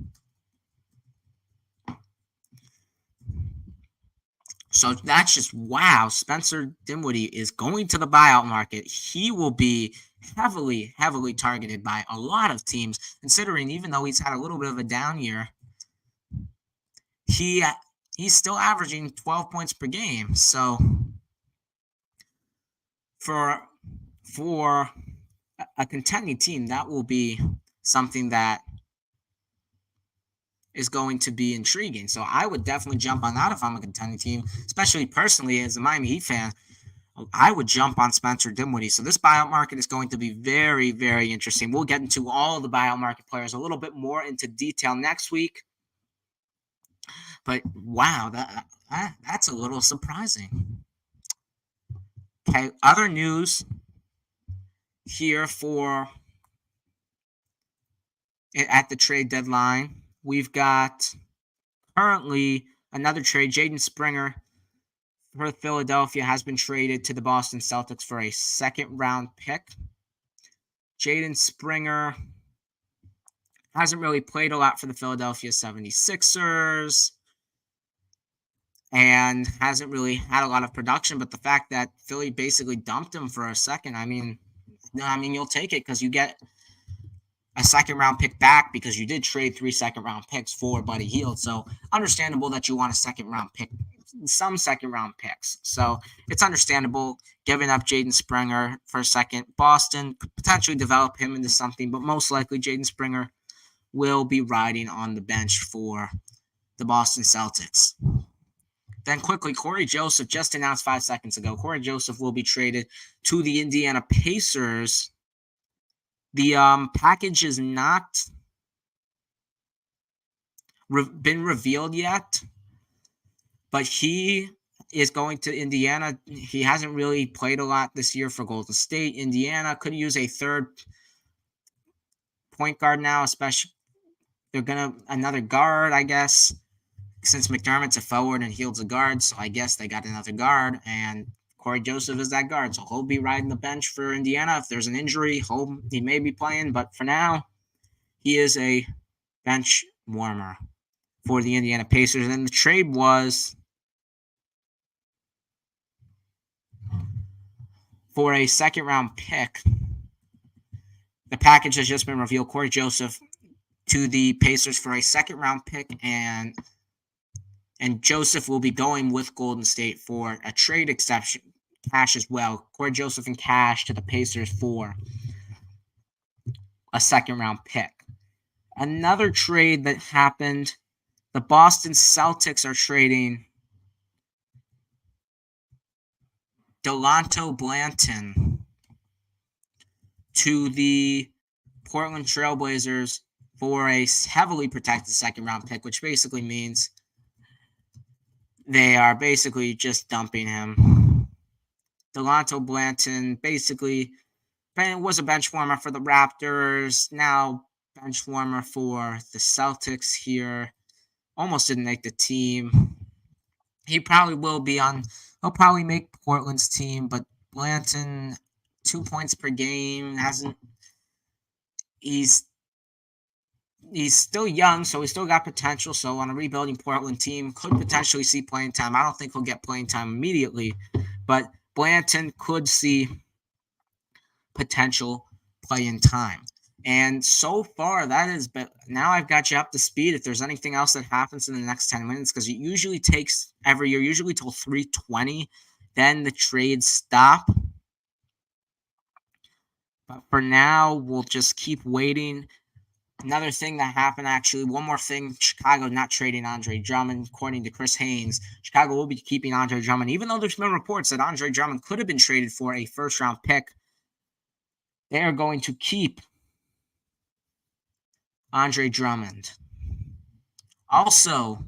So that's just wow. Spencer Dinwiddie is going to the buyout market. He will be heavily targeted by a lot of teams, considering even though he's had a little bit of a down year, he's still averaging 12 points per game. So for a contending team, that will be something that is going to be intriguing. So I would definitely jump on that if I'm a contending team, especially personally as a Miami Heat fan. I would jump on Spencer Dinwiddie. So this buyout market is going to be very, very interesting. We'll get into all of the buyout market players a little bit more into detail next week. But wow, that's a little surprising. Okay, other news here for at the trade deadline. We've got currently another trade. Jaden Springer for Philadelphia has been traded to the Boston Celtics for a second-round pick. Jaden Springer hasn't really played a lot for the Philadelphia 76ers and hasn't really had a lot of production, but the fact that Philly basically dumped him for a second, I mean, you'll take it because you get a second-round pick back because you did trade 3 second-round picks for Buddy Hield. So understandable that you want a second-round pick, some second-round picks. So it's understandable giving up Jaden Springer for a second. Boston could potentially develop him into something, but most likely Jaden Springer will be riding on the bench for the Boston Celtics. Then quickly, Corey Joseph just announced 5 seconds ago. Corey Joseph will be traded to the Indiana Pacers. The package is not been revealed yet, but he is going to Indiana. He hasn't really played a lot this year for Golden State. Indiana could use a third point guard now, especially they're going to another guard, I guess, since McDermott's a forward and Hield's a guard. So I guess they got another guard, and Corey Joseph is that guard, so he'll be riding the bench for Indiana. If there's an injury, he may be playing, but for now, he is a bench warmer for the Indiana Pacers. And the trade was for a second-round pick. The package has just been revealed. Corey Joseph to the Pacers for a second-round pick, and Joseph will be going with Golden State for a trade exception. Cash as well. Corey Joseph and cash to the Pacers for a second-round pick. Another trade that happened, the Boston Celtics are trading Delonte Blanton to the Portland Trailblazers for a heavily protected second-round pick, which basically means they are basically just dumping him. Delonte Blanton basically was a bench warmer for the Raptors, now bench warmer for the Celtics here. Almost didn't make the team. He probably will be on, he'll probably make Portland's team, but Blanton, 2 points per game, he's still young, so he's still got potential. So on a rebuilding Portland team, could potentially see playing time. I don't think he'll get playing time immediately, but Blanton could see potential playing time. And so far, that is, but now I've got you up to speed. If there's anything else that happens in the next 10 minutes, because it usually takes every year, usually till 3:20, then the trades stop. But for now, we'll just keep waiting. Another thing that happened, actually, one more thing, Chicago not trading Andre Drummond. According to Chris Haynes, Chicago will be keeping Andre Drummond, even though there's been reports that Andre Drummond could have been traded for a first-round pick. They are going to keep Andre Drummond. Also,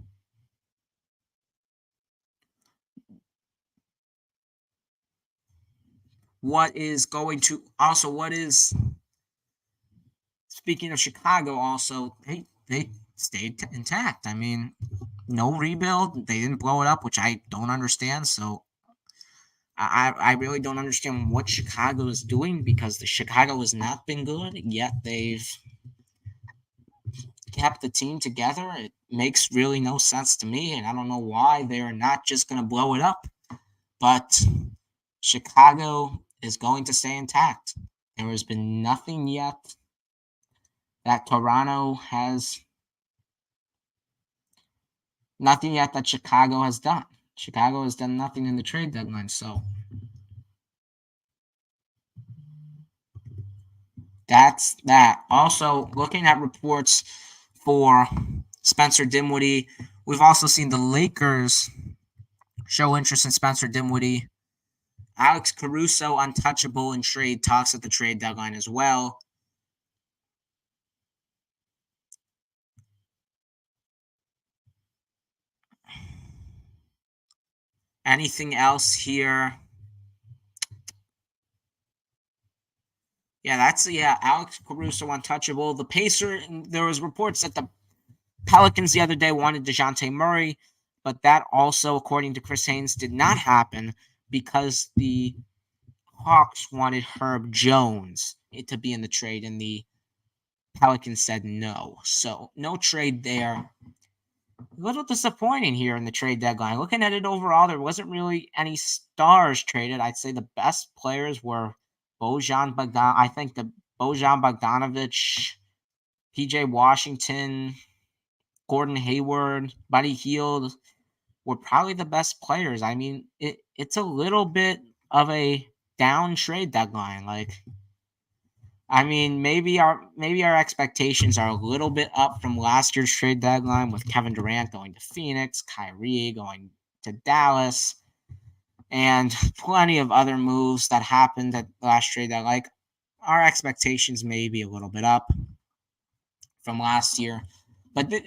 speaking of Chicago, also, they stayed intact. I mean, no rebuild. They didn't blow it up, which I don't understand. So I really don't understand what Chicago is doing, because the Chicago has not been good, yet they've kept the team together. It makes really no sense to me, and I don't know why they're not just going to blow it up. But Chicago is going to stay intact. There has been nothing yet that Toronto has, nothing yet that Chicago has done. Chicago has done nothing in the trade deadline, so that's that. Also, looking at reports for Spencer Dinwiddie, we've also seen the Lakers show interest in Spencer Dinwiddie. Alex Caruso untouchable in trade talks at the trade deadline as well. Anything else here? Yeah, Alex Caruso untouchable. The Pacers, there was reports that the Pelicans the other day wanted DeJounte Murray, but that also, according to Chris Haynes, did not happen because the Hawks wanted Herb Jones to be in the trade, and the Pelicans said no. So no trade there. A little disappointing here in the trade deadline. Looking at it overall, there wasn't really any stars traded. I'd say the best players were Bojan Bogdan. I think the Bojan Bogdanovic, PJ Washington, Gordon Hayward, Buddy Hield were probably the best players. I mean, it's a little bit of a down trade deadline. I mean, maybe our expectations are a little bit up from last year's trade deadline with Kevin Durant going to Phoenix, Kyrie going to Dallas, and plenty of other moves that happened at last trade deadline. Like, our expectations may be a little bit up from last year. But, the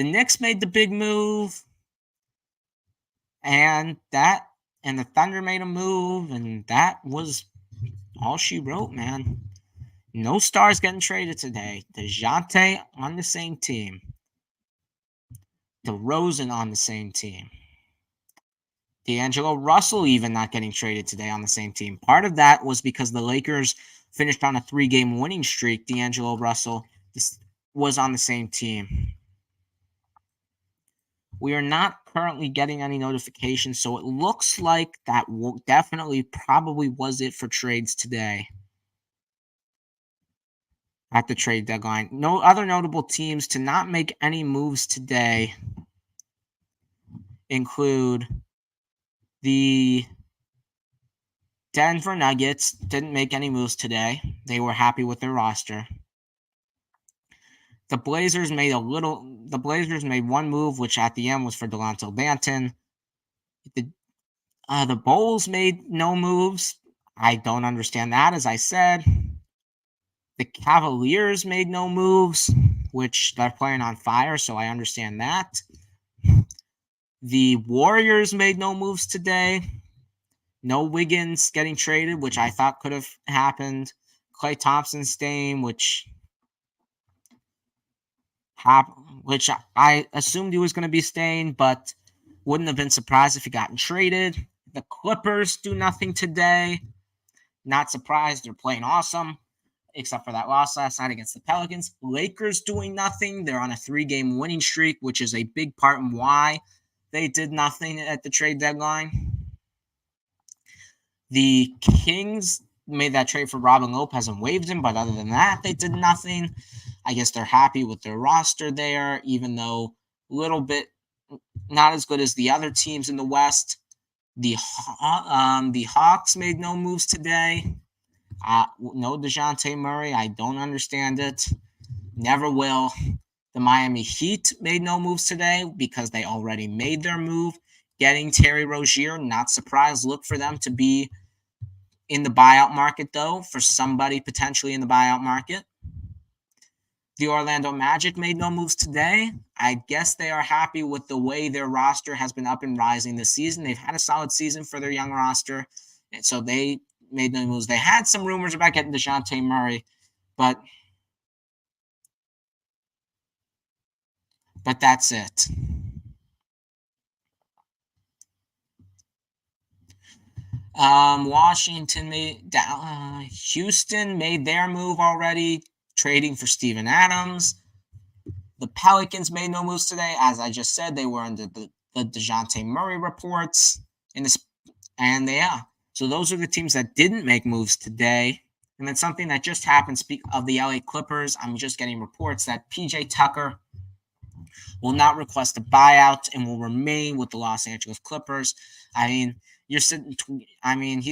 Knicks made the big move, and the Thunder made a move, and that was all she wrote, man. No stars getting traded today. DeJounte on the same team. DeRozan on the same team. D'Angelo Russell even not getting traded today on the same team. Part of that was because the Lakers finished on a 3-game winning streak. D'Angelo Russell was on the same team. We are not currently getting any notifications, so it looks like that definitely probably was it for trades today at the trade deadline. No other notable teams to not make any moves today include the Denver Nuggets. Didn't make any moves today. They were happy with their roster. The Blazers made one move, which at the end was for Delonte Banton. The Bulls made no moves. I don't understand that, as I said. The Cavaliers made no moves, which they're playing on fire, so I understand that. The Warriors made no moves today. No Wiggins getting traded, which I thought could have happened. Klay Thompson staying, which I assumed he was going to be staying, but wouldn't have been surprised if he gotten traded. The Clippers do nothing today. Not surprised. They're playing awesome, except for that loss last night against the Pelicans. Lakers doing nothing. They're on a 3-game winning streak, which is a big part in why they did nothing at the trade deadline. The Kings made that trade for Robin Lopez and waived him, but other than that, they did nothing. I guess they're happy with their roster there, even though a little bit not as good as the other teams in the West. The Hawks made no moves today. No DeJounte Murray. I don't understand it. Never will. The Miami Heat made no moves today because they already made their move. Getting Terry Rozier, not surprised. Look for them to be in the buyout market, though, for somebody potentially in the buyout market. The Orlando Magic made no moves today. I guess they are happy with the way their roster has been up and rising this season. They've had a solid season for their young roster, and so they made no moves. They had some rumors about getting DeJounte Murray, but that's it. Houston made their move already. trading for Steven Adams. The Pelicans made no moves today. As I just said, they were under the DeJounte Murray reports. So those are the teams that didn't make moves today. And then something that just happened, speak of the LA Clippers, I'm just getting reports that PJ Tucker will not request a buyout and will remain with the Los Angeles Clippers. I mean, he's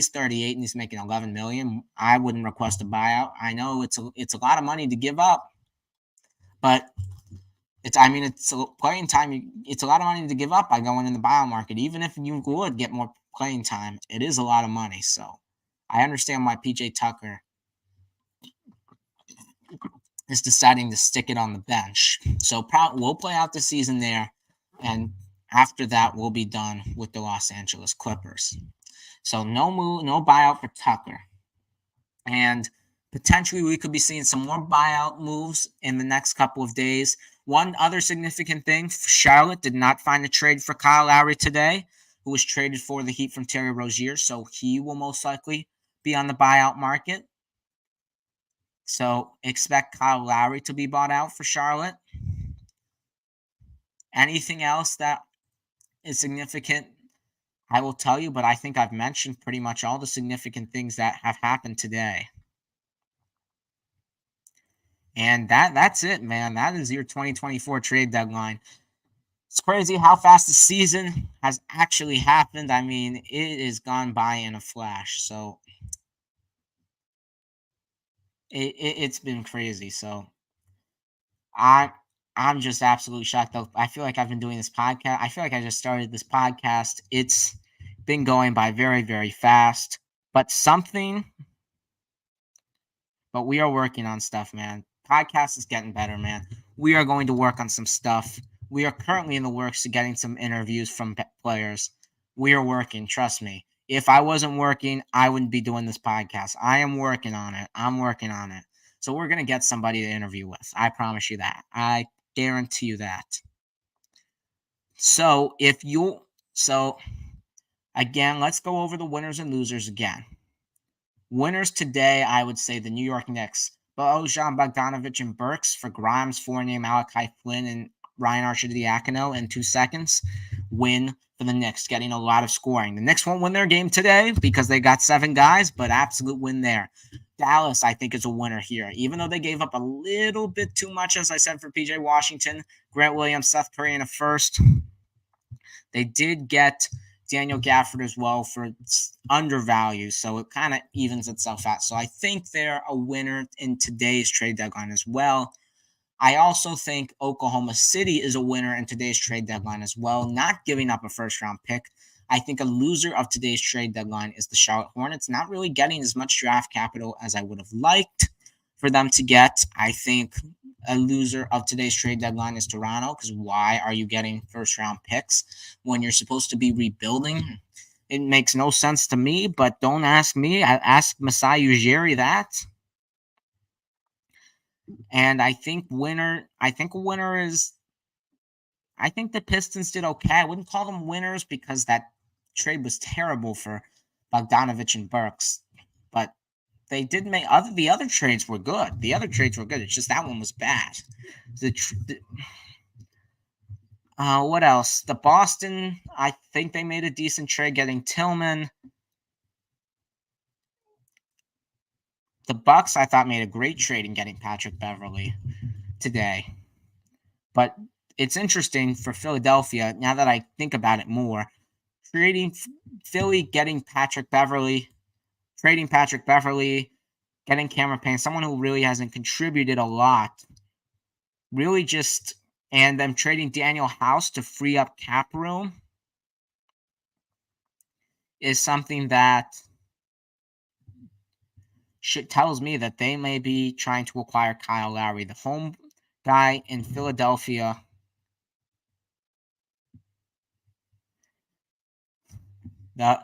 38 and he's making $11 million. I wouldn't request a buyout. I know it's a lot of money to give up, but it's playing time. It's a lot of money to give up by going in the buyout market. Even if you would get more playing time, it is a lot of money. So I understand why PJ Tucker is deciding to stick it on the bench. So we'll play out the season there, and after that, we'll be done with the Los Angeles Clippers. So no buyout for Tucker. And potentially we could be seeing some more buyout moves in the next couple of days. One other significant thing, Charlotte did not find a trade for Kyle Lowry today, who was traded for the Heat from Terry Rozier, so he will most likely be on the buyout market. So expect Kyle Lowry to be bought out for Charlotte. Anything else that is significant, I will tell you, but I think I've mentioned pretty much all the significant things that have happened today. And that's it, man. That is your 2024 trade deadline. It's crazy how fast the season has actually happened. I mean, it has gone by in a flash. So it's been crazy. So I'm just absolutely shocked. I feel like I've been doing this podcast. I feel like I just started this podcast. It's been going by very, very fast. But we are working on stuff, man. Podcast is getting better, man. We are going to work on some stuff. We are currently in the works of getting some interviews from players. We are working, trust me. If I wasn't working, I wouldn't be doing this podcast. I am working on it. I'm working on it. So we're going to get somebody to interview with. I promise you that. I guarantee you that. So again, let's go over the winners and losers again. Winners today, I would say the New York Knicks. Bojan Bogdanovic and Burks for Grimes, Fournier, Malachi Flynn, and Ryan Arcidiacono in 2 seconds. Win for the Knicks, getting a lot of scoring. The Knicks won't win their game today because they got 7 guys, but absolute win there. Dallas, I think, is a winner here. Even though they gave up a little bit too much, as I said, for PJ Washington, Grant Williams, Seth Curry in a first. They did get Daniel Gafford as well for undervalued, so it kind of evens itself out. So I think they're a winner in today's trade deadline as well. I also think Oklahoma City is a winner in today's trade deadline as well, not giving up a first-round pick. I think a loser of today's trade deadline is the Charlotte Hornets, not really getting as much draft capital as I would have liked for them to get. I think a loser of today's trade deadline is Toronto, because why are you getting first-round picks when you're supposed to be rebuilding? It makes no sense to me, but don't ask me. I asked Masai Ujiri that. And I think the Pistons did okay. I wouldn't call them winners because that trade was terrible for Bogdanovic and Burks. But they did make the other trades were good. It's just that one was bad. What else? The Boston, I think they made a decent trade getting Tillman. The Bucks, I thought, made a great trade in getting Patrick Beverley today. But it's interesting for Philadelphia, now that I think about it more, trading Philly, getting Patrick Beverley, trading Patrick Beverley, getting Cameron Payne, someone who really hasn't contributed a lot, really just, and them trading Daniel House to free up cap room is something that tells me that they may be trying to acquire Kyle Lowry, the home guy in Philadelphia. The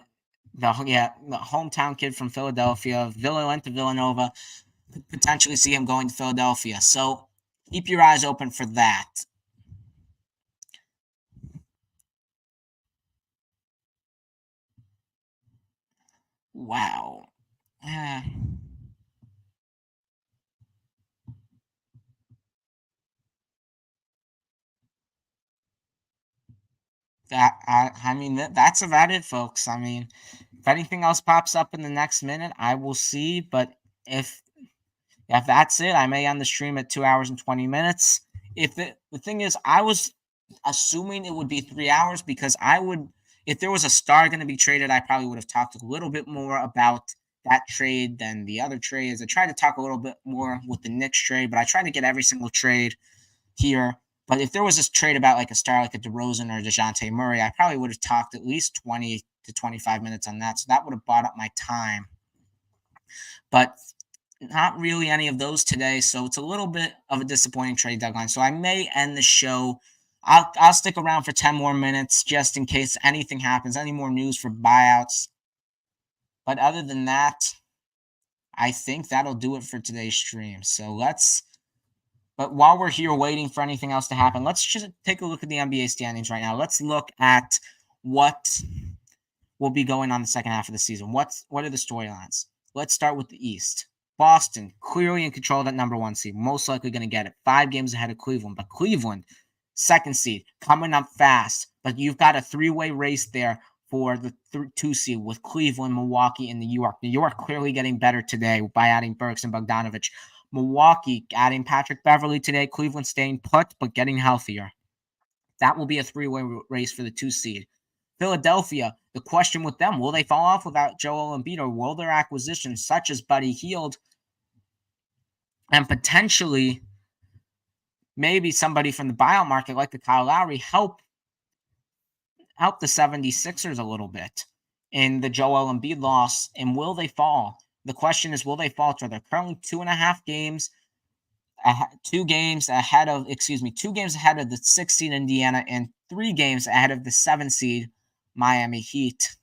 hometown kid from Philadelphia. Villa went to Villanova. Potentially see him going to Philadelphia. So keep your eyes open for that. Wow. That's about it, folks. I mean, if anything else pops up in the next minute, I will see. But if that's it, I may end the stream at 2 hours and 20 minutes. The thing is, I was assuming it would be 3 hours because if there was a star going to be traded, I probably would have talked a little bit more about that trade than the other trades. I tried to talk a little bit more with the Knicks trade, but I tried to get every single trade here. But if there was this trade about like a star like a DeRozan or DeJounte Murray, I probably would have talked at least 20 to 25 minutes on that. So that would have bought up my time. But not really any of those today. So it's a little bit of a disappointing trade deadline. So I may end the show. I'll stick around for 10 more minutes just in case anything happens, any more news for buyouts. But other than that, I think that'll do it for today's stream. But while we're here waiting for anything else to happen, let's just take a look at the NBA standings right now. Let's look at what will be going on the second half of the season. What are the storylines? Let's start with the East. Boston, clearly in control of that number 1 seed, most likely going to get it. 5 games ahead of Cleveland. But Cleveland, 2nd seed, coming up fast. But you've got a 3-way race there for the 2 seed with Cleveland, Milwaukee, and New York. New York clearly getting better today by adding Burks and Bogdanovich. Milwaukee adding Patrick Beverley today. Cleveland staying put, but getting healthier. That will be a 3-way race for the 2 seed. Philadelphia, the question with them, will they fall off without Joel Embiid, or will their acquisitions such as Buddy Hield and potentially maybe somebody from the buyout market like the Kyle Lowry help the 76ers a little bit in the Joel Embiid loss, and will they fall? The question is, will they falter? They're currently 2.5 games, 2 games ahead of the 6th seed Indiana and 3 games ahead of the 7th seed Miami Heat.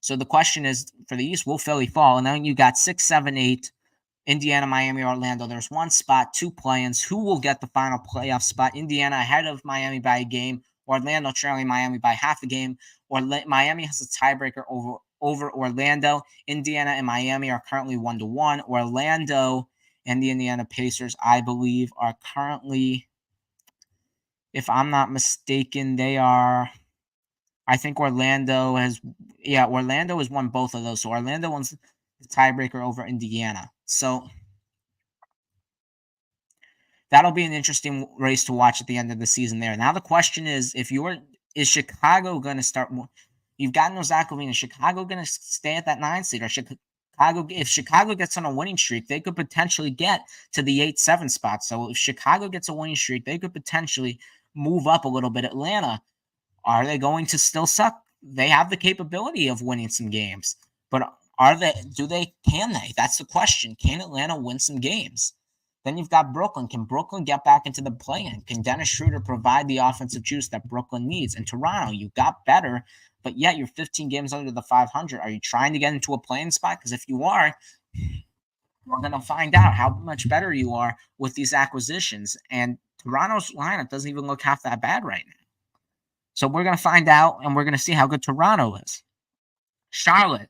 So the question is, for the East, will Philly fall? And then you got 6, 7, 8, Indiana, Miami, Orlando. There's 1 spot, 2 play-ins. Who will get the final playoff spot? Indiana ahead of Miami by a game. Orlando trailing Miami by half a game. Miami has a tiebreaker over Orlando. Indiana and Miami are currently 1-1. Orlando and the Indiana Pacers, I believe, are currently, if I'm not mistaken, I think Orlando has won both of those. So Orlando wins the tiebreaker over Indiana. So that'll be an interesting race to watch at the end of the season there. Now the question is, is Chicago going to start more? You've got no Zach LaVine. Is Chicago going to stay at that 9 seed? Or if Chicago gets on a winning streak, they could potentially get to the 8-7 spot. So if Chicago gets a winning streak, they could potentially move up a little bit. Atlanta, are they going to still suck? They have the capability of winning some games, but can they? That's the question. Can Atlanta win some games? Then you've got Brooklyn. Can Brooklyn get back into the play-in? Can Dennis Schroeder provide the offensive juice that Brooklyn needs? And Toronto, you got better, but yet you're 15 games under the 500. Are you trying to get into a play-in spot? Because if you are, we're going to find out how much better you are with these acquisitions. And Toronto's lineup doesn't even look half that bad right now. So we're going to find out, and we're going to see how good Toronto is. Charlotte,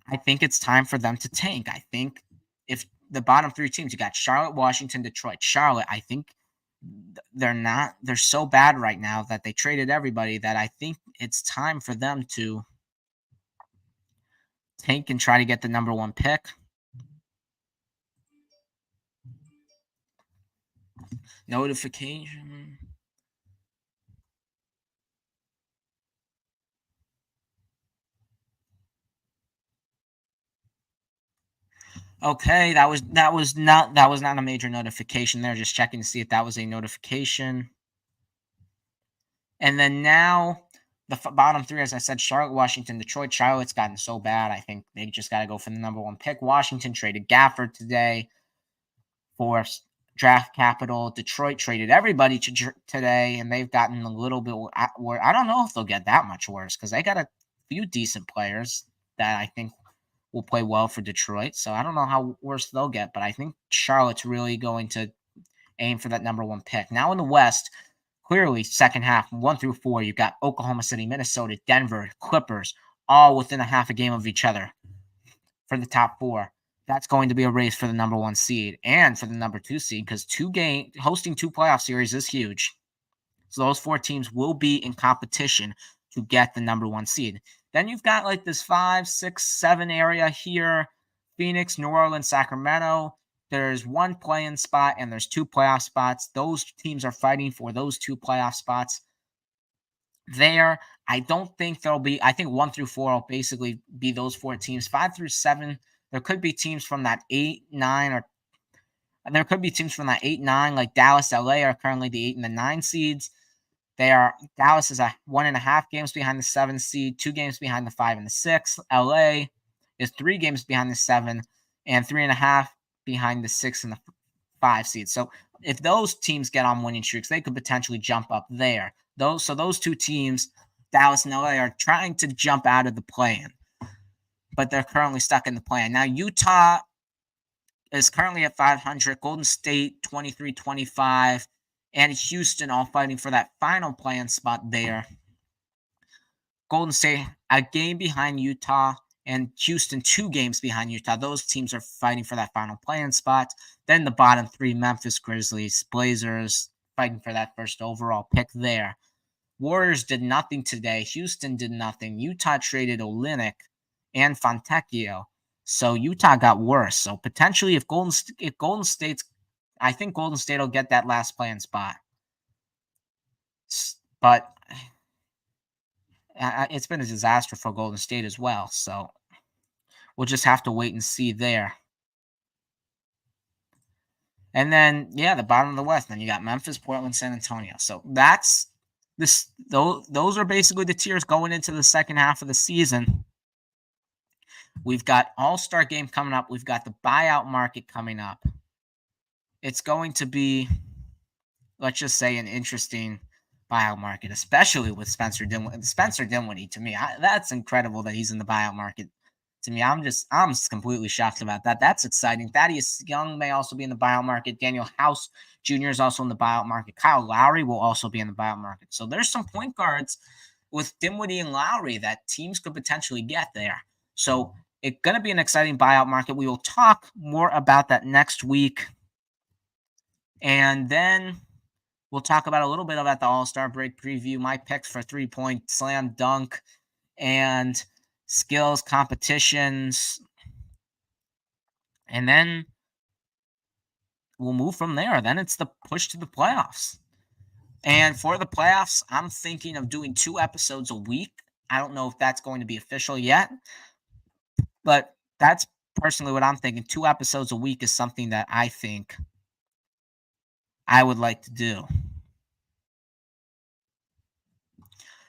I think it's time for them to tank. I think if the bottom 3 teams, you got Charlotte, Washington, Detroit. Charlotte, I think they're so bad right now that they traded everybody that I think it's time for them to tank and try to get the number 1 pick. Notification. Okay, that was not a major notification there. Just checking to see if that was a notification. And then now the bottom 3, as I said, Charlotte, Washington, Detroit. Charlotte's gotten so bad. I think they just got to go for the number 1 pick. Washington traded Gafford today for draft capital. Detroit traded everybody today, and they've gotten a little bit worse. I don't know if they'll get that much worse because they got a few decent players that I think will play well for Detroit. So I don't know how worse they'll get, but I think Charlotte's really going to aim for that number 1 pick. Now in the West, clearly second half, 1 through 4, you've got Oklahoma City, Minnesota, Denver, Clippers, all within a half a game of each other for the top 4. That's going to be a race for the number 1 seed and for the number 2 seed because hosting 2 playoff series is huge. So those 4 teams will be in competition to get the number 1 seed. Then you've got like this 5, 6, 7 area here. Phoenix, New Orleans, Sacramento. There's 1 play-in spot and there's 2 playoff spots. Those teams are fighting for those 2 playoff spots. There, I don't think there'll be, I think 1 through 4 will basically be those 4 teams. 5 through 7, there could be teams from that 8, 9, or there could be teams from that 8, 9, like Dallas, LA are currently the 8 and the 9 seeds. Dallas is 1.5 games behind the 7 seed, 2 games behind the 5 and the 6. LA is 3 games behind the 7 and 3.5 behind the 6 and the 5 seed. So if those teams get on winning streaks, they could potentially jump up there. Those 2 teams, Dallas and LA, are trying to jump out of the play-in, but they're currently stuck in the play-in. Now, Utah is currently at 500, Golden State 23-25, and Houston all fighting for that final play-in spot there. Golden State a game behind Utah, and Houston 2 games behind Utah. Those teams are fighting for that final play-in spot. Then the bottom 3, Memphis Grizzlies, Blazers, fighting for that first overall pick there. Warriors did nothing today. Houston did nothing. Utah traded Olynyk and Fontecchio. So Utah got worse. So potentially if Golden State's, I think Golden State will get that last play-in spot. But it's been a disaster for Golden State as well. So we'll just have to wait and see there. And then, the bottom of the West. Then you got Memphis, Portland, San Antonio. So that's this. Those are basically the tiers going into the second half of the season. We've got All-Star game coming up. We've got the buyout market coming up. It's going to be, let's just say, an interesting buyout market, especially with Spencer Dinwiddie. Spencer Dinwiddie, to me, that's incredible that he's in the buyout market. To me, I'm just completely shocked about that. That's exciting. Thaddeus Young may also be in the buyout market. Daniel House Jr. is also in the buyout market. Kyle Lowry will also be in the buyout market. So there's some point guards with Dinwiddie and Lowry that teams could potentially get there. So it's going to be an exciting buyout market. We will talk more about that next week. And then we'll talk about a little bit about the All-Star break preview, my picks for 3-point slam dunk and skills competitions. And then we'll move from there. Then it's the push to the playoffs. And for the playoffs, I'm thinking of doing 2 episodes a week. I don't know if that's going to be official yet, but that's personally what I'm thinking. 2 episodes a week is something that I think I would like to do.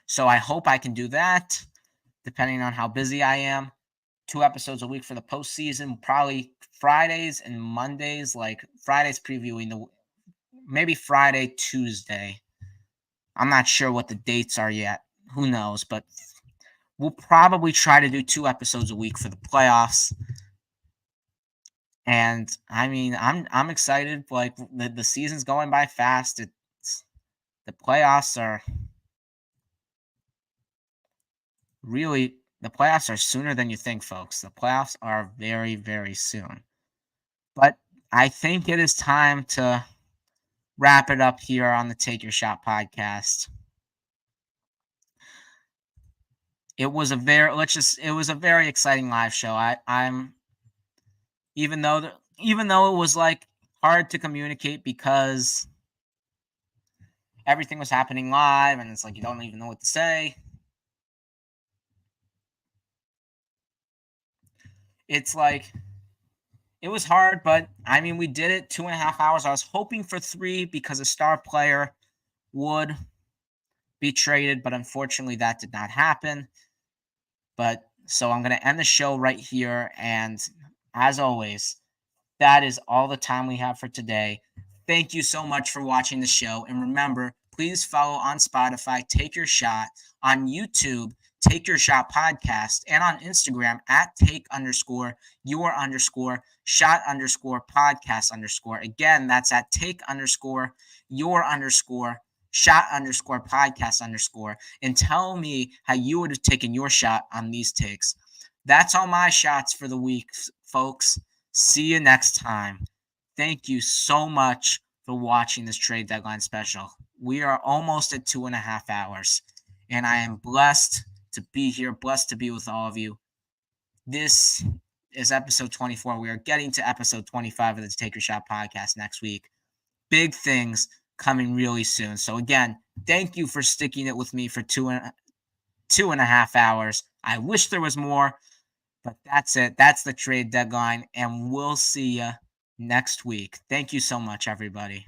So I hope I can do that, depending on how busy I am. 2 episodes a week for the postseason, probably Fridays and Mondays, like Fridays previewing maybe Friday, Tuesday. I'm not sure what the dates are yet. Who knows? But we'll probably try to do 2 episodes a week for the playoffs. And I mean, I'm excited. Like the season's going by fast. The playoffs are sooner than you think, folks. The playoffs are very, very soon. But I think it is time to wrap it up here on the Take Your Shot podcast. It was a very exciting live show. I'm even though it was like hard to communicate because everything was happening live and it's like you don't even know what to say. It's like it was hard, but I mean, we did it 2.5 hours. I was hoping for 3 because a star player would be traded, but unfortunately that did not happen. But so I'm going to end the show right here. And as always, that is all the time we have for today. Thank you so much for watching the show. And remember, please follow on Spotify, Take Your Shot, on YouTube, Take Your Shot Podcast, and on Instagram at take_your_shot_podcast_. Again, that's at take_your_shot_podcast_. And tell me how you would have taken your shot on these takes. That's all my shots for the week, folks. See you next time. Thank you so much for watching this trade deadline special. We are almost at 2.5 hours, and I am blessed to be here, blessed to be with all of you. This is episode 24. We are getting to episode 25 of the Take Your Shot podcast next week. Big things coming really soon. So again, thank you for sticking it with me for 2.5 hours. I wish there was more, but that's it. That's the trade deadline, and we'll see you next week. Thank you so much, everybody.